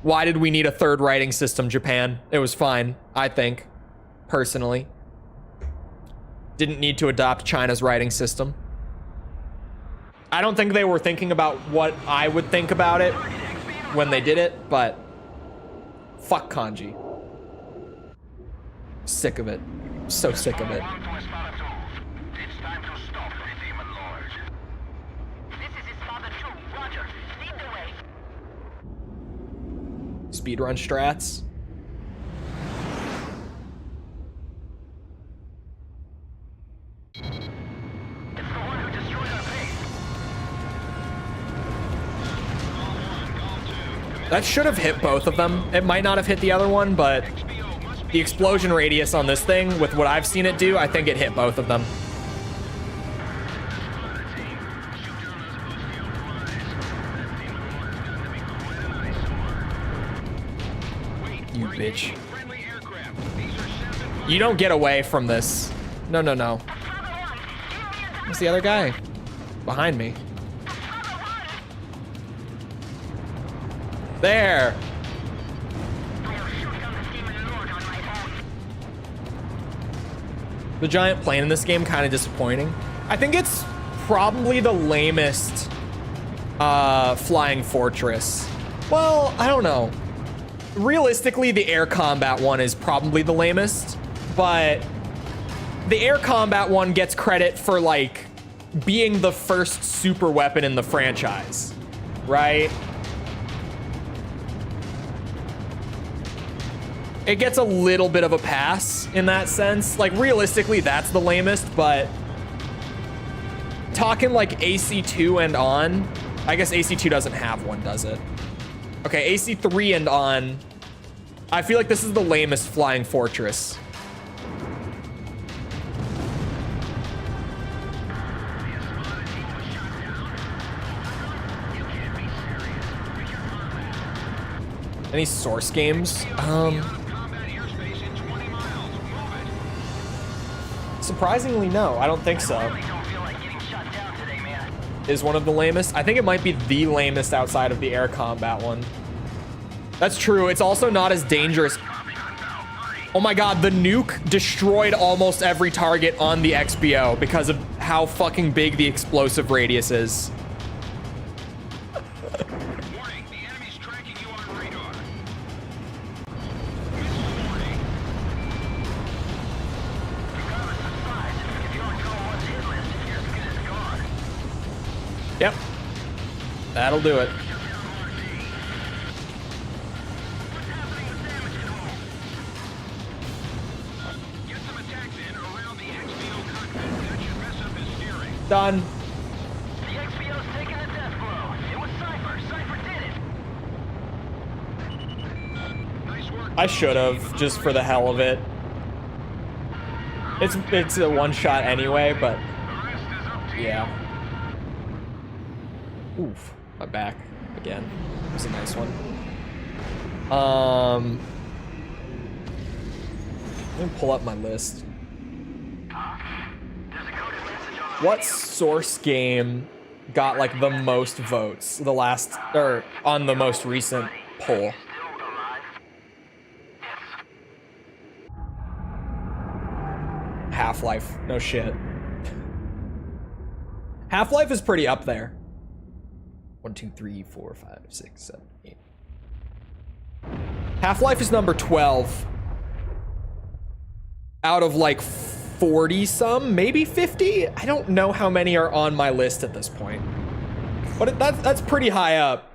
Why did we need a third writing system, Japan? It was fine, I think. Personally. Didn't need to adopt China's writing system. I don't think they were thinking about what I would think about it when they did it, but fuck kanji. Sick of it. So sick of it. Speedrun strats. That should have hit both of them. It might not have hit the other one, but the explosion radius on this thing, with what I've seen it do, I think it hit both of them. You bitch. You don't get away from this. No, no, no. Where's the other guy? Behind me. There. The giant plane in this game kind of disappointing. I think it's probably the lamest flying fortress. Well, I don't know. Realistically, the air combat one is probably the lamest, but the air combat one gets credit for like being the first super weapon in the franchise, right? It gets a little bit of a pass in that sense. Like realistically, that's the lamest, but talking like AC2 and on, I guess AC2 doesn't have one, does it? Okay, AC3 and on, I feel like this is the lamest flying fortress. Any source games? Surprisingly, no. I don't think so. Is one of the lamest? I think it might be the lamest outside of the air combat one. That's true. It's also not as dangerous. Oh my god, the nuke destroyed almost every target on the XBO because of how fucking big the explosive radius is. Warning, the enemy's tracking you on radar. Yep. That'll do it. Get some attacks in around the XBO cockpit. That should mess up his steering. Done. The XBO's taking a death blow. It was Cipher. Cipher did it. Nice work. I should have, just for the hell of it. It's a one shot anyway, but The rest is up to you. yeah. Oof, my back again. It was a nice one. Let me pull up my list. What source game got like the most votes the last, or on the most recent poll? Half-Life, no shit. Half-Life is pretty up there. 1, 2, 3, 4, 5, 6, 7, 8. Half-Life is number 12 out of like 40 some, maybe 50. I don't know how many are on my list at this point, but that's pretty high up.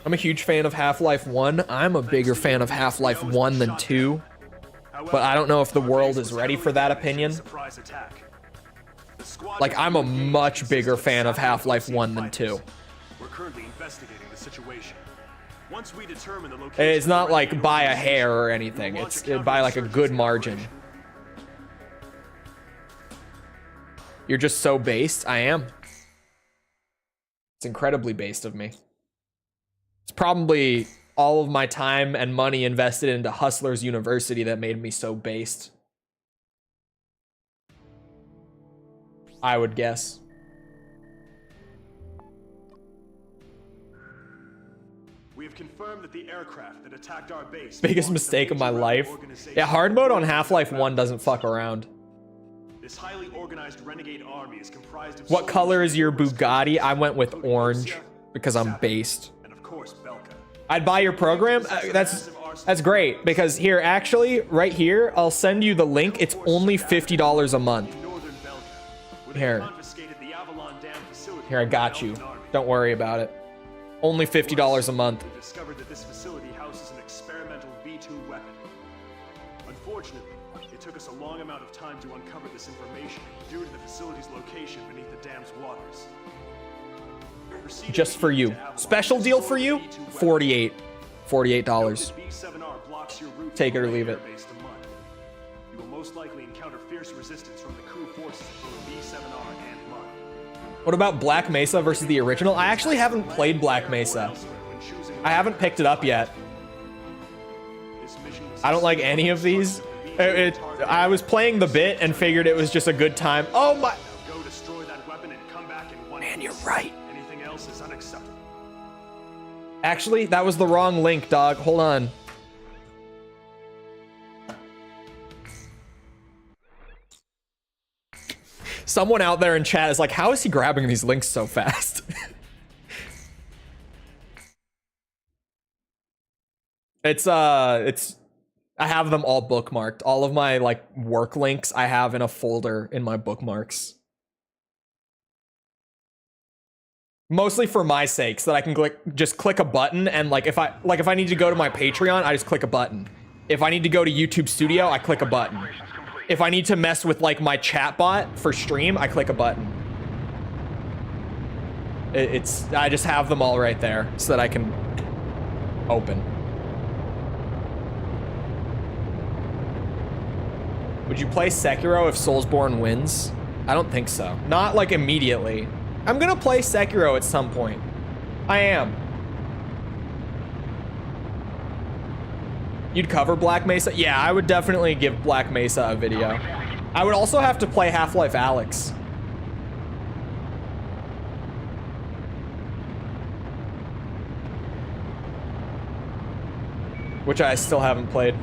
I'm a huge fan of Half-Life 1. I'm a bigger fan of Half-Life 1 than 2, but I don't know if the world is ready for that opinion. Like, I'm a much bigger fan of Half-Life 1 than 2. We're currently investigating the situation. Once we determine the location, It's not like by a hair or anything. It's by like a good margin. You're just so based. I am. It's incredibly based of me. It's probably all of my time and money invested into Hustlers University that made me so based. I would guess. We have confirmed that the aircraft that attacked our base... Biggest mistake of my life. Yeah, hard mode on Half-Life 1 doesn't fuck around. This highly organized renegade army is comprised of... What color is your Bugatti? I went with orange because I'm based. And of course, Belkan. I'd buy your program. That's great because here, actually, right here, I'll send you the link. It's only $50 a month. Here. Here, I got you. Don't worry about it. Only $50 a month. We discovered that this facility houses an experimental V2 weapon. Unfortunately, it took us a long amount of time to uncover this information due to the facility's location beneath the dam's waters. Just for you. Special deal for you? $48. Take it or leave it. You will most likely encounter fierce resistance from the crew forces of both B7R and MUD. What about Black Mesa versus the original? I actually haven't played Black Mesa. I haven't picked it up yet. I don't like any of these. I was playing the bit and figured it was just a good time. Oh my... Go destroy that weapon and come back in one Man, piece. you're right. Anything else is unacceptable. Actually, that was the wrong link, dog. Hold on. Someone out there in chat is like, how is he grabbing these links so fast? I have them all bookmarked. All of my like work links I have in a folder in my bookmarks. Mostly for my sake, so that I can just click a button and like if I need to go to my Patreon, I just click a button. If I need to go to YouTube Studio, I click a button. If I need to mess with like my chatbot for stream, I click a button. I just have them all right there so that I can open. Would you play Sekiro if Soulsborne wins? I don't think so. Not like immediately. I'm gonna play Sekiro at some point. I am. You'd cover Black Mesa? Yeah, I would definitely give Black Mesa a video. I would also have to play Half-Life Alyx. Which I still haven't played.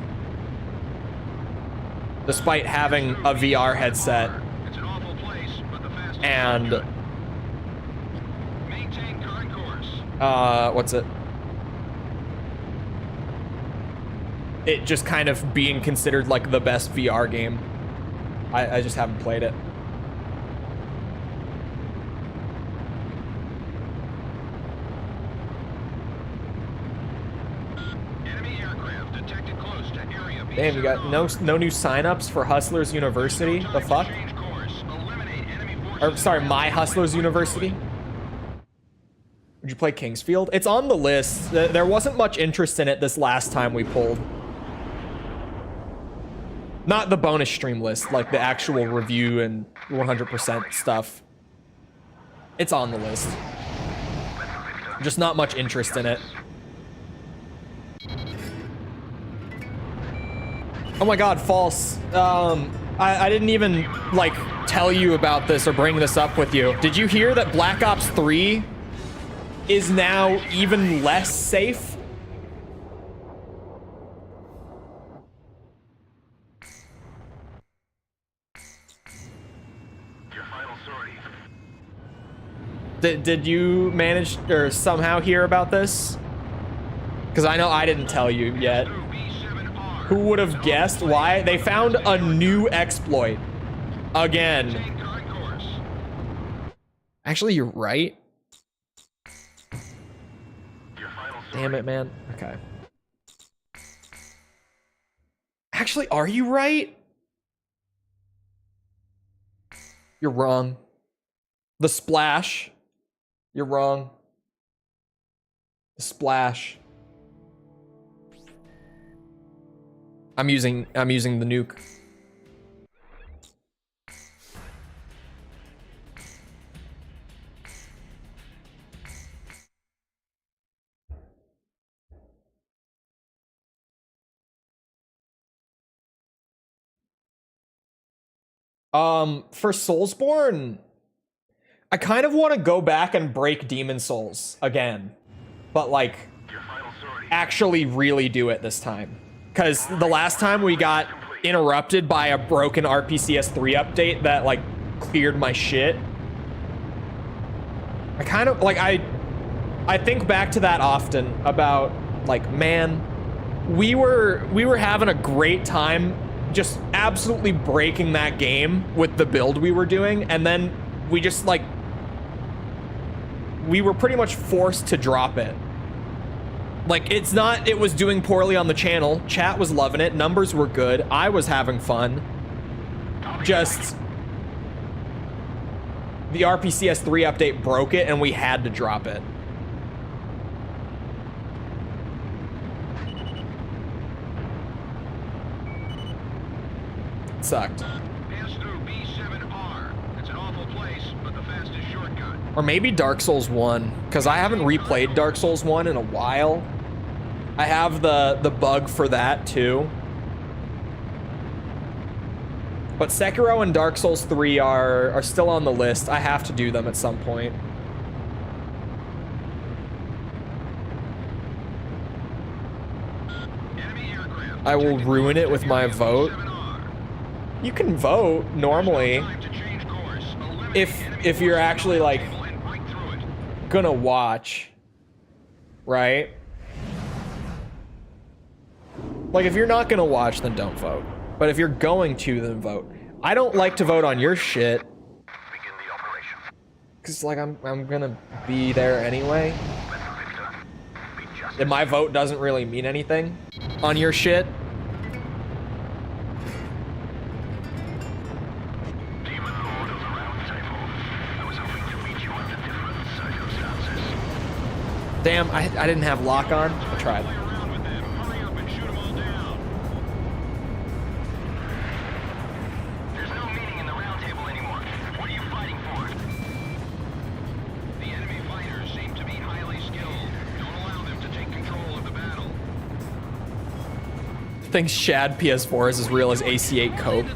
Despite having a VR headset. It's an awful place, but the fastest And... maintain current course. What's it? It just kind of being considered like the best VR game. I just haven't played it. Enemy aircraft detected close to area B7R. Damn, you got no new signups for Hustlers University? The fuck? Change course. Eliminate enemy forces. Or sorry, my Hustlers University? Would you play Kingsfield? It's on the list. There wasn't much interest in it this last time we pulled. Not the bonus stream list, like the actual review and 100% stuff. It's on the list. Just not much interest in it. Oh my god, false. I didn't even, like, tell you about this or bring this up with you. Did you hear that Black Ops 3 is now even less safe? Did you manage or somehow hear about this? Because I know I didn't tell you yet. Who would have guessed? Why? They found a new exploit. Again. Actually, you're right. Damn it, man. Okay. Actually, are you right? You're wrong. The splash. You're wrong. The splash. I'm using the nuke. For Soulsborne, I kind of want to go back and break Demon Souls again, but like actually really do it this time. Because the last time we got interrupted by a broken RPCS 3 update that like cleared my shit. I kind of like I think back to that often about like, man, we were having a great time just absolutely breaking that game with the build we were doing, and then we just like we were pretty much forced to drop it. Like, it's not, it was doing poorly on the channel. Chat was loving it. Numbers were good. I was having fun. Just the RPCS 3 update broke it and we had to drop it. It sucked. Pass through B7R. It's an awful place, but the fastest shortcut. Or maybe Dark Souls 1, because I haven't replayed Dark Souls 1 in a while. I have the bug for that too. But Sekiro and Dark Souls 3 are still on the list. I have to do them at some point. I will ruin it with my vote. You can vote normally if you're actually like gonna watch, right? Like, if you're not gonna watch, then don't vote. But if you're going to, then vote. I don't like to vote on your shit, cause like I'm gonna be there anyway, and my vote doesn't really mean anything on your shit. Damn, I didn't have lock on. I tried. There's no meeting in the round table anymore. What are you fighting for? The enemy fighters seem to be highly skilled. Don't allow them to take control of the battle. Thinks Shad PS4 is as real as AC8 Cope.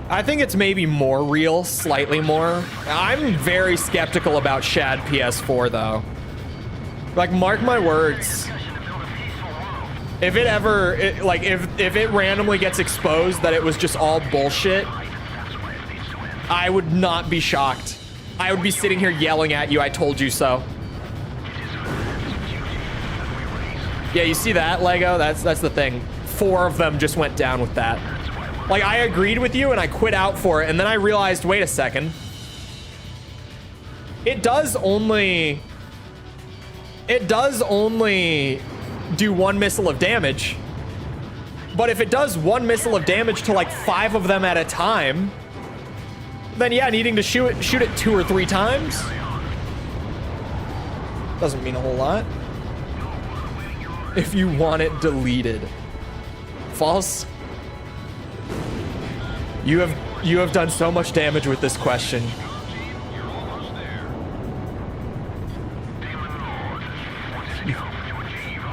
I think it's maybe more real, slightly more. I'm very skeptical about Shad PS4 though. Like, mark my words. If it ever, if it randomly gets exposed that it was just all bullshit, I would not be shocked. I would be sitting here yelling at you, I told you so. Yeah, you see that, Lego? That's the thing. 4 of them just went down with that. Like, I agreed with you and I quit out for it, and then I realized, wait a second. It does only do 1 missile of damage. But if it does 1 missile of damage to like 5 of them at a time, then yeah, needing to shoot it 2 or 3 times doesn't mean a whole lot. If you want it deleted. False. You have done so much damage with this question.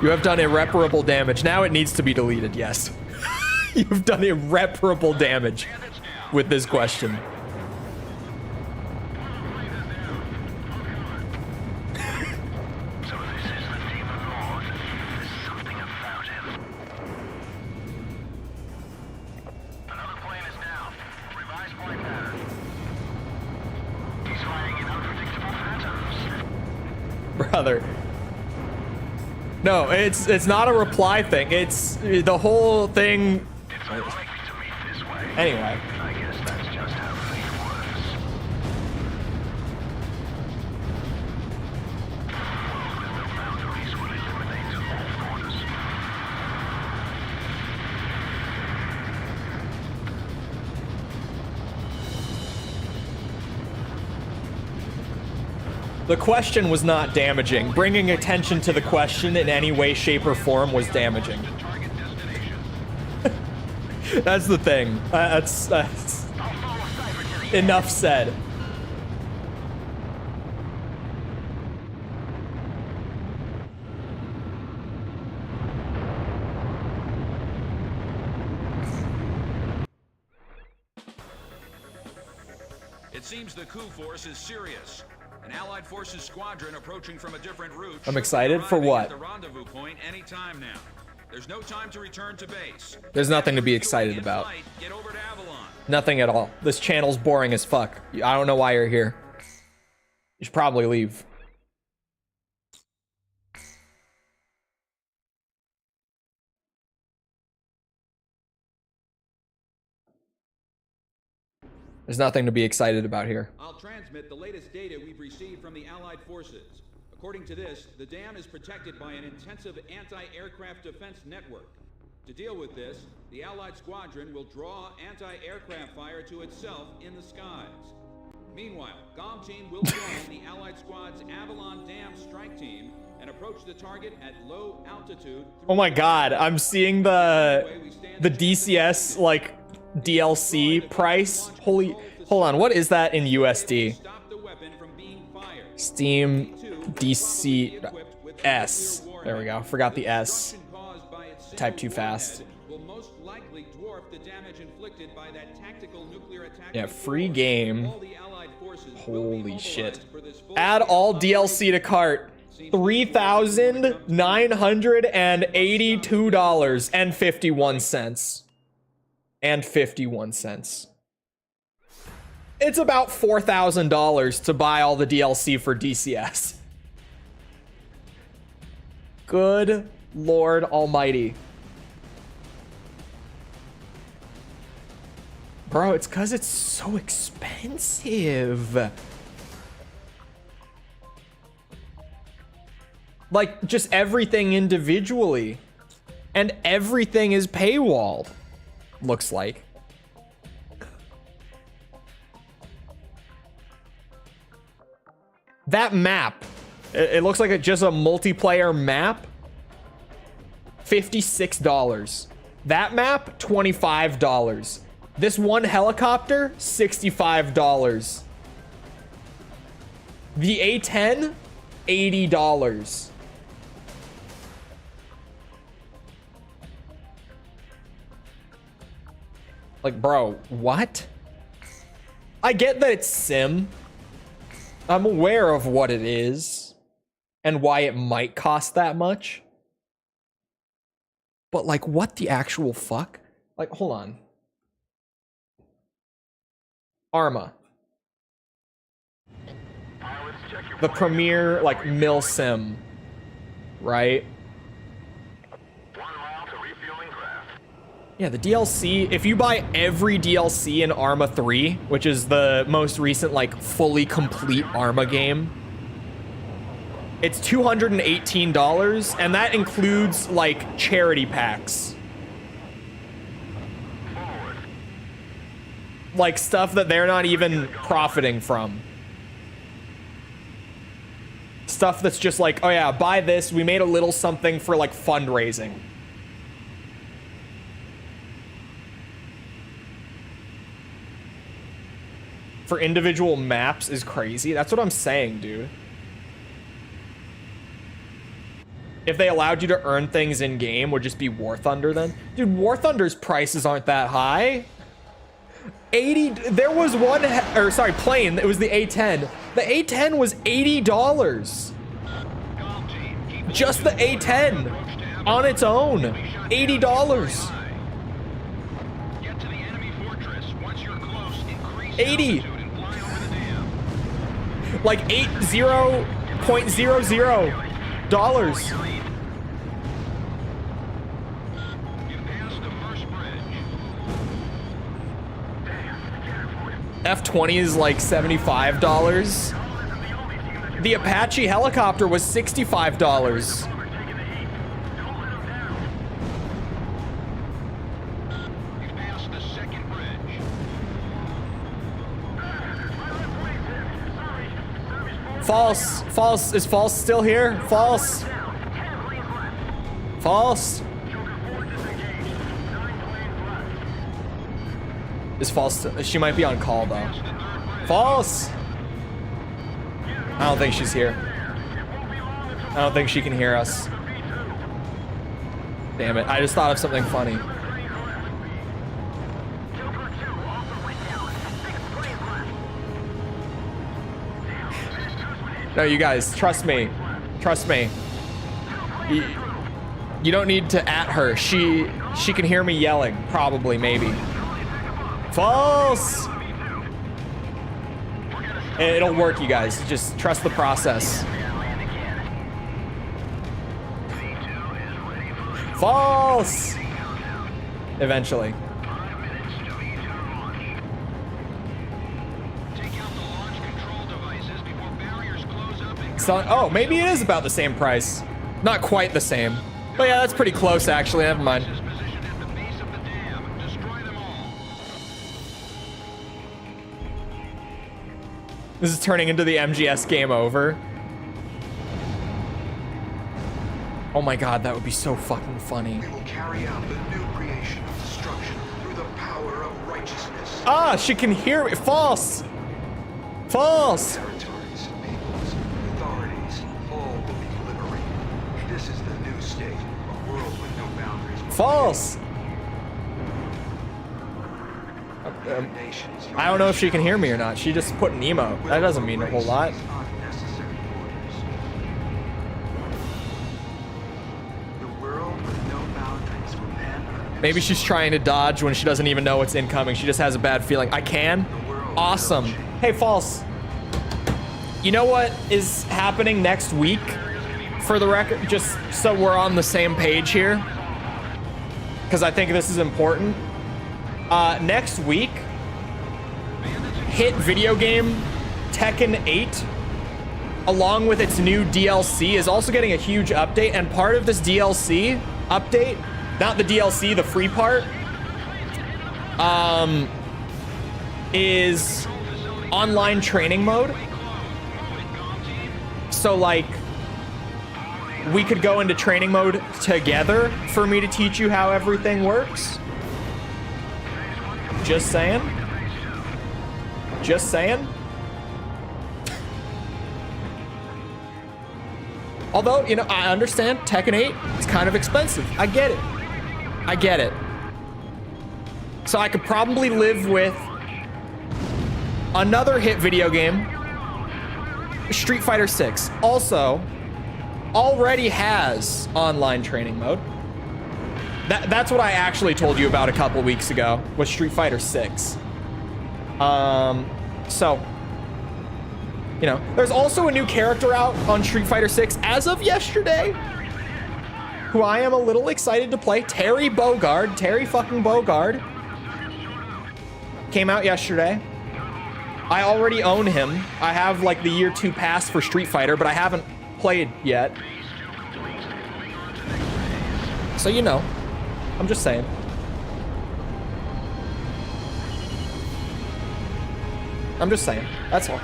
You have done irreparable damage. Now it needs to be deleted, yes. You've done irreparable damage with this question. Brother. No, it's not a reply thing. It's the whole thing. Anyway. The question was not damaging. Bringing attention to the question in any way, shape, or form was damaging. That's the thing. That's enough said. It seems the coup force is serious. An Allied forces squadron approaching from a different route. I'm excited for what? At the rendezvous point any time now. There's no time to return to base. There's nothing to be excited about. Get over to Avalon. Nothing at all. This channel's boring as fuck. I don't know why you're here. You should probably leave. There's nothing to be excited about here. I'll transmit the latest data we've received from the Allied forces. According to this, the dam is protected by an intensive anti-aircraft defense network. To deal with this, the Allied squadron will draw anti-aircraft fire to itself in the skies. Meanwhile, Galm Team will join the Allied squad's Avalon Dam strike team and approach the target at low altitude. Oh my god, I'm seeing the DCS like DLC price. Holy, hold on, what is that in USD? Steam DCS. There we go. Forgot the S. Type too fast. Yeah, free game. Holy shit. Add all DLC to cart. $3,982.51. And 51 cents. It's about $4,000 to buy all the DLC for DCS. Good Lord Almighty. Bro, it's because it's so expensive. Like, just everything individually. And everything is paywalled. Looks like. That map, it looks like it's just a multiplayer map. $56. That map, $25. This one helicopter, $65. The A10, $80. Like, bro, what? I get that it's sim. I'm aware of what it is and why it might cost that much. But like, what the actual fuck? Like, hold on. Arma. The premier, like, mil sim. Right? Yeah, the DLC, if you buy every DLC in Arma 3, which is the most recent, like, fully complete Arma game, it's $218, and that includes, like, charity packs. Like, stuff that they're not even profiting from. Stuff that's just like, oh yeah, buy this, we made a little something for, like, fundraising. For individual maps is crazy. That's what I'm saying, dude. If they allowed you to earn things in game, would just be War Thunder then? Dude, War Thunder's prices aren't that high. 80, there was one, or sorry, plane, it was the A10. The A10 was $80. Just the A10 on its own, $80. 80. Like $80.00. F-20 is like $75. The Apache helicopter was $65. False. False. Is false still here? False. False. Is false. She might be on call though. False. I don't think she's here. I don't think she can hear us. Damn it. I just thought of something funny. No, you guys, trust me. Trust me. You don't need to at her. She can hear me yelling, probably, maybe. False! It'll work, you guys. Just trust the process. False! Eventually. So, oh, maybe it is about the same price. Not quite the same. But yeah, that's pretty close, actually. Never mind. This is turning into the MGS game over. Oh my god, that would be so fucking funny. We will carry out the new creation of destruction through the power of righteousness. Ah, she can hear me. False. False. Territories, peoples, authorities, all will be liberated. This is the new state, a world with no boundaries. False. Nations, I don't know if she can hear me or not. She just put an emote. That doesn't mean a whole lot. unnecessary borders. The world with no boundaries will end. Maybe she's trying to dodge when she doesn't even know what's incoming. She just has a bad feeling. I can? Awesome. Hey, False. You know what is happening next week? For the record, just so we're on the same page here. Because I think this is important. Next week, hit video game Tekken 8, along with its new DLC, is also getting a huge update. And part of this DLC update, not the DLC, the free part, is online training mode. So like, we could go into training mode together for me to teach you how everything works. Just saying. Just saying. Although, you know, I understand Tekken 8 is kind of expensive. I get it. I get it. So I could probably live with another hit video game, Street Fighter 6. Also, already has online training mode. That's what I actually told you about a couple weeks ago, was Street Fighter 6. So, you know, there's also a new character out on Street Fighter 6 as of yesterday, who I am a little excited to play. Terry Bogard. Terry fucking Bogard. Came out yesterday. I already own him. I have like the year 2 pass for Street Fighter, but I haven't played yet. So, you know. I'm just saying. I'm just saying. That's all.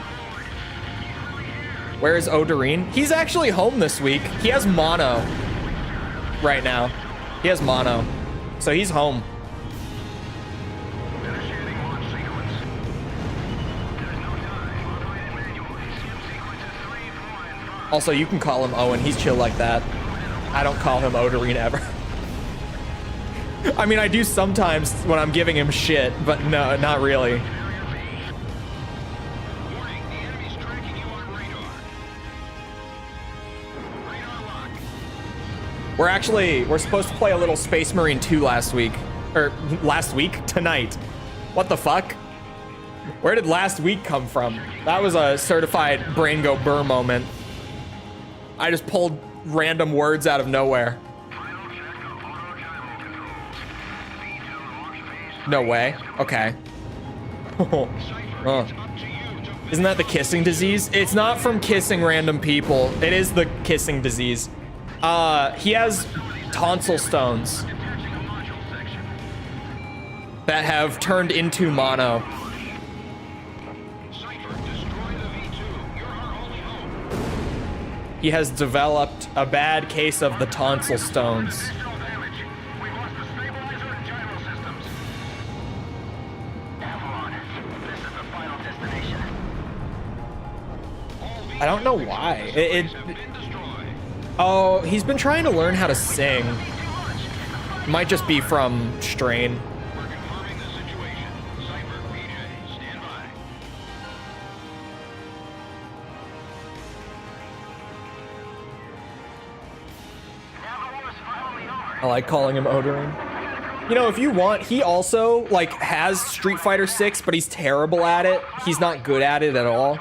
Where is Odarine? He's actually home this week. He has mono right now. He has mono. So he's home. Also, you can call him Owen. He's chill like that. I don't call him Odarine ever. I mean, I do sometimes when I'm giving him shit, but no, not really. We're supposed to play a little Space Marine 2 last week. Or last week? Tonight. What the fuck? Where did last week come from? That was a certified brain go burr moment. I just pulled random words out of nowhere. No way. Okay. Oh. Isn't that the kissing disease? It's not from kissing random people. It is the kissing disease. He has tonsil stones that have turned into mono. He has developed a bad case of the tonsil stones. I don't know why. Oh, he's been trying to learn how to sing. Might just be from strain. I like calling him Odorin. You know, if you want, he also like has Street Fighter 6, but he's terrible at it. He's not good at it at all.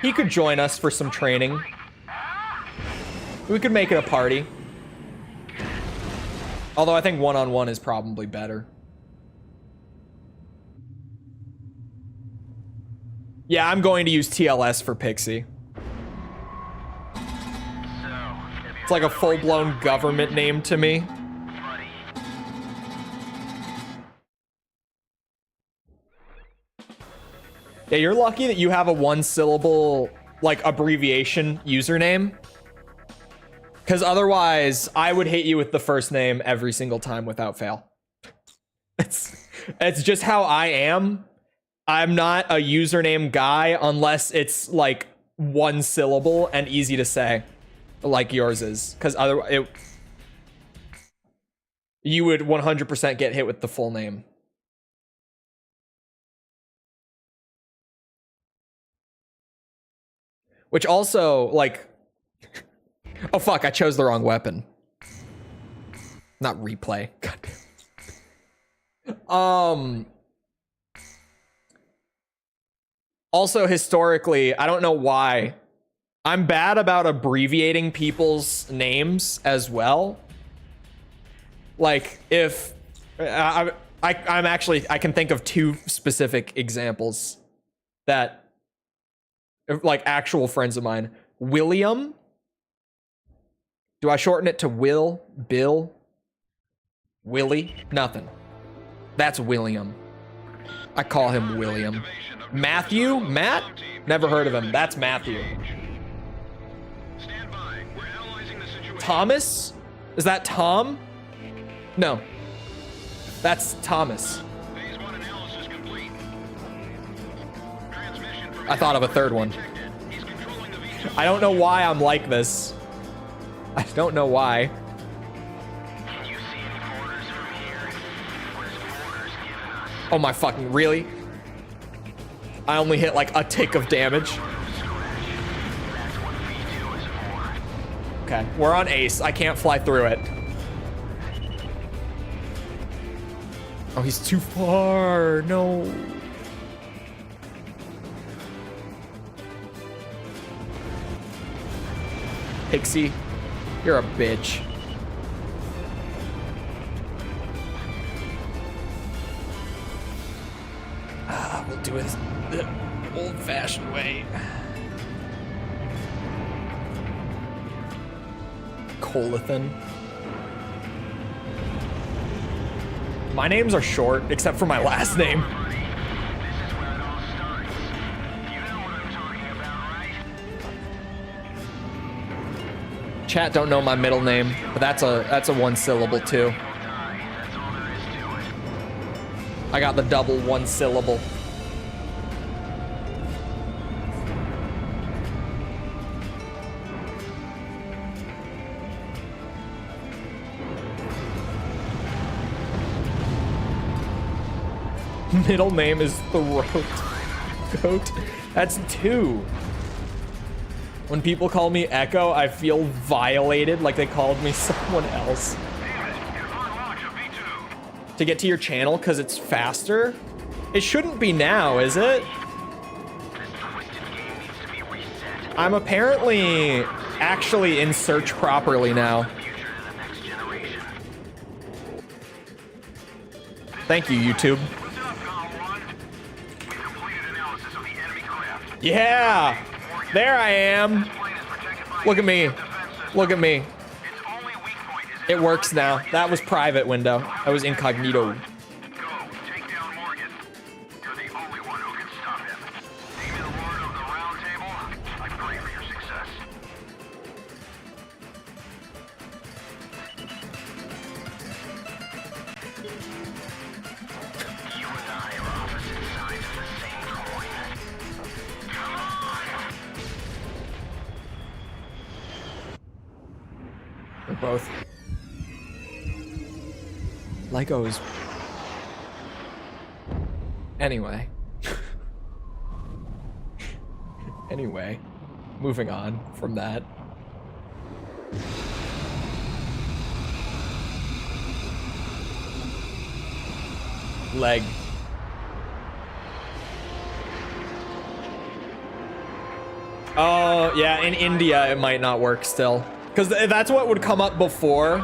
He could join us for some training. We could make it a party. Although I think one-on-one is probably better. Yeah, I'm going to use TLS for Pixie. It's like a full-blown government name to me. Yeah, you're lucky that you have a one-syllable, like, abbreviation username. Because otherwise, I would hit you with the first name every single time without fail. It's just how I am. I'm not a username guy unless it's, like, one syllable and easy to say. Like yours is. Because otherwise, you would 100% get hit with the full name. Which also, like... Oh, fuck, I chose the wrong weapon. Not replay. God. Also, historically, I don't know why. I'm bad about abbreviating people's names as well. Like, if... I'm actually... I can think of two specific examples that... like, actual friends of mine. William... Do I shorten it to Will? Bill? Willie? Nothing. That's William. I call him William. Matthew? Matt? Never heard of him. That's Matthew. Thomas? Is that Tom? No. That's Thomas. I thought of a third one. I don't know why I'm like this. I don't know why. Oh my fucking, really? I only hit like a tick of damage. Okay, we're on ace. I can't fly through it. Oh, he's too far. No. Pixie. You're a bitch. We'll do it the old-fashioned way. Colathan. My names are short, except for my last name. Chat don't know my middle name, but that's a one syllable too. I got the double one syllable. Middle name is Throat. Goat. That's two. When people call me Echo, I feel violated, like they called me someone else. To get to your channel because it's faster? It shouldn't be now, is it? I'm apparently actually in search properly now. Thank you, YouTube. Yeah! There I am. Look at me. Look at me. It works now. That was private window. That was incognito. We're both Legos. Anyway. Anyway, moving on from that. leg. Oh, yeah, in India it might not work still. Because that's what would come up before.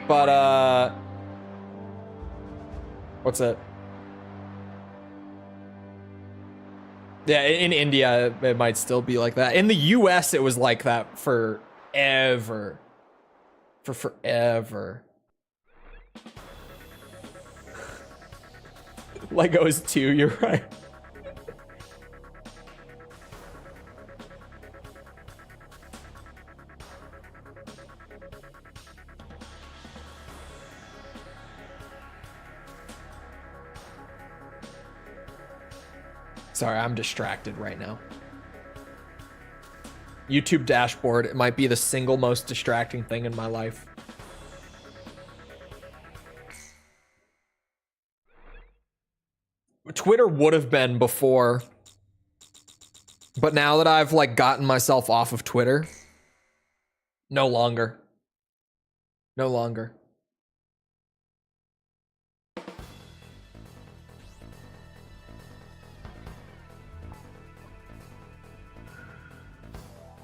But, what's it? Yeah, in India it might still be like that. In the US it was like that forever. For forever. Legos 2, you're right. Sorry, I'm distracted right now. YouTube dashboard, it might be the single most distracting thing in my life. Twitter would have been before, but now that I've like gotten myself off of Twitter, no longer. No longer.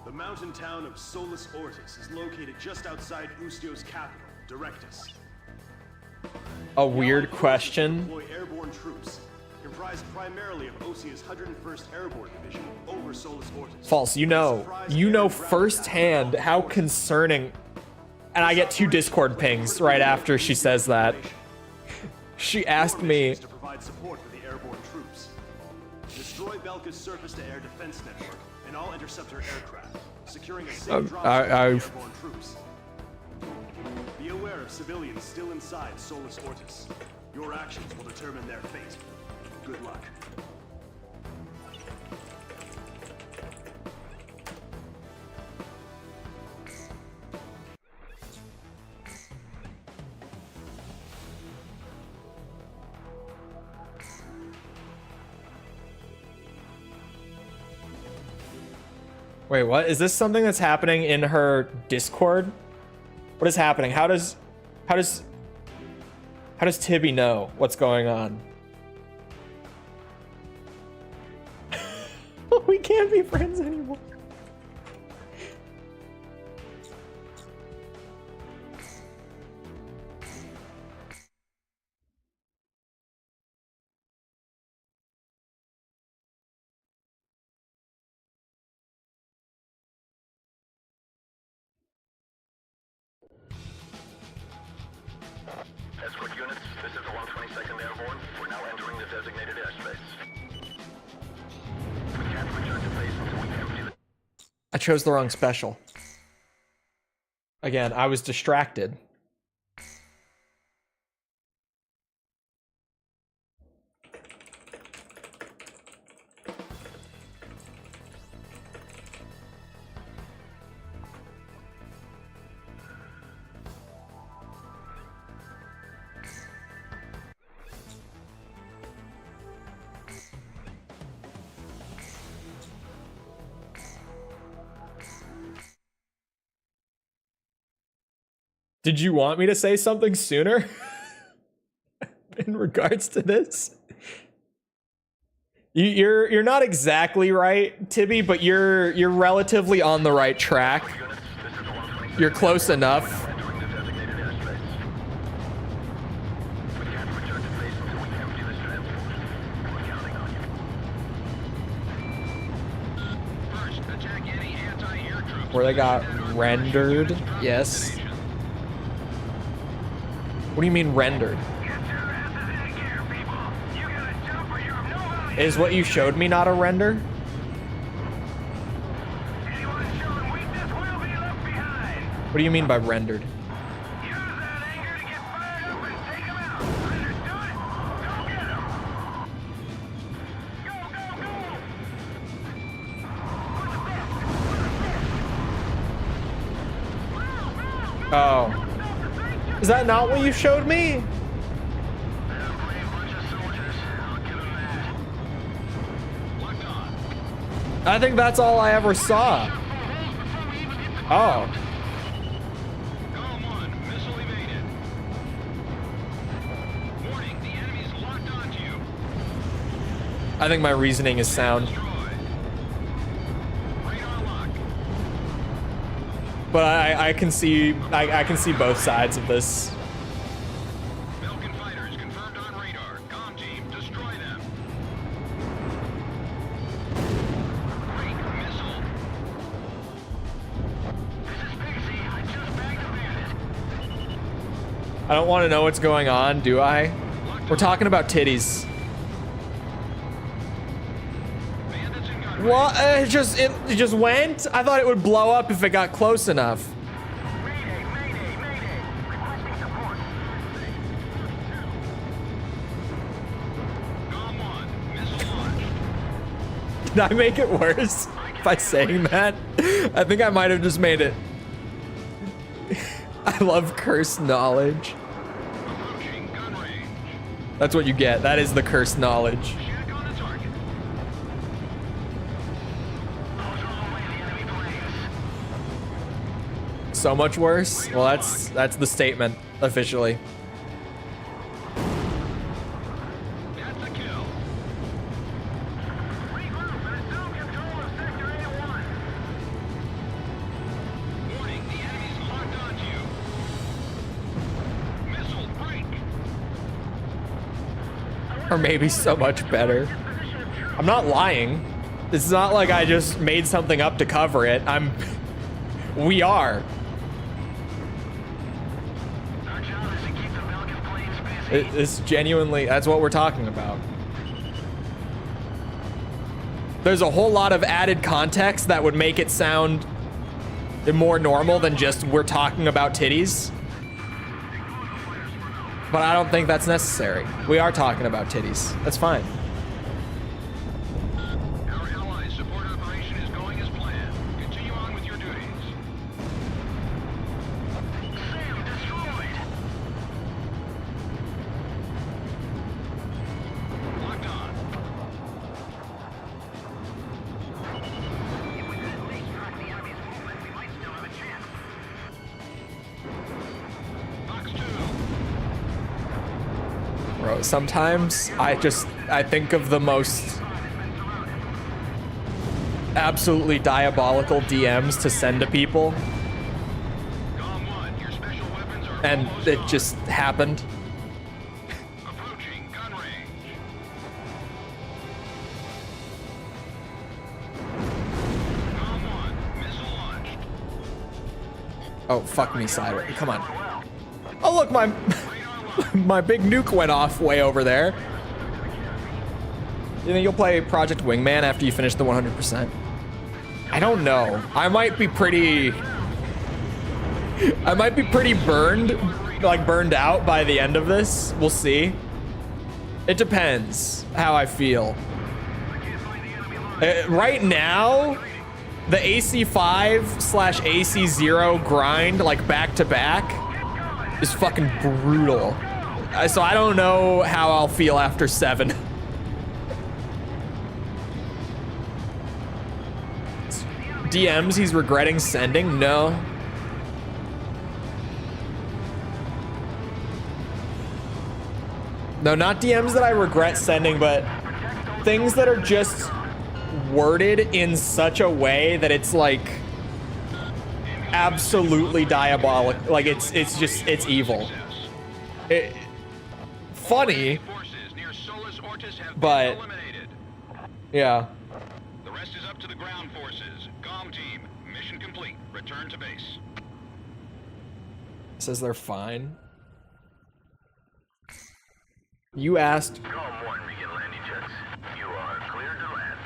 The mountain town of Solus Ortis is located just outside Ustio's capital, Directus. A weird question. Deploy airborne troops, comprised primarily of Osia's 101st Airborne Division, over Solus Ortis. False. You know firsthand how concerning. And I get 2 Discord pings right after she says that. She asked me to provide support for the airborne troops. Destroy Belka's surface-to-air defense network and all interceptor aircraft, securing a safe drop zone for airborne troops. Be aware of civilians still inside Solus Ortis. Your actions will determine their fate. Good luck. Wait, what? Is this something that's happening in her Discord? What is happening? How does Tibby know what's going on? We can't be friends anymore. Escort units, this is the 122nd Airborne. We're now entering the designated airspace. We can't return to base until we empty the... I chose the wrong special. Again, I was distracted. Did you want me to say something sooner in regards to this? You're not exactly right, Tibby, but you're relatively on the right track. You're close enough. Where they got rendered, yes. What do you mean rendered? Is what you showed me not a render? What do you mean by rendered? Oh. Is that not what you showed me? I think that's all I ever saw. Oh. I think my reasoning is sound. But I can see I can see both sides of this. Belkan fighters confirmed on radar. Galm Team, destroy them. Break missile. This is Pixie. I just bagged a bandit. I don't want to know what's going on, do I? We're talking about titties. Bandits in gun What? It just went? I thought it would blow up if it got close enough. Mayday, mayday, mayday. Requesting support. Galm 1, missile launched. Did I make it worse by saying that? I think I might have just made it. I love cursed knowledge. Approaching gun range. That's what you get. That is the cursed knowledge. Shack on the target. Those are all the way the enemy planes. So much worse? Well, that's the statement officially. That's a kill. Regroup and assume control of Sector A1. Warning, the enemy's locked onto you. Missile break. Or maybe so much better. I'm not lying. It's not like I just made something up to cover it. We are. Our job is to keep the Belkan planes busy. It's genuinely, that's what we're talking about. There's a whole lot of added context that would make it sound more normal than just we're talking about titties. But I don't think that's necessary. We are talking about titties. That's fine. Our allies' support operation is going as planned. Continue on with your duties. SAM destroyed. Locked on. If we could at least track the enemy's movement, we might still have a chance. Box 2. Bro, sometimes I think of the most absolutely diabolical DMs to send to people, Galm 1, your special weapons are and almost it up. just happened. Approaching gun range. Galm 1, missile launched. Oh, fuck me, Cipher. Come on. Oh, look, my my big nuke went off way over there. You think you'll play Project Wingman after you finish the 100%? I don't know. I might be pretty burned, like burned out by the end of this. We'll see. It depends how I feel. Right now, the AC5/AC0 grind, like back to back, is fucking brutal. So I don't know how I'll feel after 7. DMs he's regretting sending? No. No, not DMs that I regret sending, but things that are just worded in such a way that it's like absolutely diabolic. Like it's evil. Funny, Forces near Solus Ortis have but been eliminated. yeah. The rest is up to the ground forces. Galm Team, mission complete. Return to base. Says they're fine. You asked. Galm 1 begin landing jets. You are cleared to land.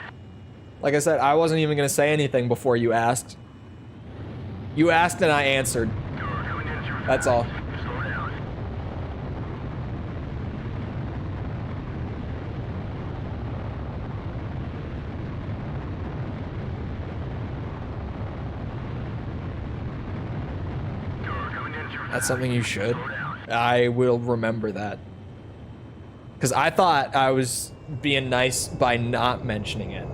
Like I said, I wasn't even gonna say anything before you asked. You asked and I answered. You're coming in through. That's all. Slow down. You're coming in through. That's something you should. I will remember that. Because I thought I was being nice by not mentioning it.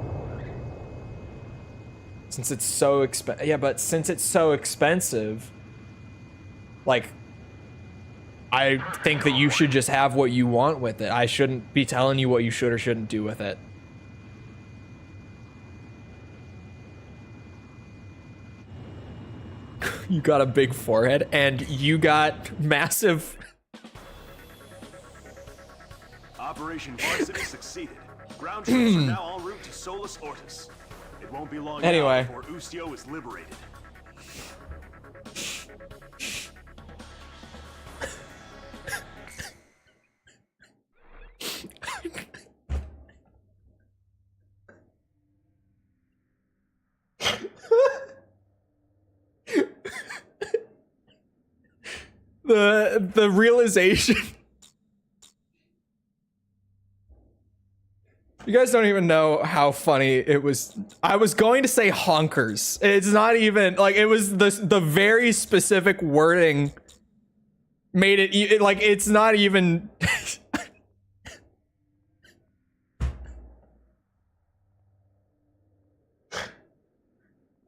Since it's so expensive. Yeah, but since it's so expensive, like, I think that you should just have what you want with it. I shouldn't be telling you what you should or shouldn't do with it. You got a big forehead, and you got massive... Operation Varsity succeeded. Ground troops are now en route to Solus Ortis. It won't be long Anyway. now before Ustio is liberated. The realization. You guys don't even know how funny it was. I was going to say honkers. It's not even like it was the very specific wording made it like it's not even.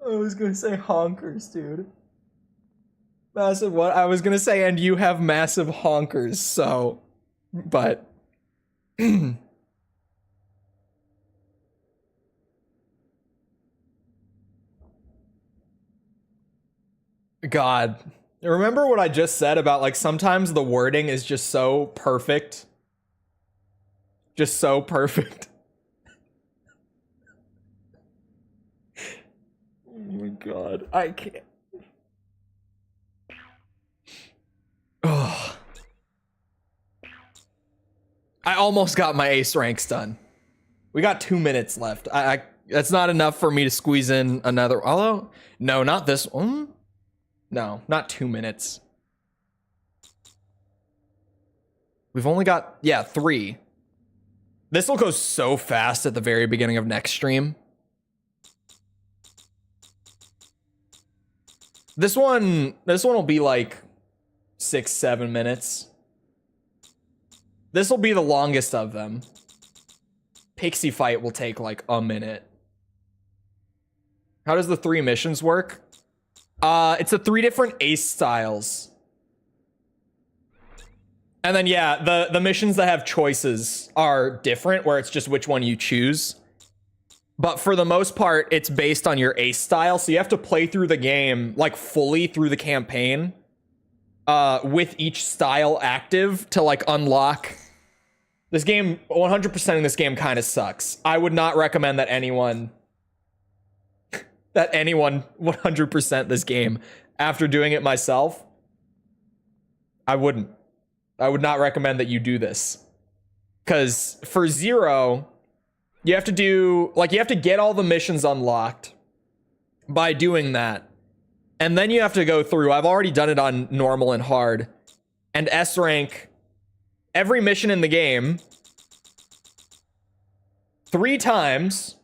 I was gonna say honkers, dude. Massive what? I was gonna say, and you have massive honkers, so, but. God, remember what I just said about like sometimes the wording is just so perfect. Just so perfect. Oh my God, I can't. Oh. I almost got my ace ranks done. We got 2 minutes left. That's not enough for me to squeeze in another. Although, no, not this one. No, not 2 minutes. We've only got, yeah, 3. This will go so fast at the very beginning of next stream. This one will be like 6-7 minutes. This will be the longest of them. Pixie fight will take like a minute. How does the 3 missions work? It's the 3 different ace styles. And then, yeah, the missions that have choices are different, where it's just which one you choose. But for the most part, it's based on your ace style. So you have to play through the game, like, fully through the campaign, with each style active to, like, unlock. This game, 100%ing this game kind of sucks. I would not recommend that anyone 100% this game after doing it myself. I would not recommend that you do this, because for 0 you have to do, like, you have to get all the missions unlocked by doing that, and then you have to go through, I've already done it on normal and hard, and S rank every mission in the game 3 times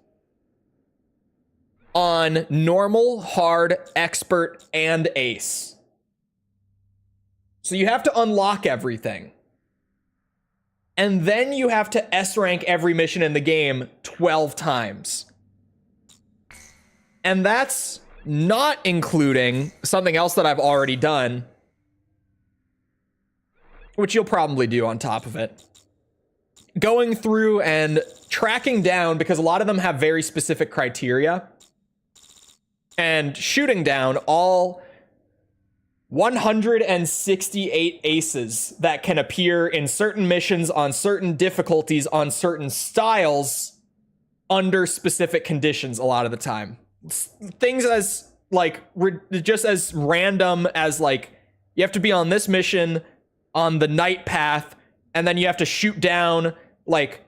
on normal, hard, expert, and ace. So you have to unlock everything. And then you have to S rank every mission in the game 12 times. And that's not including something else that I've already done, which you'll probably do on top of it. Going through and tracking down, because a lot of them have very specific criteria, and shooting down all 168 aces that can appear in certain missions on certain difficulties on certain styles under specific conditions a lot of the time. Things as, like, just as random as, like, you have to be on this mission on the night path, and then you have to shoot down, like,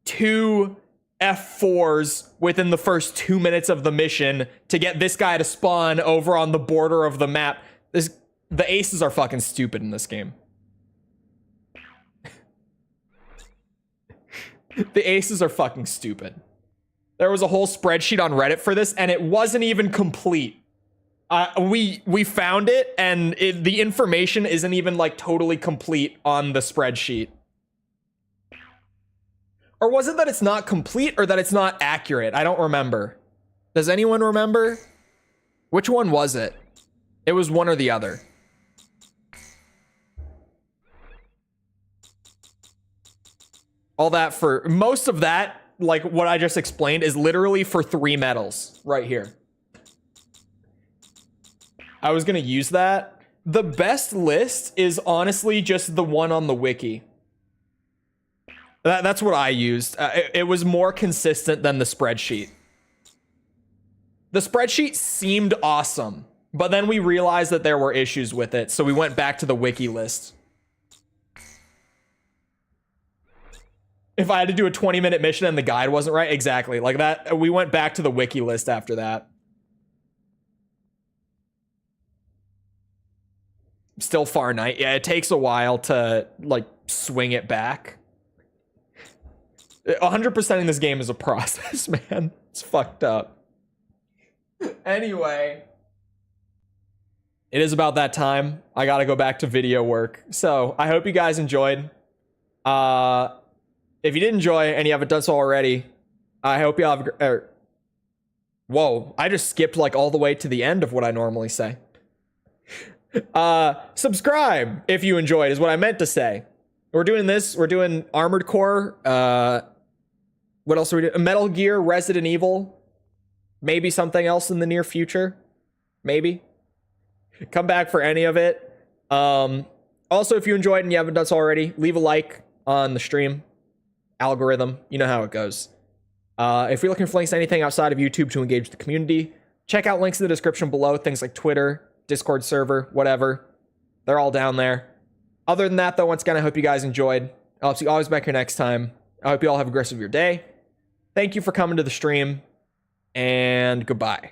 2 F4s within the first 2 minutes of the mission to get this guy to spawn over on the border of the map. The aces are fucking stupid in this game. The aces are fucking stupid. There was a whole spreadsheet on Reddit for this, and it wasn't even complete. We found it, and the information isn't even, like, totally complete on the spreadsheet. Or was it that it's not complete, or that it's not accurate? I don't remember. Does anyone remember? Which one was it? It was one or the other. All that for, most of that, like what I just explained, is literally for 3 medals right here. I was gonna use that. The best list is honestly just the one on the wiki. That's what I used. It was more consistent than the spreadsheet. The spreadsheet seemed awesome, but then we realized that there were issues with it, so we went back to the wiki list. If I had to do a 20-minute mission and the guide wasn't right, exactly. Like that, we went back to the wiki list after that. Still Far Night. Yeah, it takes a while to, like, swing it back. 100% in this game is a process, man. It's fucked up. Anyway. It is about that time. I gotta go back to video work. So, I hope you guys enjoyed. If you did enjoy and you haven't done so already, I hope you have... whoa, I just skipped, like, all the way to the end of what I normally say. Subscribe if you enjoyed is what I meant to say. We're doing this. We're doing Armored Core. What else are we doing? Metal Gear, Resident Evil. Maybe something else in the near future. Maybe. Come back for any of it. Also, if you enjoyed and you haven't done so already, leave a like on the stream. Algorithm. You know how it goes. If you're looking for links to anything outside of YouTube to engage the community, check out links in the description below. Things like Twitter, Discord server, whatever. They're all down there. Other than that, though, once again, I hope you guys enjoyed. I'll see you always back here next time. I hope you all have a great rest of your day. Thank you for coming to the stream, and goodbye.